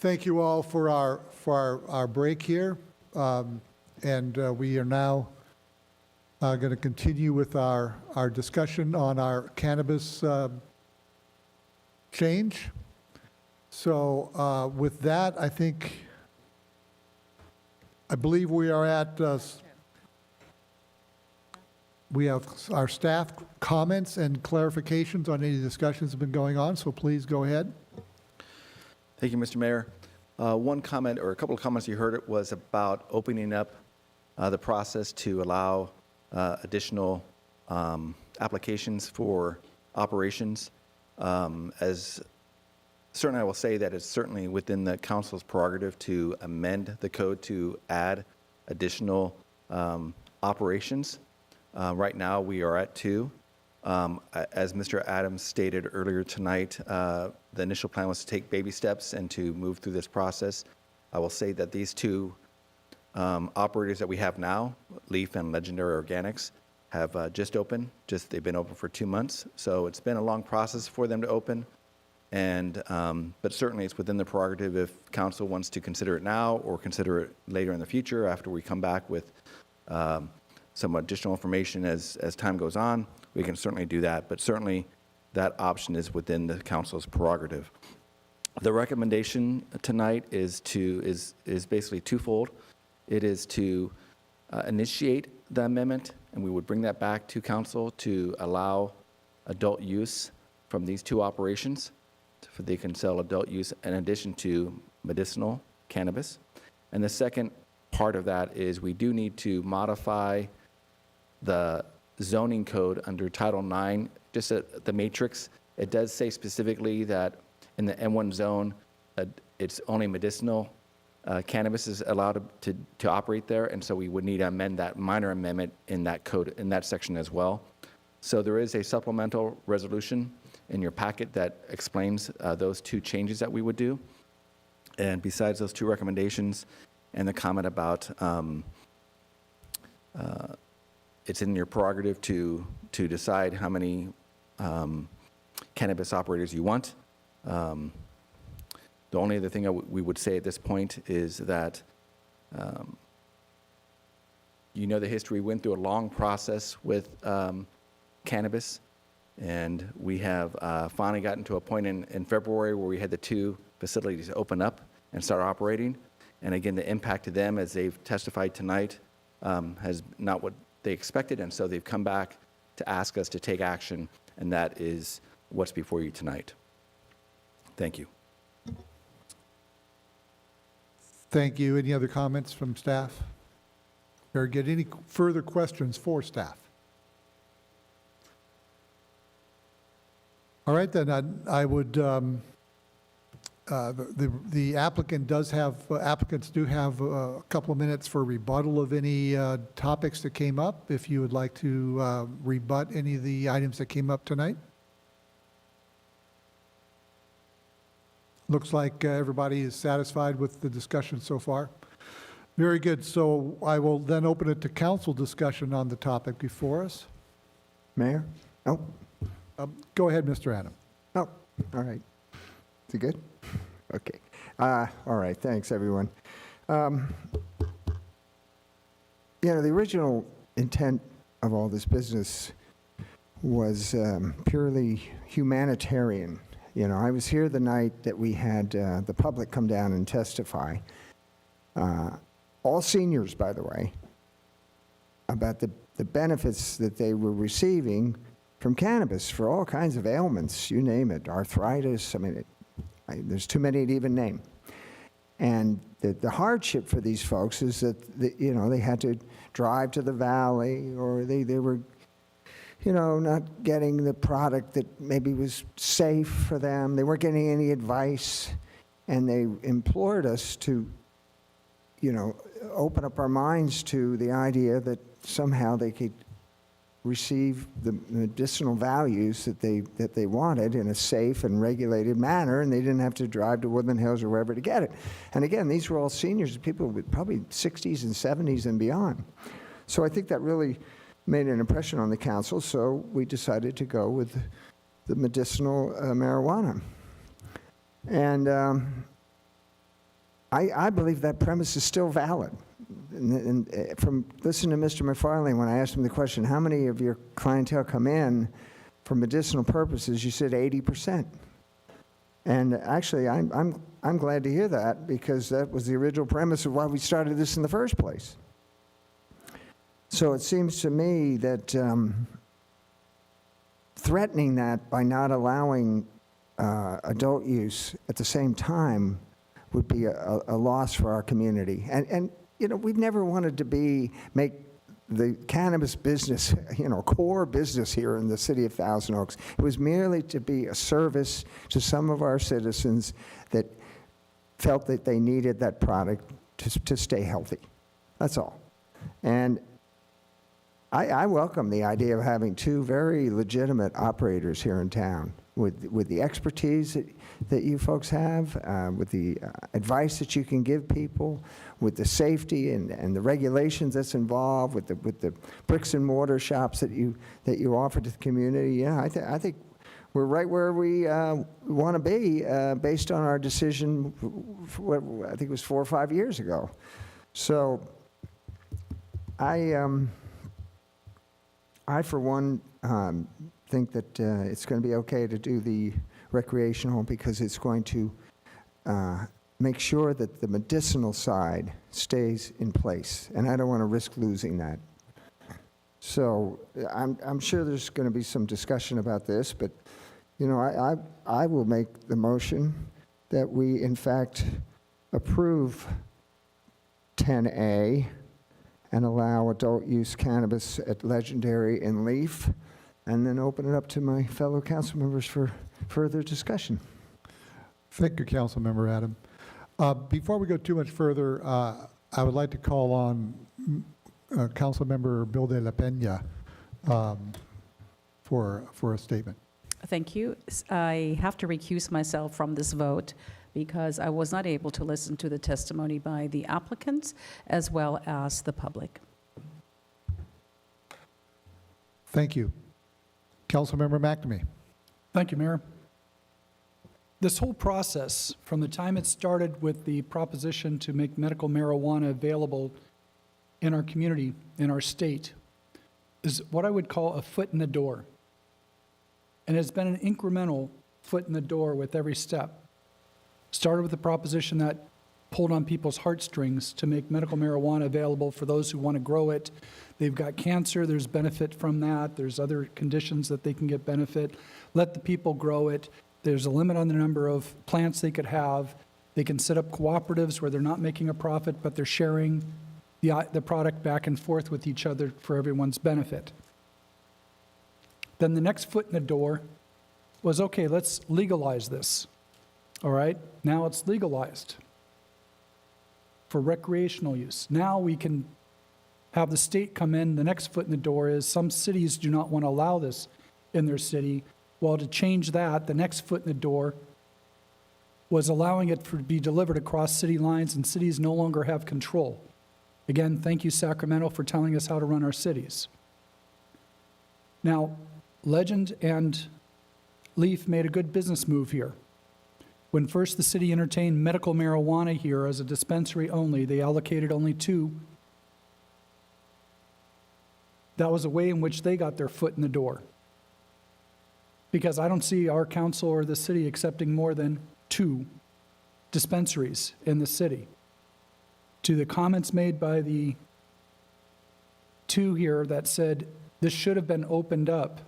Thank you all for our break here. And we are now going to continue with our discussion on our cannabis change. So with that, I believe we are at, we have our staff comments and clarifications on any discussions that have been going on, so please go ahead. Thank you, Mr. Mayor. One comment, or a couple of comments you heard, it was about opening up the process to allow additional applications for operations. As certainly I will say that it's certainly within the council's prerogative to amend the code to add additional operations. Right now we are at 2. As Mr. Adams stated earlier tonight, the initial plan was to take baby steps and to move through this process. I will say that these 2 operators that we have now, Leaf and Legendary Organics, have just opened. They've been open for 2 months, so it's been a long process for them to open. And but certainly it's within the prerogative if council wants to consider it now or consider it later in the future after we come back with some additional information as time goes on. We can certainly do that, but certainly that option is within the council's prerogative. The recommendation tonight is basically twofold. It is to initiate the amendment, and we would bring that back to council to allow adult use from these 2 operations. So they can sell adult use in addition to medicinal cannabis. And the second part of that is we do need to modify the zoning code under Title IX, just the matrix. It does say specifically that in the M1 zone, it's only medicinal cannabis is allowed to operate there, and so we would need to amend that minor amendment in that code, in that section as well. So there is a supplemental resolution in your packet that explains those 2 changes that we would do. And besides those 2 recommendations and the comment about it's in your prerogative to decide how many cannabis operators you want. The only other thing we would say at this point is that you know the history. We went through a long process with cannabis, and we have finally gotten to a point in February where we had the 2 facilities open up and start operating. And again, the impact to them, as they've testified tonight, has not what they expected, and so they've come back to ask us to take action, and that is what's before you tonight. Thank you. Thank you. Any other comments from staff? Very good. Any further questions for staff? All right, then I would, the applicant does have, applicants do have a couple of minutes for rebuttal of any topics that came up, if you would like to rebut any of the items that came up tonight. Looks like everybody is satisfied with the discussion so far. Very good. So I will then open it to council discussion on the topic before us. Mayor? Oh. Go ahead, Mr. Adam. Oh, all right. Is it good? Okay. All right. Thanks, everyone. You know, the original intent of all this business was purely humanitarian. You know, I was here the night that we had the public come down and testify, all seniors, by the way, about the benefits that they were receiving from cannabis for all kinds of ailments, you name it, arthritis, I mean, there's too many to even name. And the hardship for these folks is that, you know, they had to drive to the valley, or they were, you know, not getting the product that maybe was safe for them. They weren't getting any advice, and they implored us to, you know, open up our minds to the idea that somehow they could receive the medicinal values that they wanted in a safe and regulated manner, and they didn't have to drive to Woodland Hills or wherever to get it. And again, these were all seniors, people with probably 60s and 70s and beyond. So I think that really made an impression on the council, so we decided to go with the medicinal marijuana. And I believe that premise is still valid. And from listening to Mr. McFarlane, when I asked him the question, how many of your clientele come in for medicinal purposes, you said 80%. And actually, I'm glad to hear that, because that was the original premise of why we started this in the first place. So it seems to me that threatening that by not allowing adult use at the same time would be a loss for our community. And you know, we've never wanted to make the cannabis business, you know, core business here in the city of Thousand Oaks. It was merely to be a service to some of our citizens that felt that they needed that product to stay healthy. That's all. And I welcome the idea of having two very legitimate operators here in town with the expertise that you folks have, with the advice that you can give people, with the safety and the regulations that's involved, with the bricks and mortar shops that you offer to the community. Yeah, I think we're right where we want to be based on our decision, I think it was 4 or 5 years ago. So I, for one, think that it's going to be okay to do the recreational, because it's going to make sure that the medicinal side stays in place, and I don't want to risk losing that. So I'm sure there's going to be some discussion about this, but you know, I will make the motion that we in fact approve 10A and allow adult use cannabis at Legendary and Leaf, and then open it up to my fellow council members for further discussion. Thank you, Councilmember Adam. Before we go too much further, I would like to call on Councilmember Bill de la Peña for a statement. Thank you. I have to recuse myself from this vote because I was not able to listen to the testimony by the applicants as well as the public. Thank you. Councilmember McNamee. Thank you, Mayor. This whole process, from the time it started with the proposition to make medical marijuana available in our community, in our state, is what I would call a foot in the door. And it's been an incremental foot in the door with every step. Started with the proposition that pulled on people's heartstrings to make medical marijuana available for those who want to grow it. They've got cancer, there's benefit from that. There's other conditions that they can get benefit. Let the people grow it. There's a limit on the number of plants they could have. They can set up cooperatives where they're not making a profit, but they're sharing the product back and forth with each other for everyone's benefit. Then the next foot in the door was, okay, let's legalize this. All right, now it's legalized for recreational use. Now we can have the state come in. The next foot in the door is some cities do not want to allow this in their city. Well, to change that, the next foot in the door was allowing it to be delivered across city lines, and cities no longer have control. Again, thank you, Sacramento, for telling us how to run our cities. Now, Legend and Leaf made a good business move here. When first the city entertained medical marijuana here as a dispensary only, they allocated only 2. That was a way in which they got their foot in the door. Because I don't see our council or the city accepting more than 2 dispensaries in the city. To the comments made by the 2 here that said this should have been opened up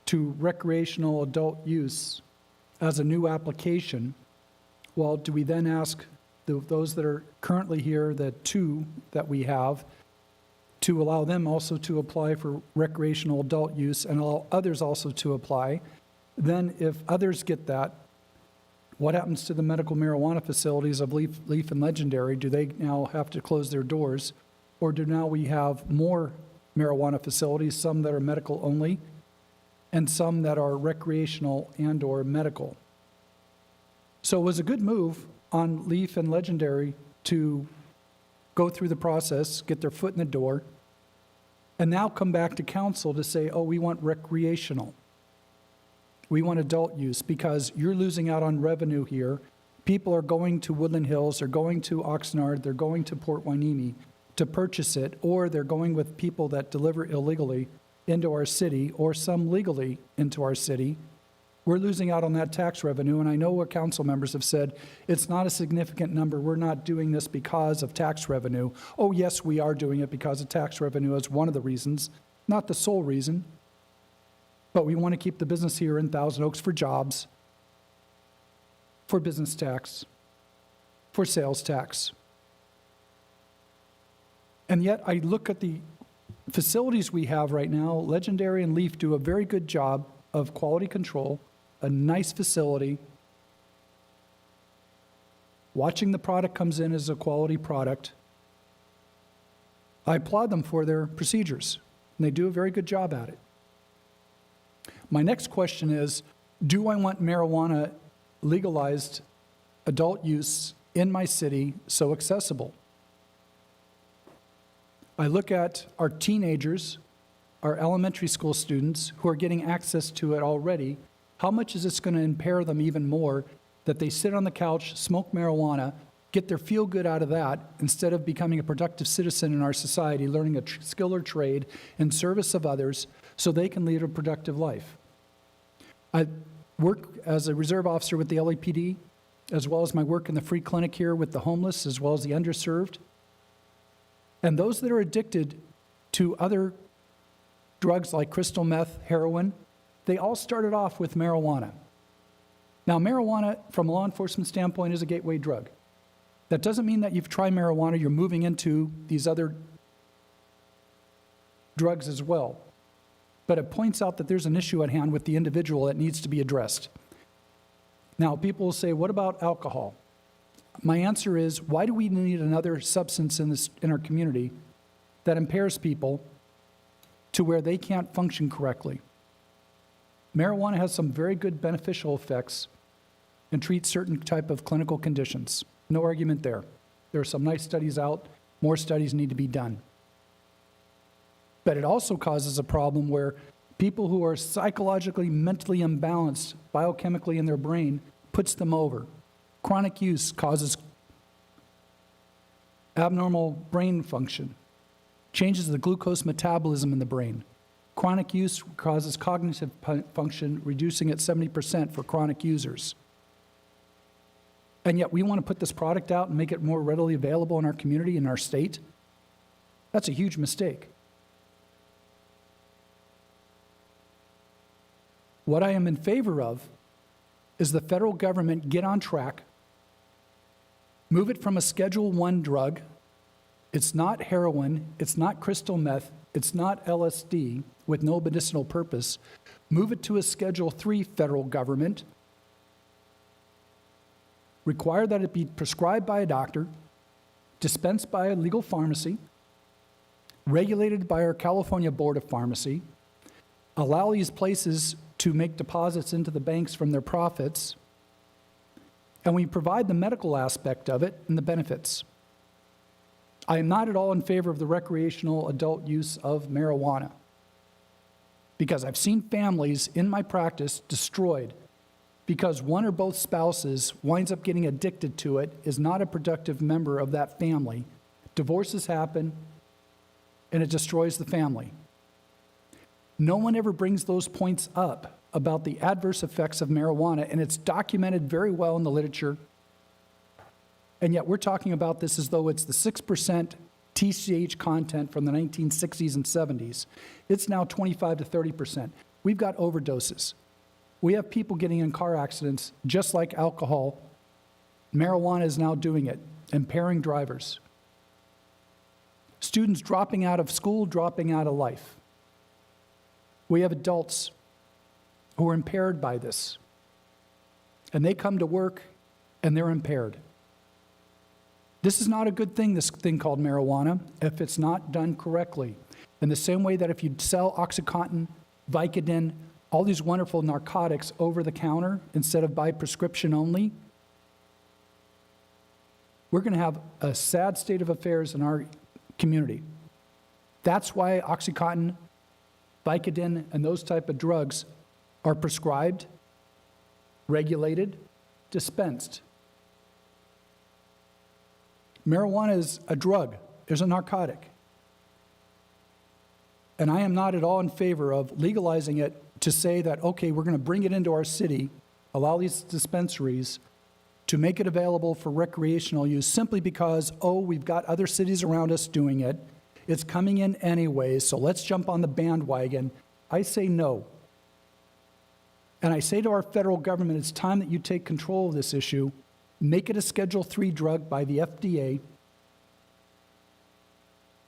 to recreational adult use as a new application, well, do we then ask those that are currently here, the 2 that we have, to allow them also to apply for recreational adult use and allow others also to apply? Then if others get that, what happens to the medical marijuana facilities of Leaf and Legendary? Do they now have to close their doors? Or do now we have more marijuana facilities, some that are medical only, and some that are recreational and or medical? So it was a good move on Leaf and Legendary to go through the process, get their foot in the door, and now come back to council to say, oh, we want recreational. We want adult use because you're losing out on revenue here. People are going to Woodland Hills, they're going to Oxnard, they're going to Port Hueneme to purchase it, or they're going with people that deliver illegally into our city, or some legally into our city. We're losing out on that tax revenue, and I know what council members have said, it's not a significant number, we're not doing this because of tax revenue. Oh, yes, we are doing it because of tax revenue as one of the reasons, not the sole reason. But we want to keep the business here in Thousand Oaks for jobs, for business tax, for sales tax. And yet I look at the facilities we have right now. Legendary and Leaf do a very good job of quality control, a nice facility. Watching the product comes in as a quality product. I applaud them for their procedures, and they do a very good job at it. My next question is, do I want marijuana legalized adult use in my city so accessible? I look at our teenagers, our elementary school students who are getting access to it already. How much is this going to impair them even more that they sit on the couch, smoke marijuana, get their feel good out of that instead of becoming a productive citizen in our society, learning a skill or trade in service of others so they can lead a productive life? I work as a reserve officer with the LAPD, as well as my work in the free clinic here with the homeless, as well as the underserved. And those that are addicted to other drugs like crystal meth, heroin, they all started off with marijuana. Now, marijuana, from a law enforcement standpoint, is a gateway drug. That doesn't mean that you've tried marijuana, you're moving into these other drugs as well. But it points out that there's an issue at hand with the individual that needs to be addressed. Now, people will say, what about alcohol? My answer is, why do we need another substance in our community that impairs people to where they can't function correctly? Marijuana has some very good beneficial effects and treats certain type of clinical conditions. No argument there. There are some nice studies out. More studies need to be done. But it also causes a problem where people who are psychologically, mentally imbalanced biochemically in their brain puts them over. Chronic use causes abnormal brain function, changes the glucose metabolism in the brain. Chronic use causes cognitive function, reducing it 70% for chronic users. And yet we want to put this product out and make it more readily available in our community, in our state. That's a huge mistake. What I am in favor of is the federal government get on track, move it from a Schedule I drug. It's not heroin, it's not crystal meth, it's not LSD with no medicinal purpose. Move it to a Schedule III federal government. Require that it be prescribed by a doctor, dispensed by a legal pharmacy, regulated by our California Board of Pharmacy, allow these places to make deposits into the banks from their profits, and we provide the medical aspect of it and the benefits. I am not at all in favor of the recreational adult use of marijuana because I've seen families in my practice destroyed because one or both spouses winds up getting addicted to it, is not a productive member of that family. Divorces happen, and it destroys the family. No one ever brings those points up about the adverse effects of marijuana, and it's documented very well in the literature. And yet we're talking about this as though it's the 6% TCH content from the 1960s and 70s. It's now 25 to 30%. We've got overdoses. We have people getting in car accidents just like alcohol. Marijuana is now doing it, impairing drivers. Students dropping out of school, dropping out of life. We have adults who are impaired by this, and they come to work and they're impaired. This is not a good thing, this thing called marijuana, if it's not done correctly. In the same way that if you sell OxyContin, Vicodin, all these wonderful narcotics over the counter instead of by prescription only, we're going to have a sad state of affairs in our community. That's why OxyContin, Vicodin, and those type of drugs are prescribed regulated, dispensed. Marijuana is a drug, is a narcotic. And I am not at all in favor of legalizing it to say that, okay, we're going to bring it into our city, allow these dispensaries to make it available for recreational use simply because, oh, we've got other cities around us doing it. It's coming in anyway, so let's jump on the bandwagon. I say no. And I say to our federal government, it's time that you take control of this issue, make it a Schedule III drug by the FDA,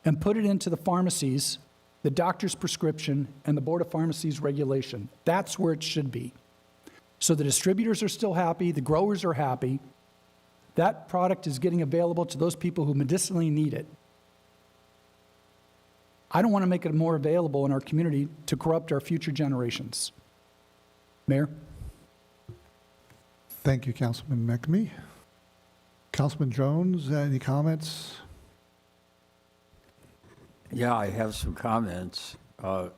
and put it into the pharmacies, the doctor's prescription, and the Board of Pharmacy's regulation. That's where it should be. So the distributors are still happy, the growers are happy. That product is getting available to those people who medicinally need it. I don't want to make it more available in our community to corrupt our future generations. Mayor? Thank you, Councilman McNamee. Councilman Jones, any comments? Yeah, I have some comments. You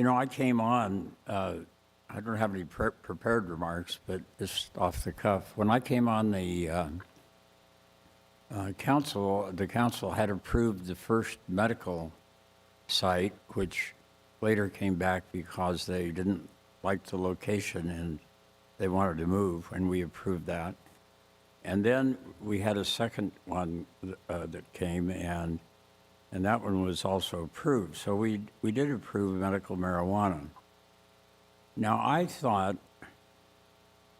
know, I came on, I don't have any prepared remarks, but just off the cuff. When I came on the council had approved the first medical site, which later came back because they didn't like the location and they wanted to move, and we approved that. And then we had a second one that came, and that one was also approved. So we did approve medical marijuana. Now, I thought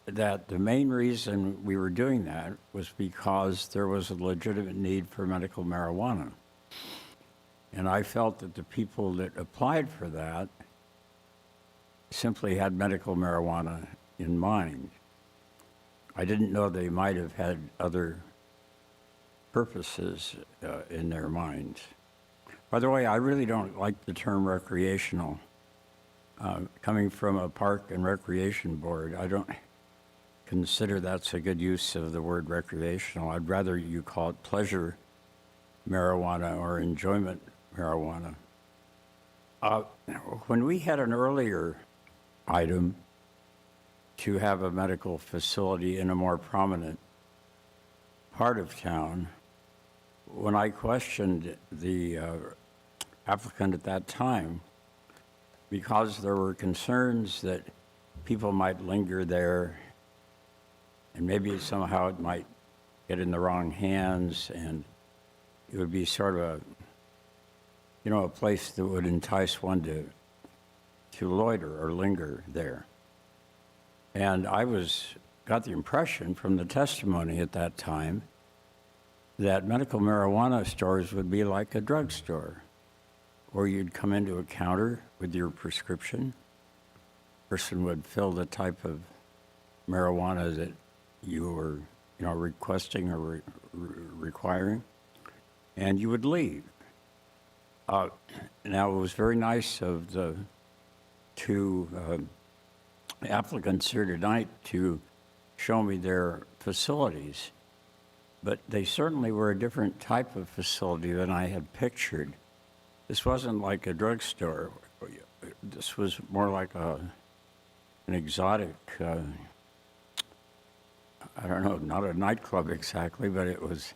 that the main reason we were doing that was because there was a legitimate need for medical marijuana. And I felt that the people that applied for that simply had medical marijuana in mind. I didn't know they might have had other purposes in their minds. By the way, I really don't like the term recreational. Coming from a park and recreation board, I don't consider that's a good use of the word recreational. I'd rather you call it pleasure marijuana or enjoyment marijuana. When we had an earlier item to have a medical facility in a more prominent part of town, when I questioned the applicant at that time, because there were concerns that people might linger there and maybe somehow it might get in the wrong hands and it would be sort of a place that would entice one to loiter or linger there. And I got the impression from the testimony at that time that medical marijuana stores would be like a drugstore, where you'd come into a counter with your prescription. Person would fill the type of marijuana that you were, requesting or requiring, and you would leave. Now, it was very nice of the two applicants here tonight to show me their facilities, but they certainly were a different type of facility than I had pictured. This wasn't like a drugstore. This was more like an exotic, I don't know, not a nightclub exactly, but it was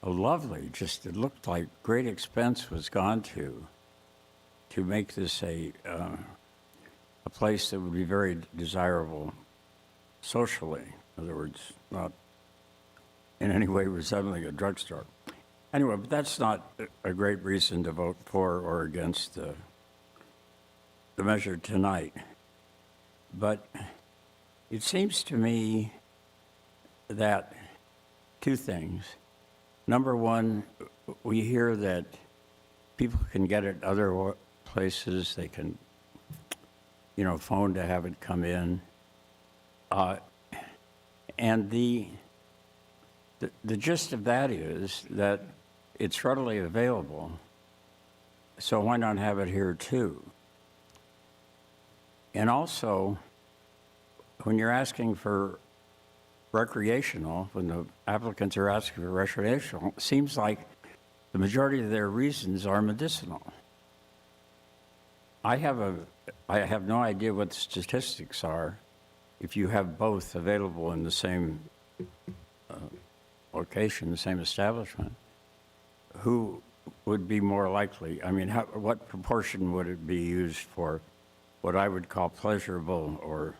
a lovely, it looked like great expense was gone to make this a place that would be very desirable socially. In other words, not in any way resembling a drugstore. Anyway, but that's not a great reason to vote for or against the measure tonight. But it seems to me that two things. Number one, we hear that people can get it other places. They can, phone to have it come in. And the gist of that is that it's readily available, so why not have it here too? And also, when you're asking for recreational, when the applicants are asking for recreational, it seems like the majority of their reasons are medicinal. I have no idea what the statistics are if you have both available in the same location, the same establishment. Who would be more likely? I mean, what proportion would it be used for what I would call pleasurable or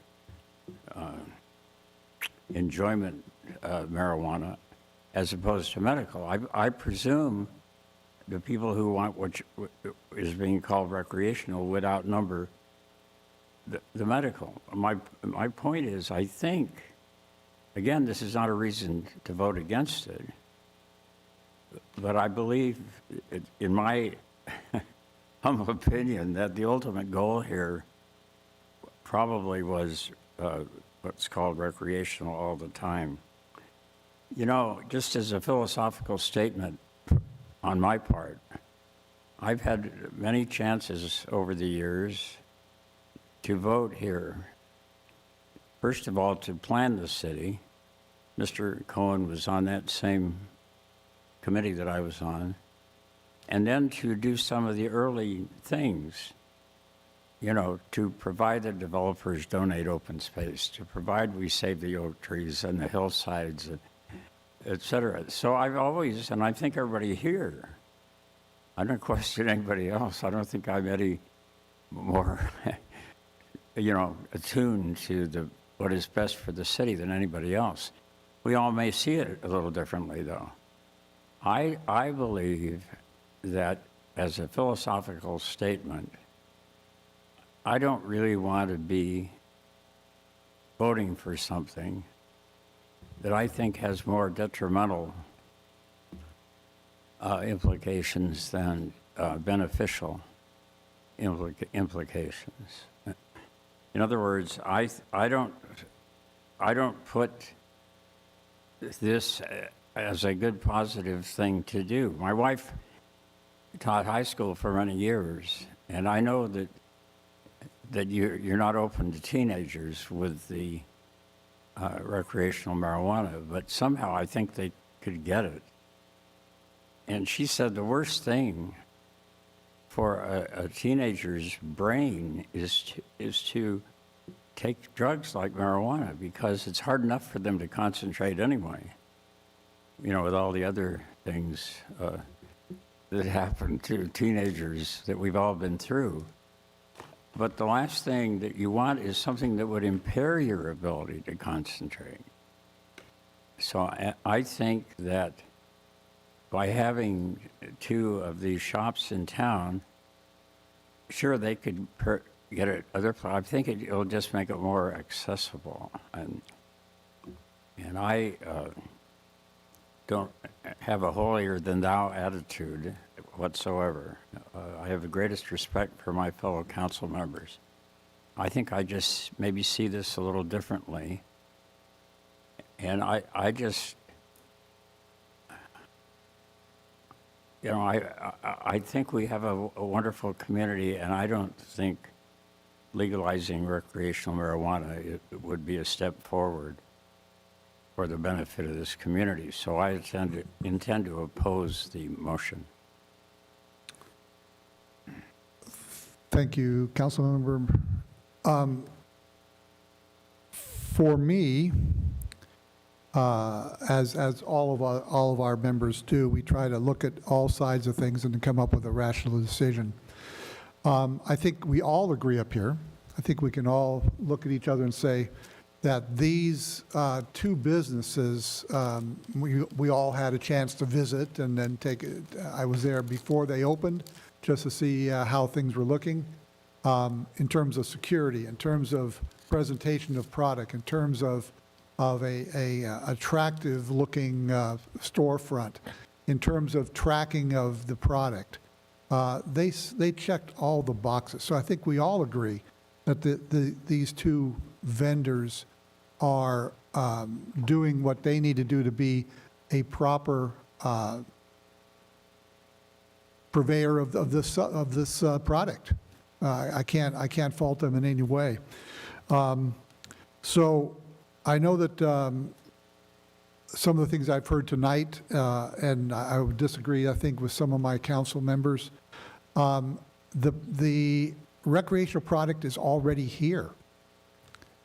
enjoyment marijuana as opposed to medical? I presume the people who want what is being called recreational would outnumber the medical. My point is, I think, again, this is not a reason to vote against it, but I believe, in my humble opinion, that the ultimate goal here probably was what's called recreational all the time. You know, just as a philosophical statement on my part, I've had many chances over the years to vote here. First of all, to plan the city. Mr. Cohen was on that same committee that I was on. And then to do some of the early things, you know, to provide the developers donate open space, to provide we save the oak trees and the hillsides, et cetera. So I've always, and I think everybody here, I don't question anybody else. I don't think I'm any more, you know, attuned to what is best for the city than anybody else. We all may see it a little differently, though. I believe that as a philosophical statement, I don't really want to be voting for something that I think has more detrimental implications than beneficial implications. In other words, I don't put this as a good positive thing to do. My wife taught high school for many years, and I know that you're not open to teenagers with the recreational marijuana, but somehow I think they could get it. And she said the worst thing for a teenager's brain is to take drugs like marijuana, because it's hard enough for them to concentrate anyway, you know, with all the other things that happen to teenagers that we've all been through. But the last thing that you want is something that would impair your ability to concentrate. So I think that by having two of these shops in town, sure, they could get it other. I think it'll just make it more accessible, and I don't have a holier than thou attitude whatsoever. I have the greatest respect for my fellow council members. I think I just maybe see this a little differently, and I just, you know, I think we have a wonderful community, and I don't think legalizing recreational marijuana it would be a step forward for the benefit of this community. So I intend to oppose the motion. Thank you, Councilmember. For me, as all of our members do, we try to look at all sides of things and to come up with a rational decision. I think we all agree up here. I think we can all look at each other and say that these two businesses, we all had a chance to visit and then I was there before they opened just to see how things were looking in terms of security, in terms of presentation of product, in terms of a attractive looking storefront, in terms of tracking of the product. They checked all the boxes. So I think we all agree that these two vendors are doing what they need to do to be a proper purveyor of this product. I can't fault them in any way. So I know that some of the things I've heard tonight, and I would disagree, I think, with some of my council members. The recreational product is already here.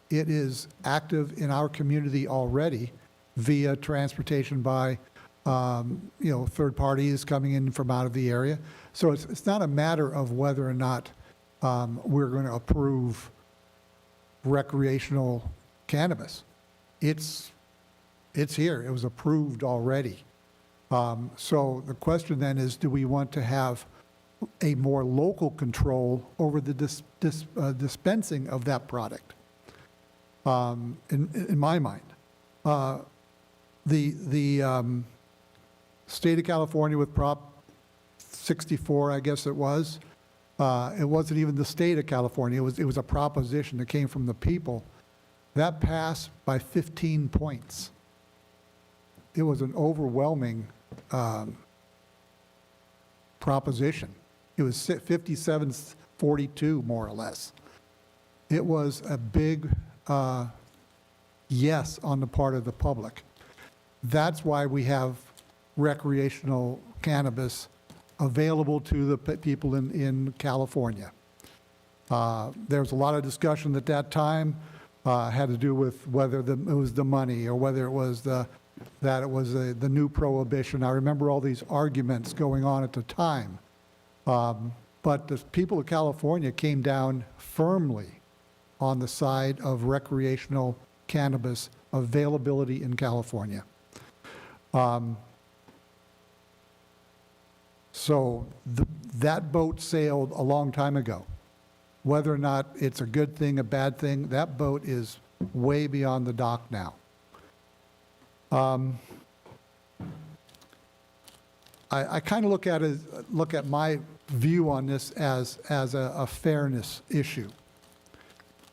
It is active in our community already via transportation by, third parties coming in from out of the area. So it's not a matter of whether or not we're going to approve recreational cannabis. It's here. It was approved already. So the question then is, do we want to have a more local control over the dispensing of that product? In my mind, the state of California with Prop 64, I guess it was. It wasn't even the state of California. It was a proposition that came from the people. That passed by 15 points. It was an overwhelming proposition. It was 57-42, more or less. It was a big yes on the part of the public. That's why we have recreational cannabis available to the people in California. There was a lot of discussion at that time, had to do with whether it was the money or whether it was the new prohibition. I remember all these arguments going on at the time. But the people of California came down firmly on the side of recreational cannabis availability in California. So that boat sailed a long time ago. Whether or not it's a good thing, a bad thing, that boat is way beyond the dock now. I kind of look at my view on this as a fairness issue.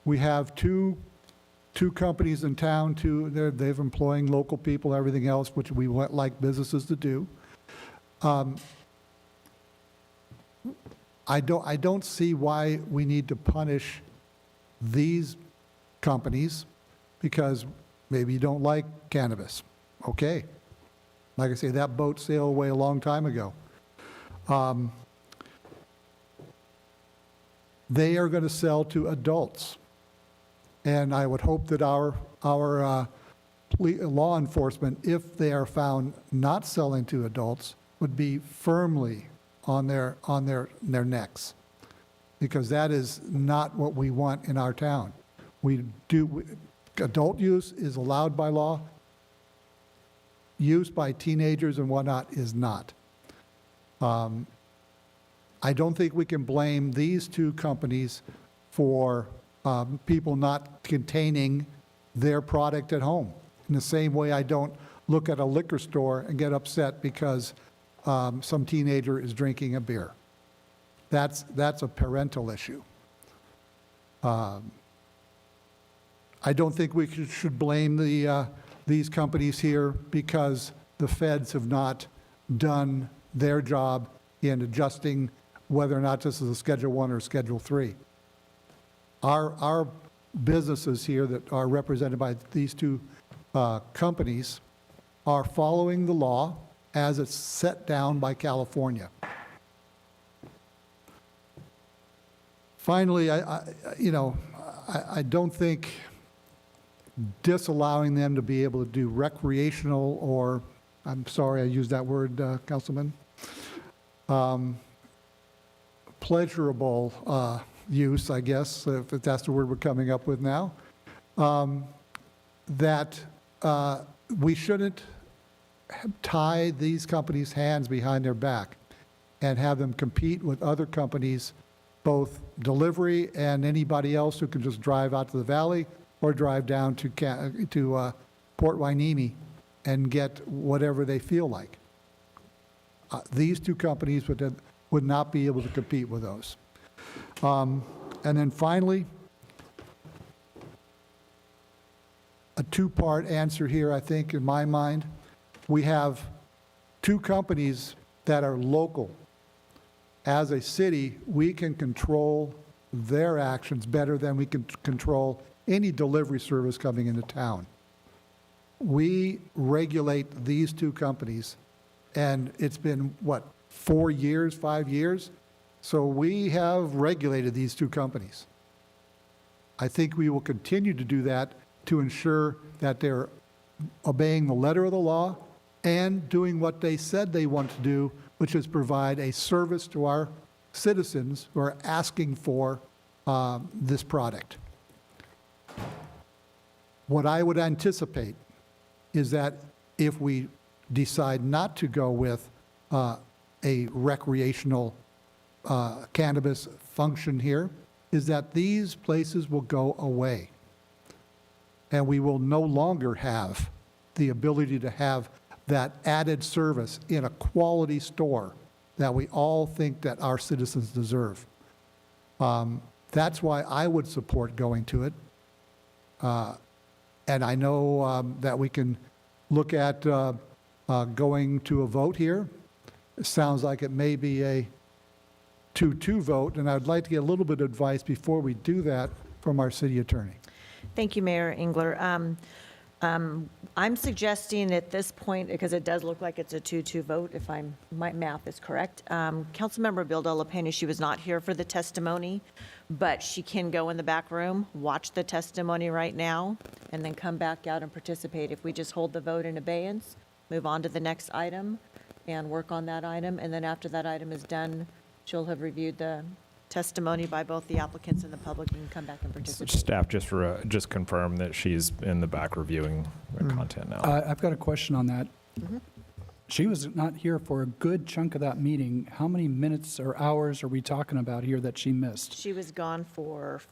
We have two companies in town. They're employing local people, everything else, which we like businesses to do. I don't see why we need to punish these companies because maybe you don't like cannabis. Okay. Like I say, that boat sailed away a long time ago. They are going to sell to adults. And I would hope that our law enforcement, if they are found not selling to adults, would be firmly on their necks, because that is not what we want in our town. Adult use is allowed by law. Use by teenagers and whatnot is not. I don't think we can blame these two companies for people not containing their product at home. In the same way I don't look at a liquor store and get upset because some teenager is drinking a beer. That's a parental issue. I don't think we should blame these companies here because the feds have not done their job in adjusting whether or not this is a Schedule 1 or Schedule 3. Our businesses here that are represented by these two companies are following the law as it's set down by California. Finally, I don't think disallowing them to be able to do recreational or, I'm sorry I used that word, Councilman, pleasurable use, I guess, if that's the word we're coming up with now, that we shouldn't tie these companies' hands behind their back and have them compete with other companies, both delivery and anybody else who can just drive out to the valley or drive down to Port Hueneme and get whatever they feel like. These two companies would not be able to compete with those. And then finally, a two-part answer here, I think, in my mind. We have two companies that are local. As a city, we can control their actions better than we can control any delivery service coming into town. We regulate these two companies, and it's been, 4 years, 5 years, So we have regulated these two companies. I think we will continue to do that to ensure that they're obeying the letter of the law and doing what they said they want to do, which is provide a service to our citizens who are asking for this product. What I would anticipate is that if we decide not to go with a recreational cannabis function here, is that these places will go away. And we will no longer have the ability to have that added service in a quality store that we all think that our citizens deserve. That's why I would support going to it. And I know that we can look at going to a vote here. It sounds like it may be a 2-2 vote, and I'd like to get a little bit of advice before we do that from our city attorney. Thank you, Mayor Engler. I'm suggesting at this point, because it does look like it's a 2-2 vote, if my math is correct. Councilmember Bill De La Pena, she was not here for the testimony, but she can go in the back room, watch the testimony right now, and then come back out and participate. If we just hold the vote in abeyance, move on to the next item, and work on that item, and then after that item is done, she'll have reviewed the testimony by both the applicants and the public and come back and participate. Staff just confirm that she's in the back reviewing the content now. I've got a question on that. She was not here for a good chunk of that meeting. How many minutes or hours are we talking about here that she missed? She was gone for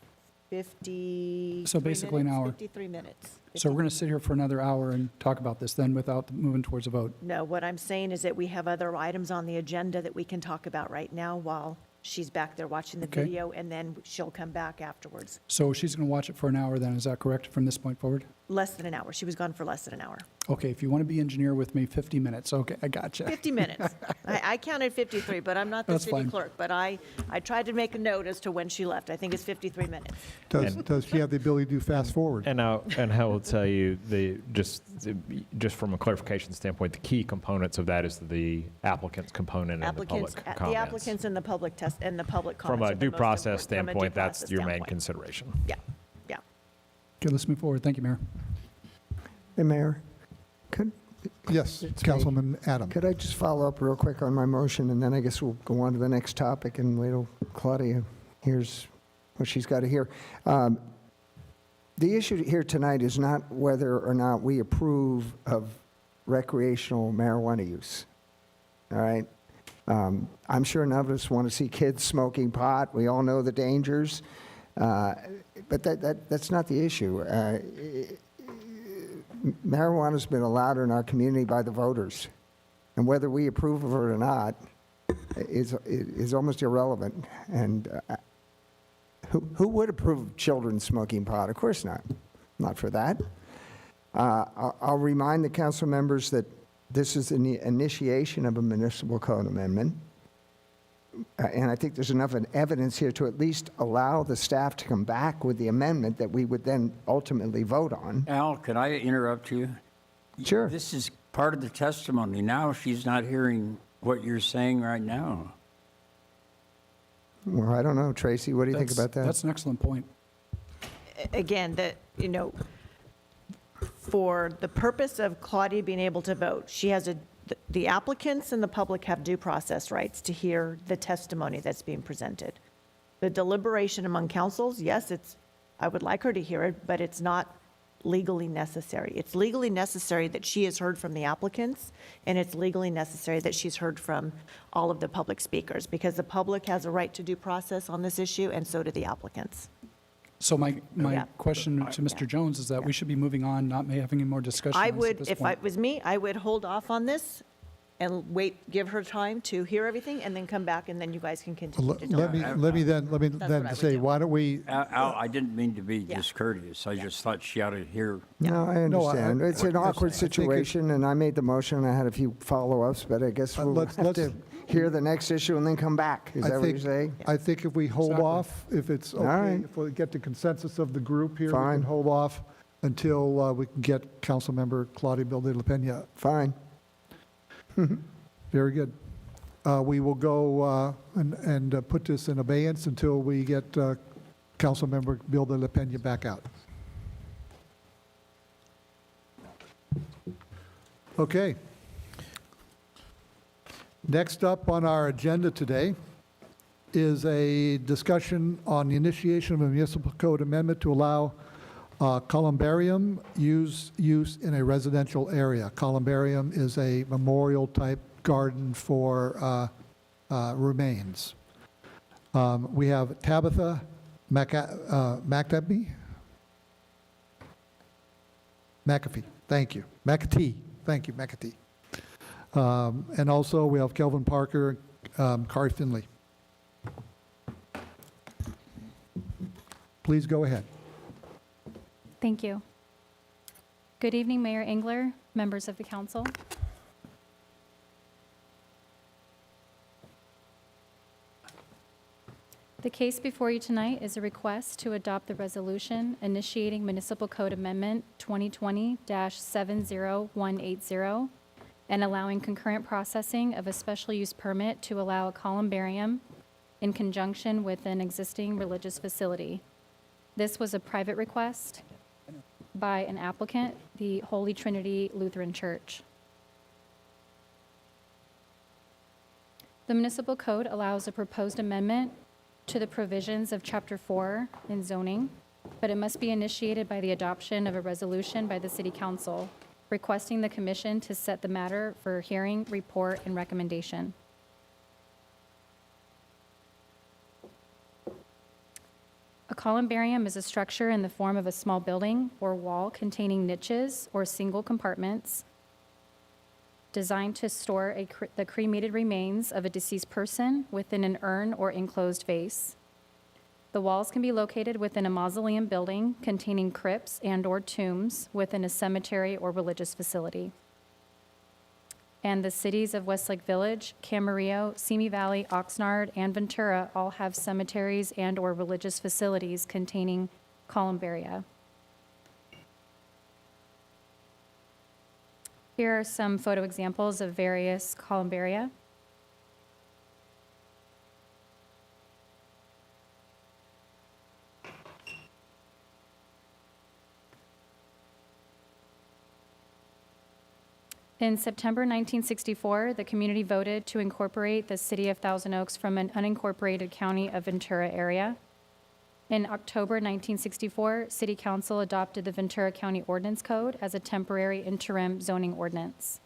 50. So basically an hour. 53 minutes. So we're going to sit here for another hour and talk about this then without moving towards a vote? No, what I'm saying is that we have other items on the agenda that we can talk about right now while she's back there watching the Okay. video, and then she'll come back afterwards. So she's going to watch it for an hour then, is that correct, from this point forward? Less than an hour. She was gone for less than an hour. Okay, if you want to be engineer with me, 50 minutes. Okay, I gotcha. 50 minutes. I counted 53, but I'm not the That's city fine. clerk. But I tried to make a note as to when she left. I think it's 53 minutes. Does she have the ability to do fast forward? And I will tell you, just from a clarification standpoint, the key components of that is the applicant's component and the public comments. The applicants and the public test and the public comments. From a are the due most process important- from a due standpoint, that's process your main standpoint. consideration. Yeah, yeah. Okay, let's move forward. Thank you, Mayor. Hey, Mayor, Yes, Councilman Adam. could I just follow up real quick on my motion, and then I guess we'll go on to the next topic and wait till Claudia hears what she's got to hear. The issue here tonight is not whether or not we approve of recreational marijuana use, all right? I'm sure none of us want to see kids smoking pot. We all know the dangers, but that's not the issue. Marijuana's been allowed in our community by the voters, and whether we approve of it or not is almost irrelevant. And who would approve of children smoking pot? Of course not. Not for that. I'll remind the council members that this is the initiation of a municipal code amendment. And I think there's enough evidence here to at least allow the staff to come back with the amendment that we would then ultimately vote on. Al, could I interrupt you? Sure. This is part of the testimony. Now she's not hearing what you're saying right now. Well, I don't know, Tracy, what do you think about that? That's an excellent point. Again, for the purpose of Claudia being able to vote, she has the applicants and the public have due process rights to hear the testimony that's being presented. The deliberation among councils, yes, I would like her to hear it, but it's not legally necessary. It's legally necessary that she has heard from the applicants, and it's legally necessary that she's heard from all of the public speakers, because the public has a right to due process on this issue, and so do the applicants. So my Yeah. question to Mr. Jones is that we should be moving on, not having any more discussion I on this at would, this if point. it was me, I would hold off on this and give her time to hear everything, and then come back, and then you guys can continue to Let talk. me then what I would say, do. why don't we, Al, I didn't mean to be discourteous. I just thought she ought to hear. No, I No, understand. It's an I awkward think situation, and I made the motion, I had a few follow-ups, but I guess we'll let's- have to hear the next issue and then come back. Is that what you're saying? I think if we hold Exactly. off, if it's okay, right. if we get the consensus of the group here, we Fine. can hold off until we can get Councilmember Claudia Bill de la Pena. Fine. Very good. we will go and put this in abeyance until we get Councilmember Bill de la Pena back out. Okay. Next up on our agenda today is a discussion on the initiation of a municipal code amendment to allow columbarium use in a residential area. Columbarium is a memorial-type garden for remains. We have Tabitha McAfee. Thank you. McAtee. Thank you, McAtee. And also we have Kelvin Parker, Kari Finley. Please go ahead. Thank you. Good evening, Mayor Engler, members of the council. The case before you tonight is a request to adopt the resolution initiating Municipal Code Amendment 2020-70180 and allowing concurrent processing of a special use permit to allow a columbarium in conjunction with an existing religious facility. This was a private request by an applicant, the Holy Trinity Lutheran Church. The Municipal Code allows a proposed amendment to the provisions of Chapter 4 in zoning, but it must be initiated by the adoption of a resolution by the City Council, requesting the Commission to set the matter for hearing, report, and recommendation. A columbarium is a structure in the form of a small building or wall containing niches or single compartments designed to store the cremated remains of a deceased person within an urn or enclosed vase. The walls can be located within a mausoleum building containing crypts and/or tombs within a cemetery or religious facility. And the cities of Westlake Village, Camarillo, Simi Valley, Oxnard, and Ventura all have cemeteries and/or religious facilities containing columbaria. Here are some photo examples of various columbaria. In September 1964, the community voted to incorporate the city of Thousand Oaks from an unincorporated county of Ventura area. In October 1964, City Council adopted the Ventura County Ordinance Code as a temporary interim zoning ordinance.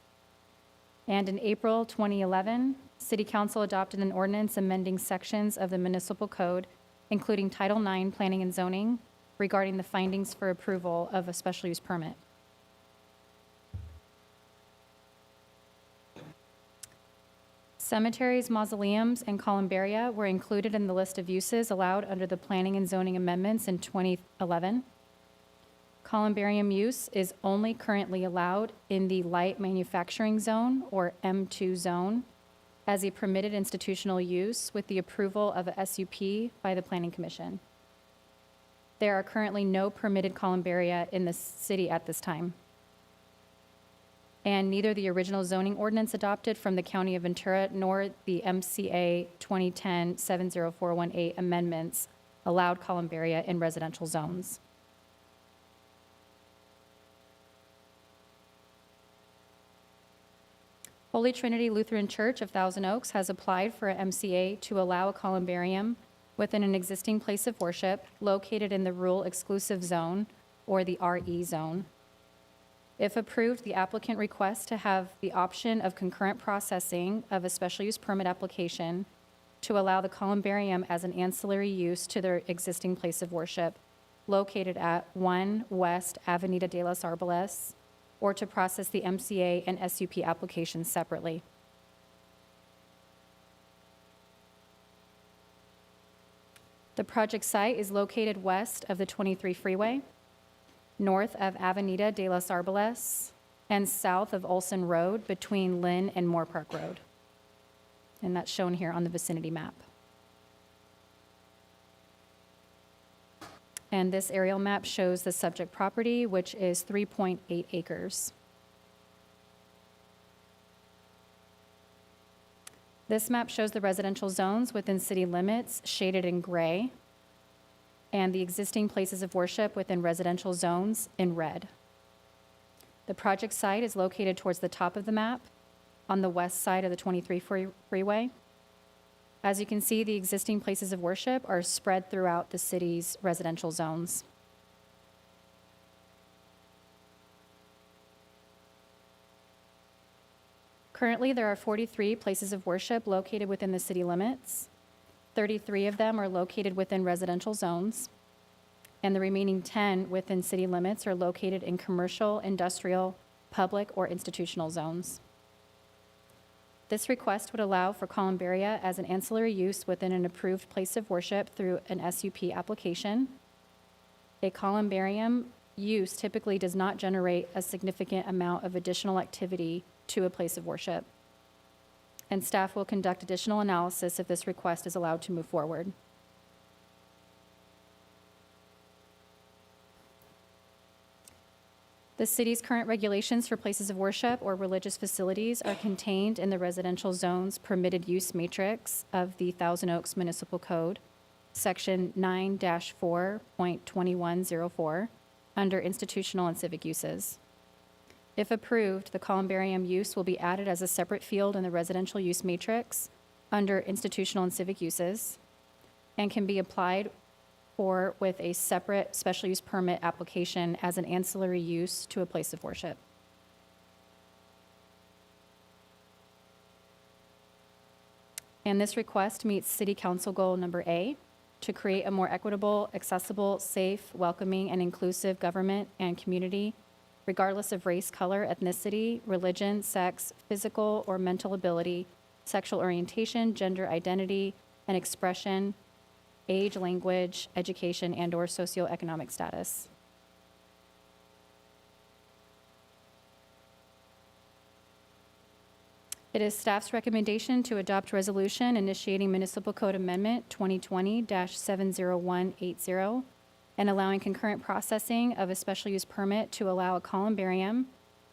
And in April 2011, City Council adopted an ordinance amending sections of the Municipal Code, including Title IX Planning and Zoning, regarding the findings for approval of a special use permit. Cemeteries, mausoleums, and columbaria were included in the list of uses allowed under the Planning and Zoning Amendments in 2011. Columbarium use is only currently allowed in the light manufacturing zone, or M2 zone, as a permitted institutional use with the approval of a SUP by the Planning Commission. There are currently no permitted columbaria in the city at this time. And neither the original zoning ordinance adopted from the County of Ventura nor the MCA 2010-70418 amendments allowed columbaria in residential zones. Holy Trinity Lutheran Church of Thousand Oaks has applied for an MCA to allow a columbarium within an existing place of worship located in the Rural Exclusive Zone, or the RE zone. If approved, the applicant requests to have the option of concurrent processing of a special use permit application to allow the columbarium as an ancillary use to their existing place of worship located at 1 West Avenida de las Arboles, or to process the MCA and SUP applications separately. The project site is located west of the 23 freeway, north of Avenida de las Arboles, and south of Olson Road between Lynn and Moore Park Road. And that's shown here on the vicinity map. And this aerial map shows the subject property, which is 3.8 acres. This map shows the residential zones within city limits shaded in gray and the existing places of worship within residential zones in red. The project site is located towards the top of the map on the west side of the 23 freeway. As you can see, the existing places of worship are spread throughout the city's residential zones. Currently, there are 43 places of worship located within the city limits. 33 of them are located within residential zones, and the remaining 10 within city limits are located in commercial, industrial, public, or institutional zones. This request would allow for columbarium as an ancillary use within an approved place of worship through an SUP application. A columbarium use typically does not generate a significant amount of additional activity to a place of worship, and staff will conduct additional analysis if this request is allowed to move forward. The city's current regulations for places of worship or religious facilities are contained in the residential zones permitted use matrix of the Thousand Oaks Municipal Code, Section 9-4.2104, under institutional and civic uses. If approved, the columbarium use will be added as a separate field in the residential use matrix under institutional and civic uses and can be applied for with a separate special use permit application as an ancillary use to a place of worship. And this request meets City Council Goal Number A, to create a more equitable, accessible, safe, welcoming, and inclusive government and community, regardless of race, color, ethnicity, religion, sex, physical or mental ability, sexual orientation, gender identity, and expression, age, language, education, and/or socioeconomic status. It is staff's recommendation to adopt resolution initiating Municipal Code Amendment 2020-70180 and allowing concurrent processing of a special use permit to allow a columbarium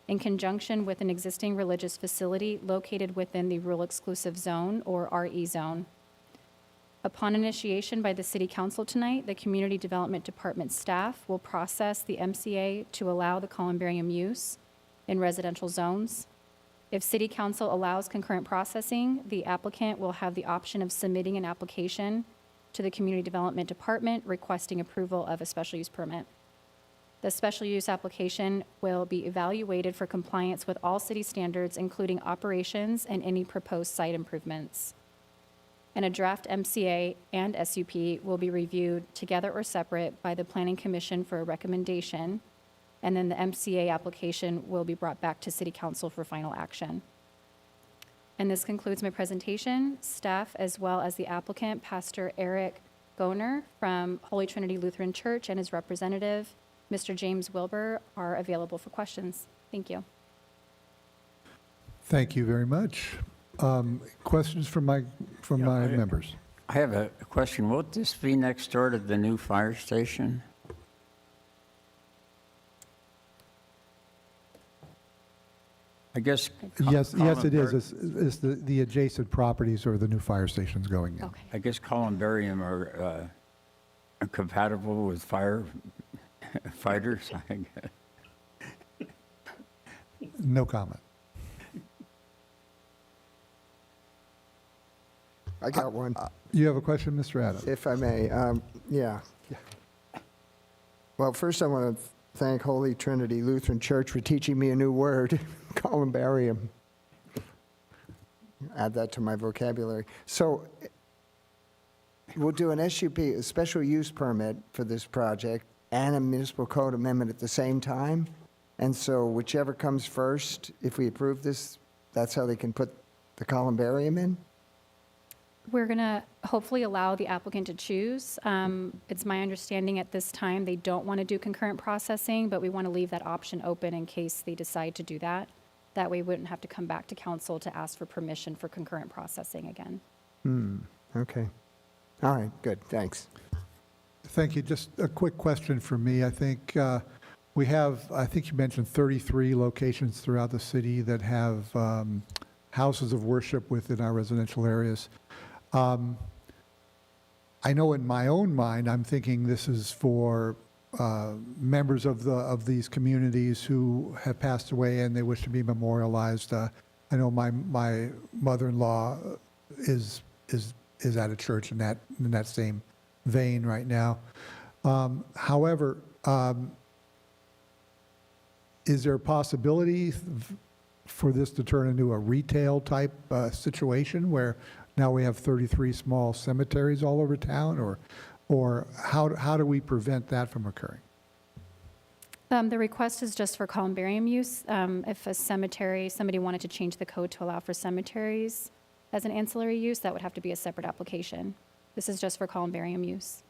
in conjunction with an existing religious facility located within the Rural Exclusive Zone, or RE Zone. Upon initiation by the City Council tonight, the Community Development Department staff will process the MCA to allow the columbarium use in residential zones. If City Council allows concurrent processing, the applicant will have the option of submitting an application to the Community Development Department requesting approval of a special use permit. The special use application will be evaluated for compliance with all city standards, including operations and any proposed site improvements. And a draft MCA and SUP will be reviewed together or separate by the Planning Commission for a recommendation, and then the MCA application will be brought back to City Council for final action. And this concludes my presentation. Staff, as well as the applicant, Pastor Eric Goner from Holy Trinity Lutheran Church, and his representative, Mr. James Wilbur, are available for questions. Thank you. Thank you very much. Questions from my members? I have a question. Won't this be next door to the new fire station? I guess. Yes, it is. It's the adjacent properties or the new fire station's going in. Okay. I guess columbarium are compatible with fighters. I guess. No comment. I got one. You have a question, Mr. Adams? If I may, yeah. Well, first I want to thank Holy Trinity Lutheran Church for teaching me a new word, columbarium. Add that to my vocabulary. So we'll do an SUP, a special use permit for this project, and a municipal code amendment at the same time. And so whichever comes first, if we approve this, that's how they can put the columbarium in? We're going to hopefully allow the applicant to choose. It's my understanding at this time they don't want to do concurrent processing, but we want to leave that option open in case they decide to do that. That way we wouldn't have to come back to council to ask for permission for concurrent processing again. Okay. All right, good, thanks. Thank you. Just a quick question for me. I think we have, I think you mentioned 33 locations throughout the city that have houses of worship within our residential areas. I know in my own mind, I'm thinking this is for members of these communities who have passed away and they wish to be memorialized. I know my mother-in-law is at a church in that same vein right now. However, is there a possibility for this to turn into a retail type situation where now we have 33 small cemeteries all over town, or how do we prevent that from occurring? The request is just for columbarium use. If a cemetery, somebody wanted to change the code to allow for cemeteries as an ancillary use, that would have to be a separate application. This is just for columbarium use.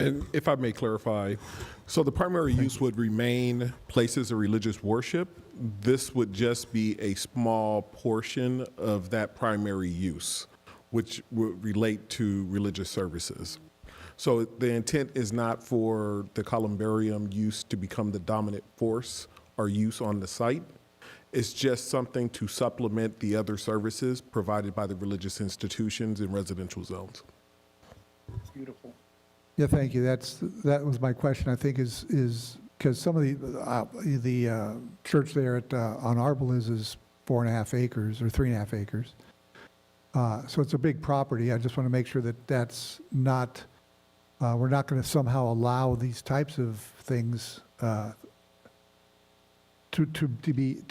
And if I may clarify, so the primary use would remain places of religious worship. This would just be a small portion of that primary use, which would relate to religious services. So the intent is not for the columbarium use to become the dominant force or use on the site. It's just something to supplement the other services provided by the religious institutions in residential zones. Beautiful. Yeah, thank you. That was my question. I think is because some of the church there on Armstrong is 4.5 acres or 3.5 acres. So it's a big property. I just want to make sure that that's not we're not going to somehow allow these types of things to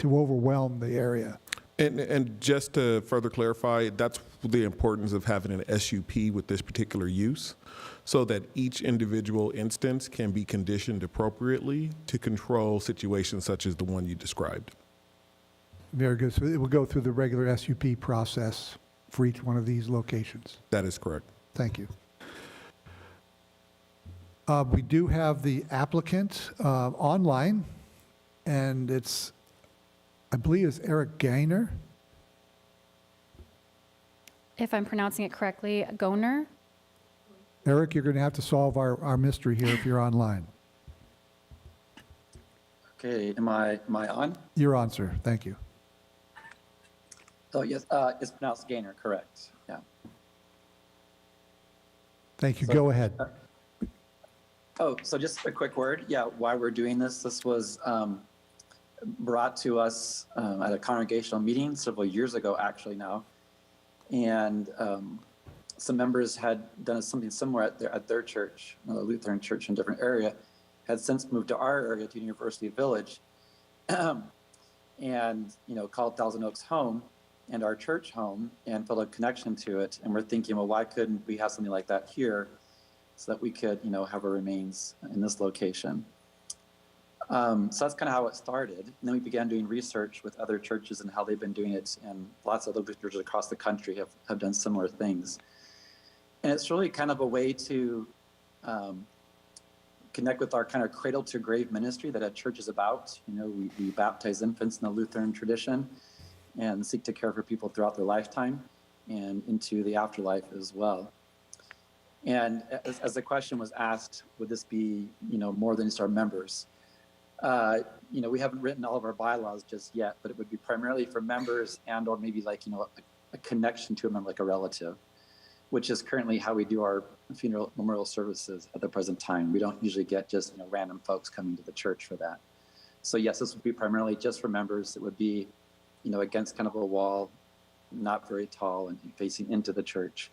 overwhelm the area. And just to further clarify, that's the importance of having an SUP with this particular use, so that each individual instance can be conditioned appropriately to control situations such as the one you described. Very good. So it will go through the regular SUP process for each one of these locations. That is correct. Thank you. We do have the applicant online, and I believe it's Eric Gaynor. If I'm pronouncing it correctly, Goner. Eric, you're going to have to solve our mystery here if you're online. Okay, am I on? You're on, sir. Thank you. Oh, yes, it's pronounced Gaynor, correct, yeah. Thank you. So, Go ahead. So just a quick word. Yeah, why we're doing this. This was brought to us at a congregational meeting several years ago, actually now. And some members had done something similar at their church, a Lutheran church in a different area, had since moved to our area, to University Village, and called Thousand Oaks home and our church home, and felt a connection to it. And we're thinking, well, why couldn't we have something like that here, so that we could, have our remains in this location? So that's kind of how it started. And then we began doing research with other churches and how they've been doing it, and lots of other churches across the country have done similar things. And it's really kind of a way to connect with our kind of cradle to grave ministry that a church is about. We baptize infants in the Lutheran tradition and seek to care for people throughout their lifetime and into the afterlife as well. And as the question was asked, would this be, more than just our members? We haven't written all of our bylaws just yet, but it would be primarily for members and or maybe a connection to a member, like a relative, which is currently how we do our funeral memorial services at the present time. We don't usually get just random folks coming to the church for that. So yes, this would be primarily just for members. It would be, against kind of a wall, not very tall and facing into the church.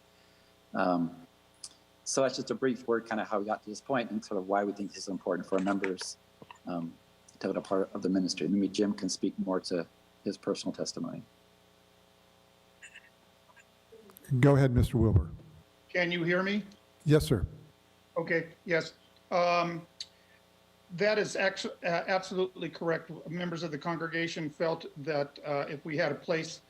So that's just a brief word, kind of how we got to this point and sort of why we think this is important for our members to have it a part of the ministry. Maybe Jim can speak more to his personal testimony. Go ahead, Mr. Wilbur. Can you hear me? Yes, sir. Okay, yes. That is absolutely correct. Members of the congregation felt that if we had a place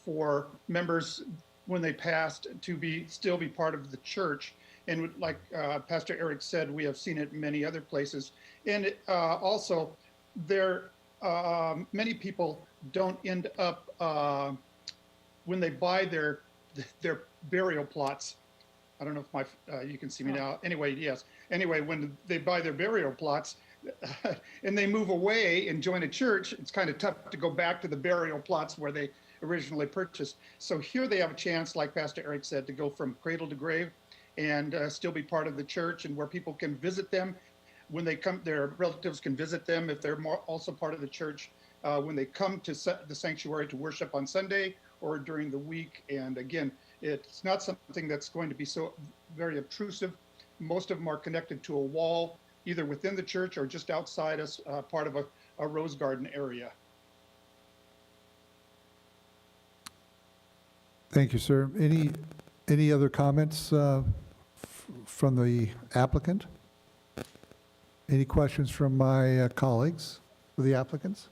for members when they passed to still be part of the church, and like Pastor Eric said, we have seen it in many other places. And also, many people don't end up when they buy their burial plots. I don't know if you can see me now. Anyway, yes. Anyway, when they buy their burial plots and they move away and join a church, it's kind of tough to go back to the burial plots where they originally purchased. So here they have a chance, like Pastor Eric said, to go from cradle to grave and still be part of the church, and where people can visit them when they come, their relatives can visit them if they're also part of the church when they come to the sanctuary to worship on Sunday or during the week. And again, it's not something that's going to be so very obtrusive. Most of them are connected to a wall, either within the church or just outside as part of a rose garden area. Thank you, sir. Any other comments from the applicant? Any questions from my colleagues, for the applicants?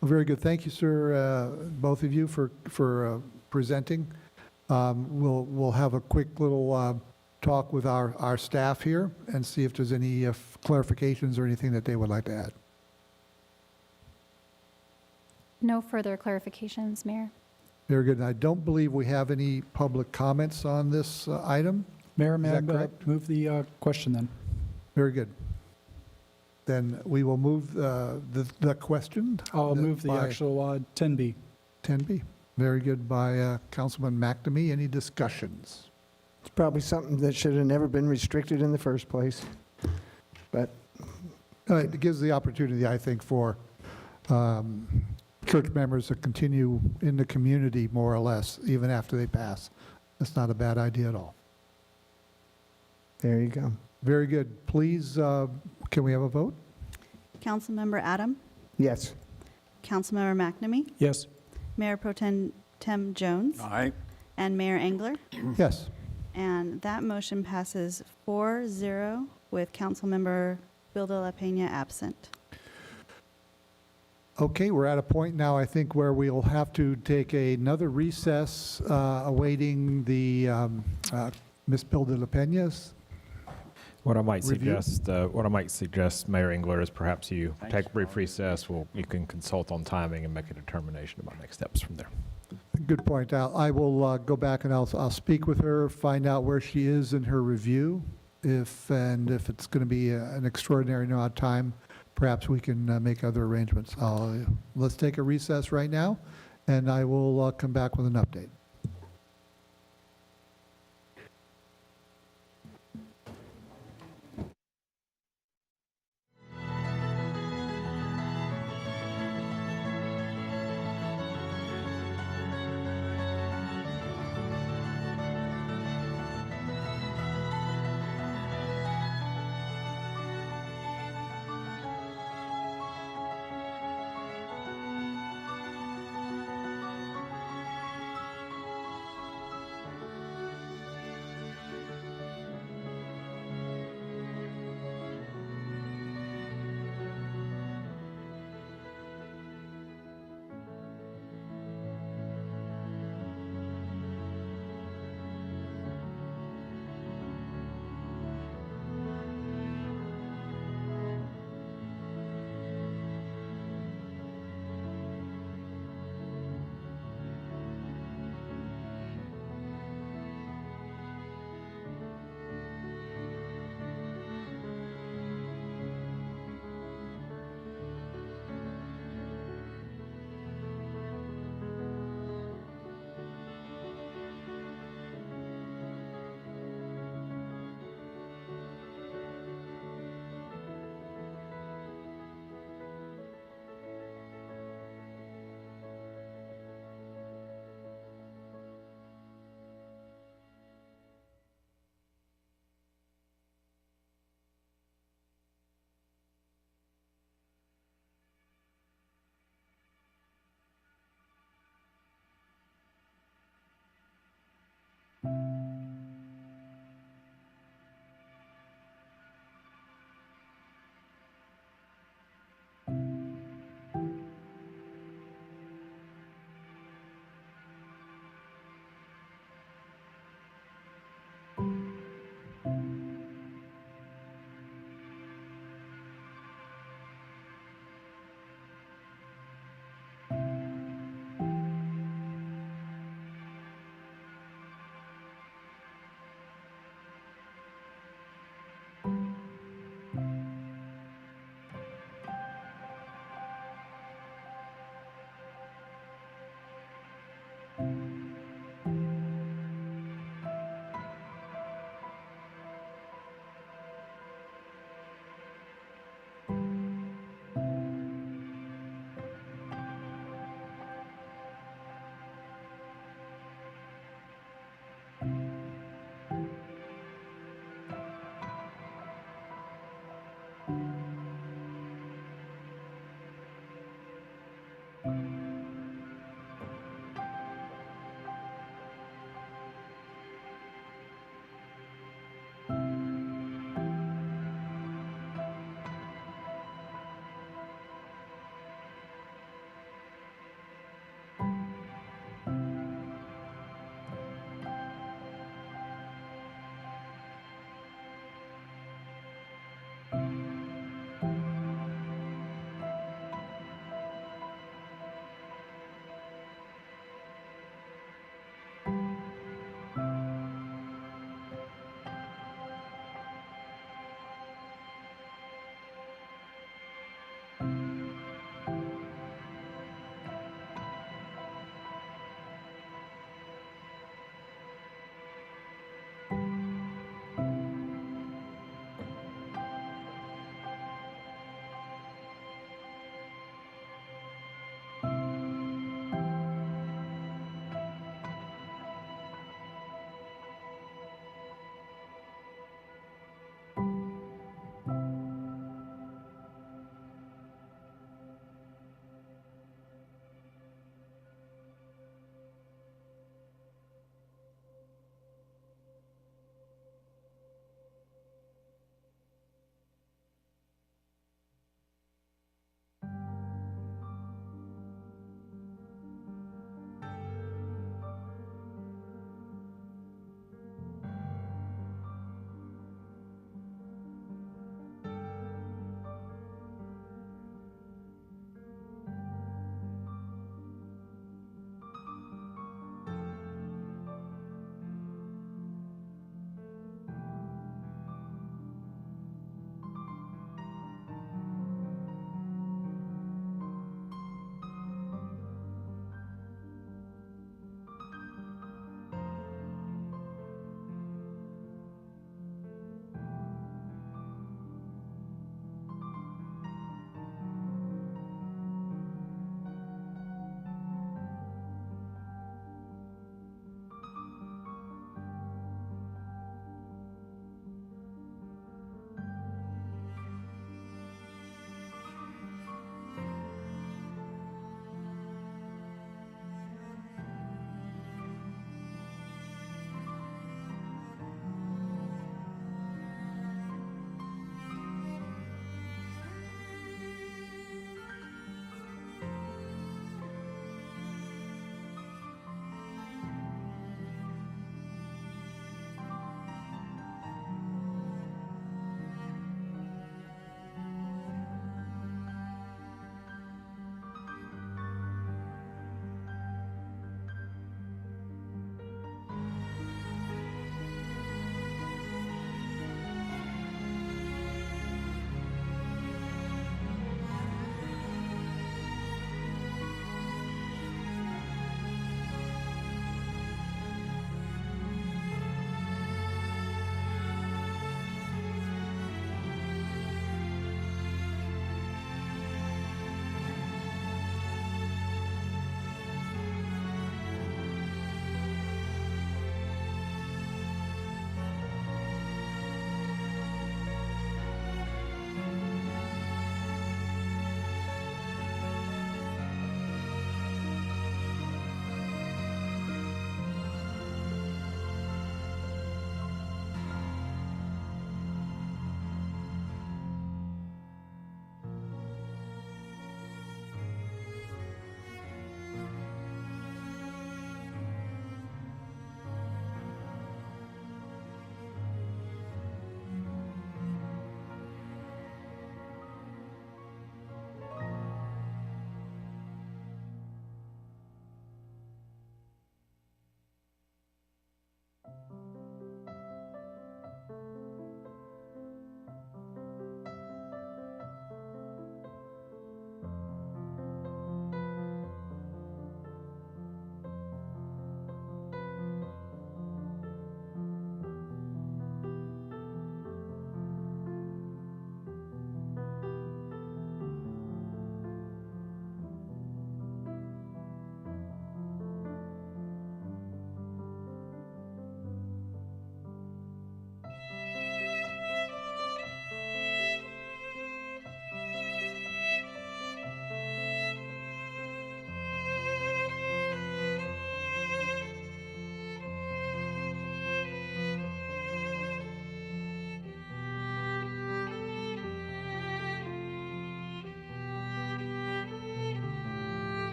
Well, very good. Thank you, sir, both of you for presenting. We'll have a quick little talk with our staff here and see if there's any clarifications or anything that they would like to add. No further clarifications, Mayor. Very good. And I don't believe we have any public comments on this item. Mayor, Is may that I correct? move the question then? Very good. Then we will move the question. I'll move the by actual 10B. 10B. Very good by Councilman McNamee. Any discussions? It's probably something that should have never been restricted in the first place. But It gives the opportunity, I think, for church members to continue in the community more or less, even after they pass. That's not a bad idea at all. there you go. Very good. Please, can we have a vote? Councilmember Adam, Yes. Councilmember McNamee, Yes. Mayor Pro Tem Jones, Aye. and Mayor Engler. Yes. And that motion passes 4-0 with Councilmember Bill de la Peña absent. Okay, we're at a point now, I think, where we'll have to take another recess, awaiting the Ms. Bill de la Peña's. What I might Review? suggest, Mayor Engler, is perhaps you take a brief recess. You can consult on timing and make a determination about next steps from there. Good point. I will go back and I'll speak with her, find out where she is in her review. If it's going to be an extraordinary amount of time, perhaps we can make other arrangements. Let's take a recess right now, and I will come back with an update.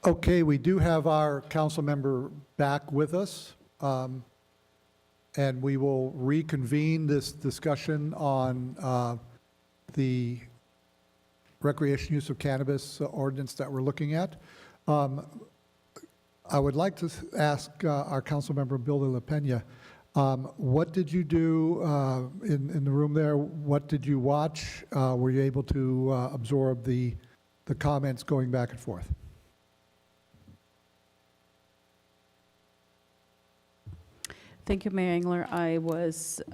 Okay, we do have our council member back with us, and we will reconvene this discussion on the recreation use of cannabis ordinance that we're looking at. I would like to ask our council member, Bill de la Pena, what did you do in the room there? What did you watch? Were you able to absorb the comments going back and forth? Thank you, Mayor Engler. I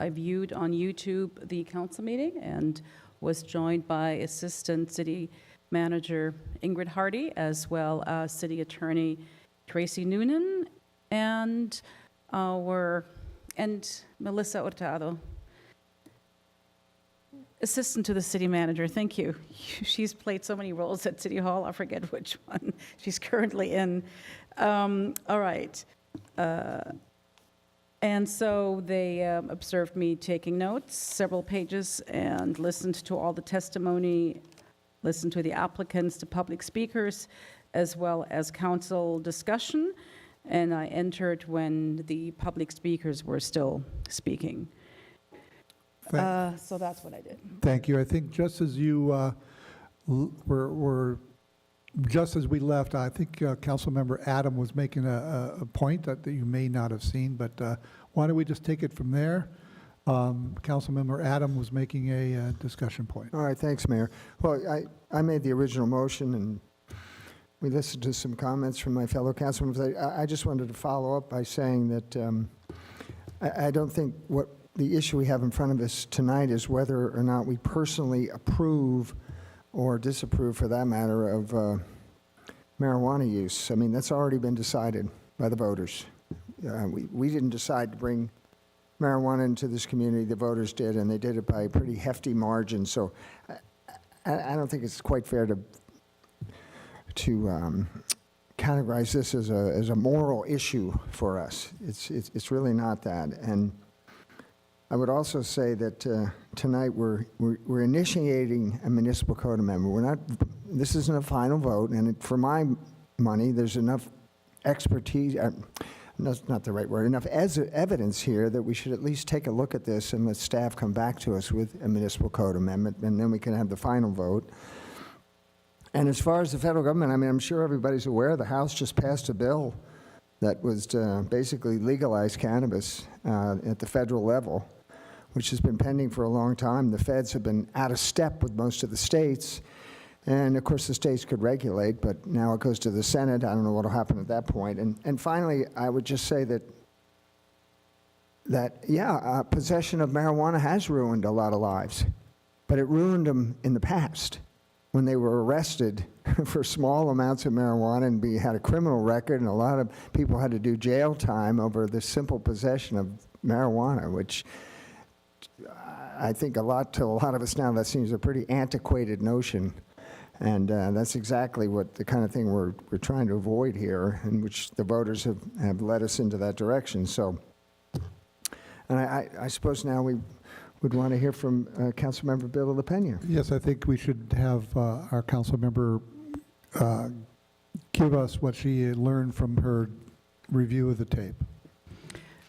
viewed on YouTube the council meeting and was joined by Assistant City Manager Ingrid Hardy, as well as City Attorney Tracy Noonan, and Melissa Hurtado, Assistant to the City Manager. Thank you. She's played so many roles at City Hall, I forget which one she's currently in. All right. And so they observed me taking notes, several pages, and listened to all the testimony, listened to the applicants, the public speakers, as well as council discussion. And I entered when the public speakers were still speaking. So that's what I did. Thank you. I think just as you just as we left, I think Councilmember Adam was making a point that you may not have seen, but why don't we just take it from there? Councilmember Adam was making a discussion point. All right, thanks, Mayor. Well, I made the original motion, and we listened to some comments from my fellow council members. I just wanted to follow up by saying that I don't think what the issue we have in front of us tonight is whether or not we personally approve or disapprove, for that matter, of marijuana use. I mean, that's already been decided by the voters. We didn't decide to bring marijuana into this community. The voters did, and they did it by a pretty hefty margin. So I don't think it's quite fair to categorize this as a moral issue for us. It's really not that. And I would also say that tonight we're initiating a municipal code amendment. We're not. This isn't a final vote, and for my money, there's enough expertise. That's not the right word. Enough evidence here that we should at least take a look at this and let staff come back to us with a municipal code amendment, and then we can have the final vote. And as far as the federal government, I mean, I'm sure everybody's aware the House just passed a bill that was basically legalize cannabis at the federal level, which has been pending for a long time. The feds have been out of step with most of the states, and of course the states could regulate, but now it goes to the Senate. I don't know what will happen at that point. And finally, I would just say that possession of marijuana has ruined a lot of lives, but it ruined them in the past when they were arrested for small amounts of marijuana and had a criminal record, and a lot of people had to do jail time over the simple possession of marijuana, which I think to a lot of us now, that seems a pretty antiquated notion. And that's exactly what the kind of thing we're trying to avoid here, in which the voters have led us into that direction. So, and I suppose now we would want to hear from Councilmember Bill de la Pena. Yes, I think we should have our council member give us what she learned from her review of the tape.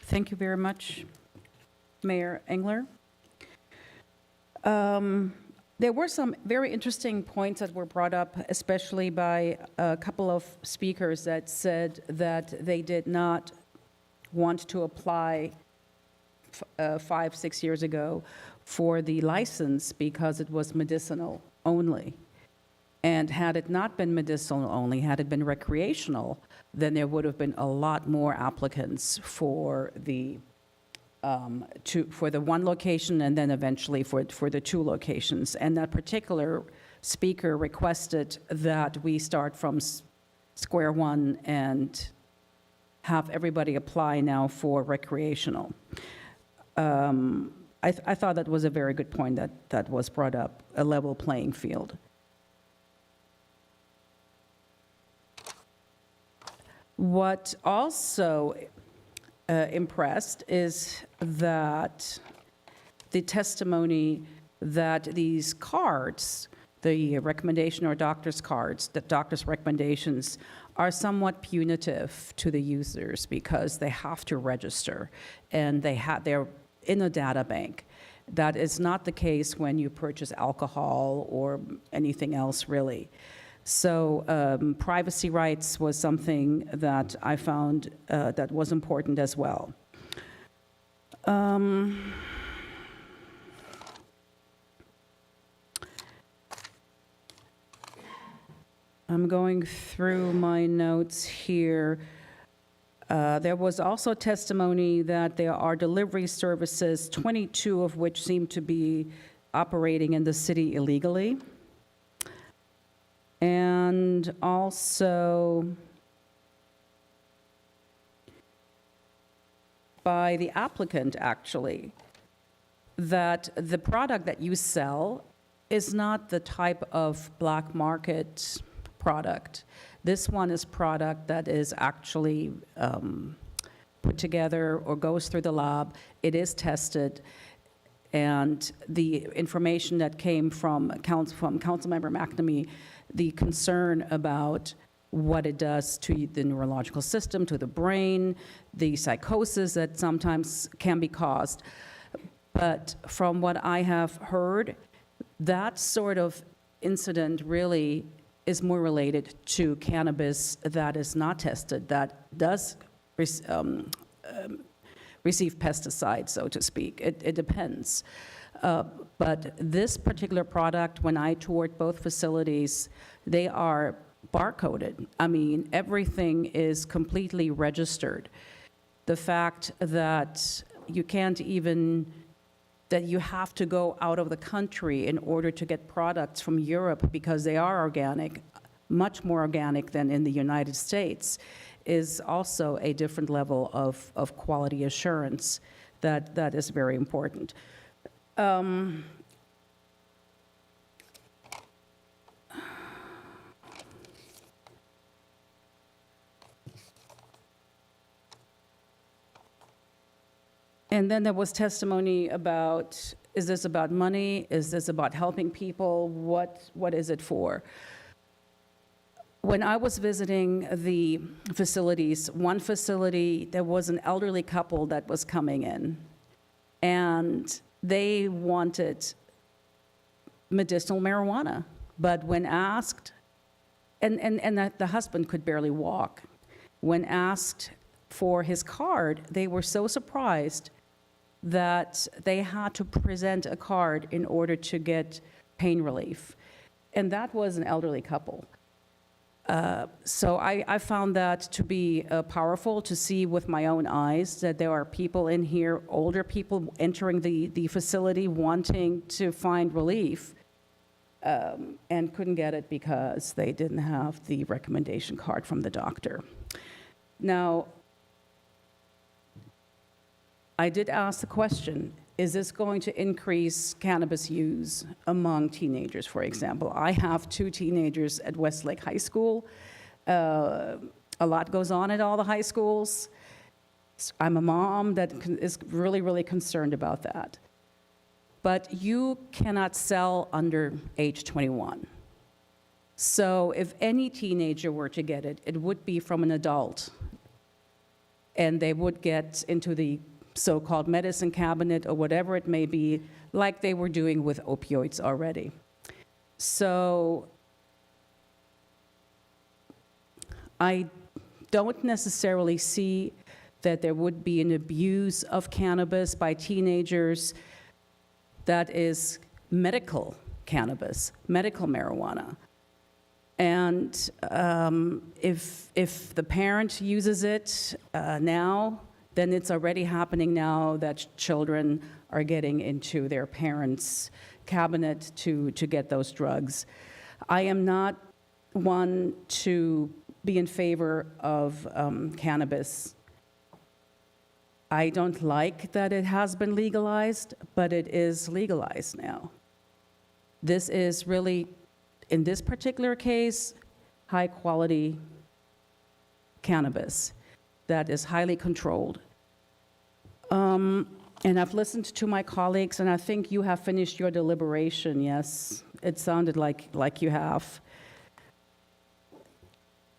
Thank you very much, Mayor Engler. There were some very interesting points that were brought up, especially by a couple of speakers that said that they did not want to apply 5-6 years ago for the license because it was medicinal only. And had it not been medicinal only, had it been recreational, then there would have been a lot more applicants for the one location, and then eventually for the 2 locations. And that particular speaker requested that we start from square one and have everybody apply now for recreational. I thought that was a very good point that was brought up, a level playing field. What also impressed is that the testimony that these cards the recommendation or doctor's cards, the doctor's recommendations are somewhat punitive to the users because they have to register and they're in a data bank. That is not the case when you purchase alcohol or anything else, really. So privacy rights was something that I found that was important as well. I'm going through my notes here. There was also testimony that there are delivery services, 22 of which seem to be operating in the city illegally. And also by the applicant, actually, that the product that you sell is not the type of black market product. This one is product that is actually put together or goes through the lab. It is tested, and the information that came from Councilmember McNamee, the concern about what it does to the neurological system, to the brain, the psychosis that sometimes can be caused. But from what I have heard, that sort of incident really is more related to cannabis that is not tested, that does receive pesticides, so to speak. It depends. But this particular product, when I toured both facilities, they are barcoded. I mean, everything is completely registered. The fact that you can't even, that you have to go out of the country in order to get products from Europe because they are organic, much more organic than in the United States, is also a different level of quality assurance that is very important. And then there was testimony about, is this about money? Is this about helping people? What is it for? When I was visiting the facilities, one facility, there was an elderly couple that was coming in, and they wanted medicinal marijuana. But when asked, and the husband could barely walk, when asked for his card, they were so surprised that they had to present a card in order to get pain relief. And that was an elderly couple. So I found that to be powerful to see with my own eyes that there are people in here, older people entering the facility wanting to find relief and couldn't get it because they didn't have the recommendation card from the doctor. Now, I did ask the question, is this going to increase cannabis use among teenagers, for example? I have 2 teenagers at Westlake High School. A lot goes on at all the high schools. I'm a mom that is really, really concerned about that. But you cannot sell under age 21. So if any teenager were to get it, it would be from an adult. And they would get into the so-called medicine cabinet or whatever it may be, like they were doing with opioids already. So I don't necessarily see that there would be an abuse of cannabis by teenagers that is medical cannabis, medical marijuana. And if the parent uses it now, then it's already happening now that children are getting into their parents' cabinet to get those drugs. I am not one to be in favor of cannabis. I don't like that it has been legalized, but it is legalized now. This is really, in this particular case, high-quality cannabis that is highly controlled. And I've listened to my colleagues, and I think you have finished your deliberation, yes? It sounded like you have.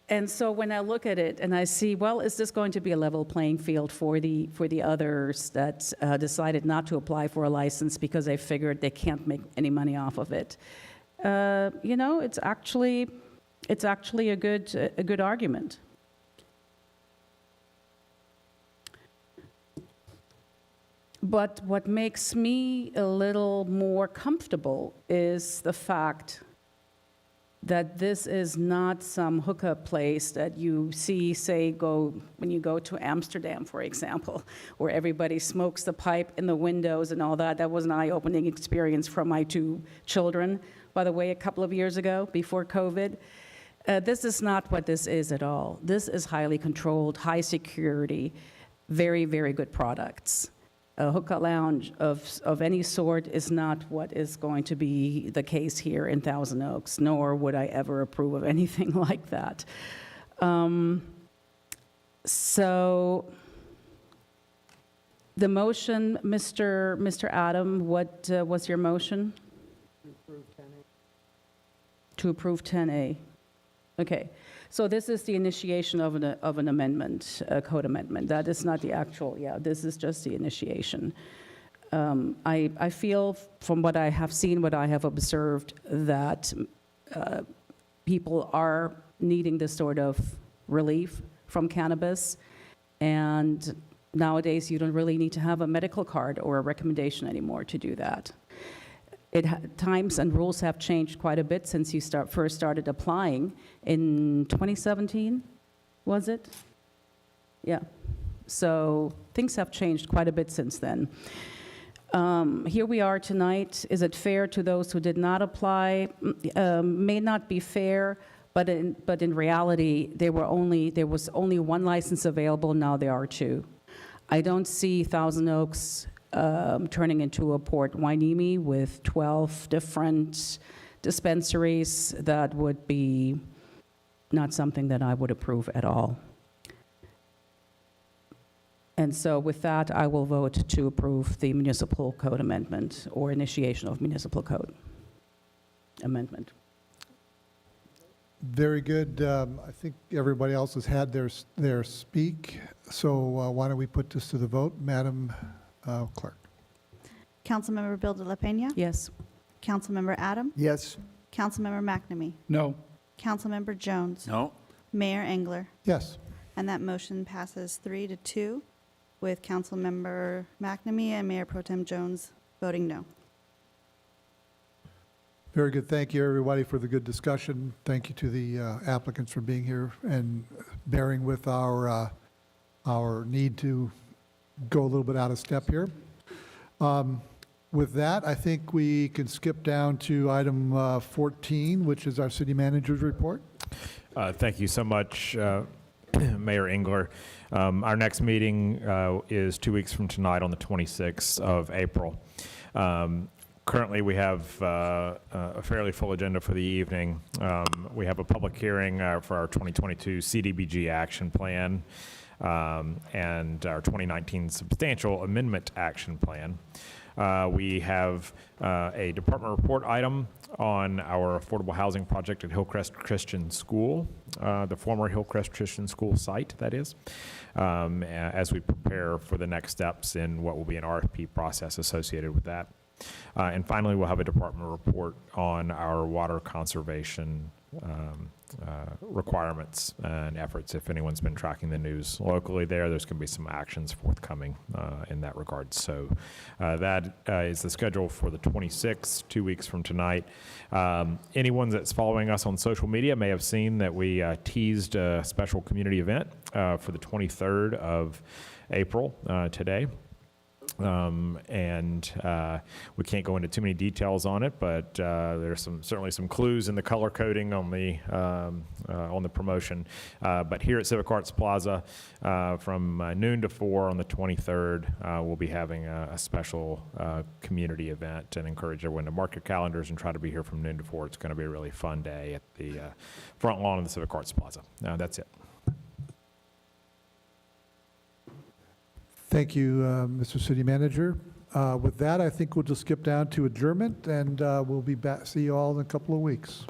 And so when I look at it and I see, well, is this going to be a level playing field for the others that decided not to apply for a license because they figured they can't make any money off of it? It's actually a good argument. But what makes me a little more comfortable is the fact that this is not some hookup place that you see, say, when you go to Amsterdam, for example, where everybody smokes the pipe in the windows and all that. That was an eye-opening experience for my 2 children, by the way, a couple of years ago, before COVID. This is not what this is at all. This is highly controlled, high security, very, very good products. A hookah lounge of any sort is not what is going to be the case here in Thousand Oaks, nor would I ever approve of anything like that. So the motion, Mr. Adam, what was your motion? To approve 10A. Okay. So this is the initiation of an amendment, a code amendment. That is not the actual, this is just the initiation. I feel from what I have seen, what I have observed, that people are needing this sort of relief from cannabis. And nowadays, you don't really need to have a medical card or a recommendation anymore to do that. Times and rules have changed quite a bit since you first started applying in 2017, was it? Yeah. So things have changed quite a bit since then. Here we are tonight. Is it fair to those who did not apply? May not be fair, but in reality, there was only 1 license available. Now there are 2. I don't see Thousand Oaks turning into a Port Hueneme with 12 different dispensaries. That would be not something that I would approve at all. And so with that, I will vote to approve the municipal code amendment or initiation of municipal code amendment. Very good. I think everybody else has had their speak. So why don't we put this to the vote, Madam Clerk? Councilmember Bill de la Peña? Yes. Councilmember Adam? Yes. Councilmember McNamee? No. Councilmember Jones? No. Mayor Engler? Yes. And that motion passes 3-2 with Councilmember McNamee and Mayor Pro Tem Jones voting no. Very good. Thank you, everybody, for the good discussion. Thank you to the applicants for being here and bearing with our need to go a little bit out of step here. With that, I think we can skip down to item 14, which is our city manager's report. Thank you so much, Mayor Engler. Our next meeting is 2 weeks from tonight on the 26th of April. Currently, we have a fairly full agenda for the evening. We have a public hearing for our 2022 CDBG action plan and our 2019 substantial amendment action plan. We have a department report item on our affordable housing project at Hillcrest Christian School, the former Hillcrest Christian School site, that is, as we prepare for the next steps in what will be an RFP process associated with that. And finally, we'll have a department report on our water conservation requirements and efforts. If anyone's been tracking the news locally there's going to be some actions forthcoming in that regard. So that is the schedule for the 26th, 2 weeks from tonight. Anyone that's following us on social media may have seen that we teased a special community event for the 23rd of April today. And we can't go into too many details on it, but there's certainly some clues in the color coding on the promotion. But here at Civic Arts Plaza, from noon to 4 on the 23rd, we'll be having a special community event, and encourage everyone to mark your calendars and try to be here from noon to 4. It's going to be a really fun day at the front lawn of the Civic Arts Plaza. That's it. Thank you, Mr. City Manager. With that, I think we'll just skip down to adjournment, and we'll be back, see you all in a couple of weeks.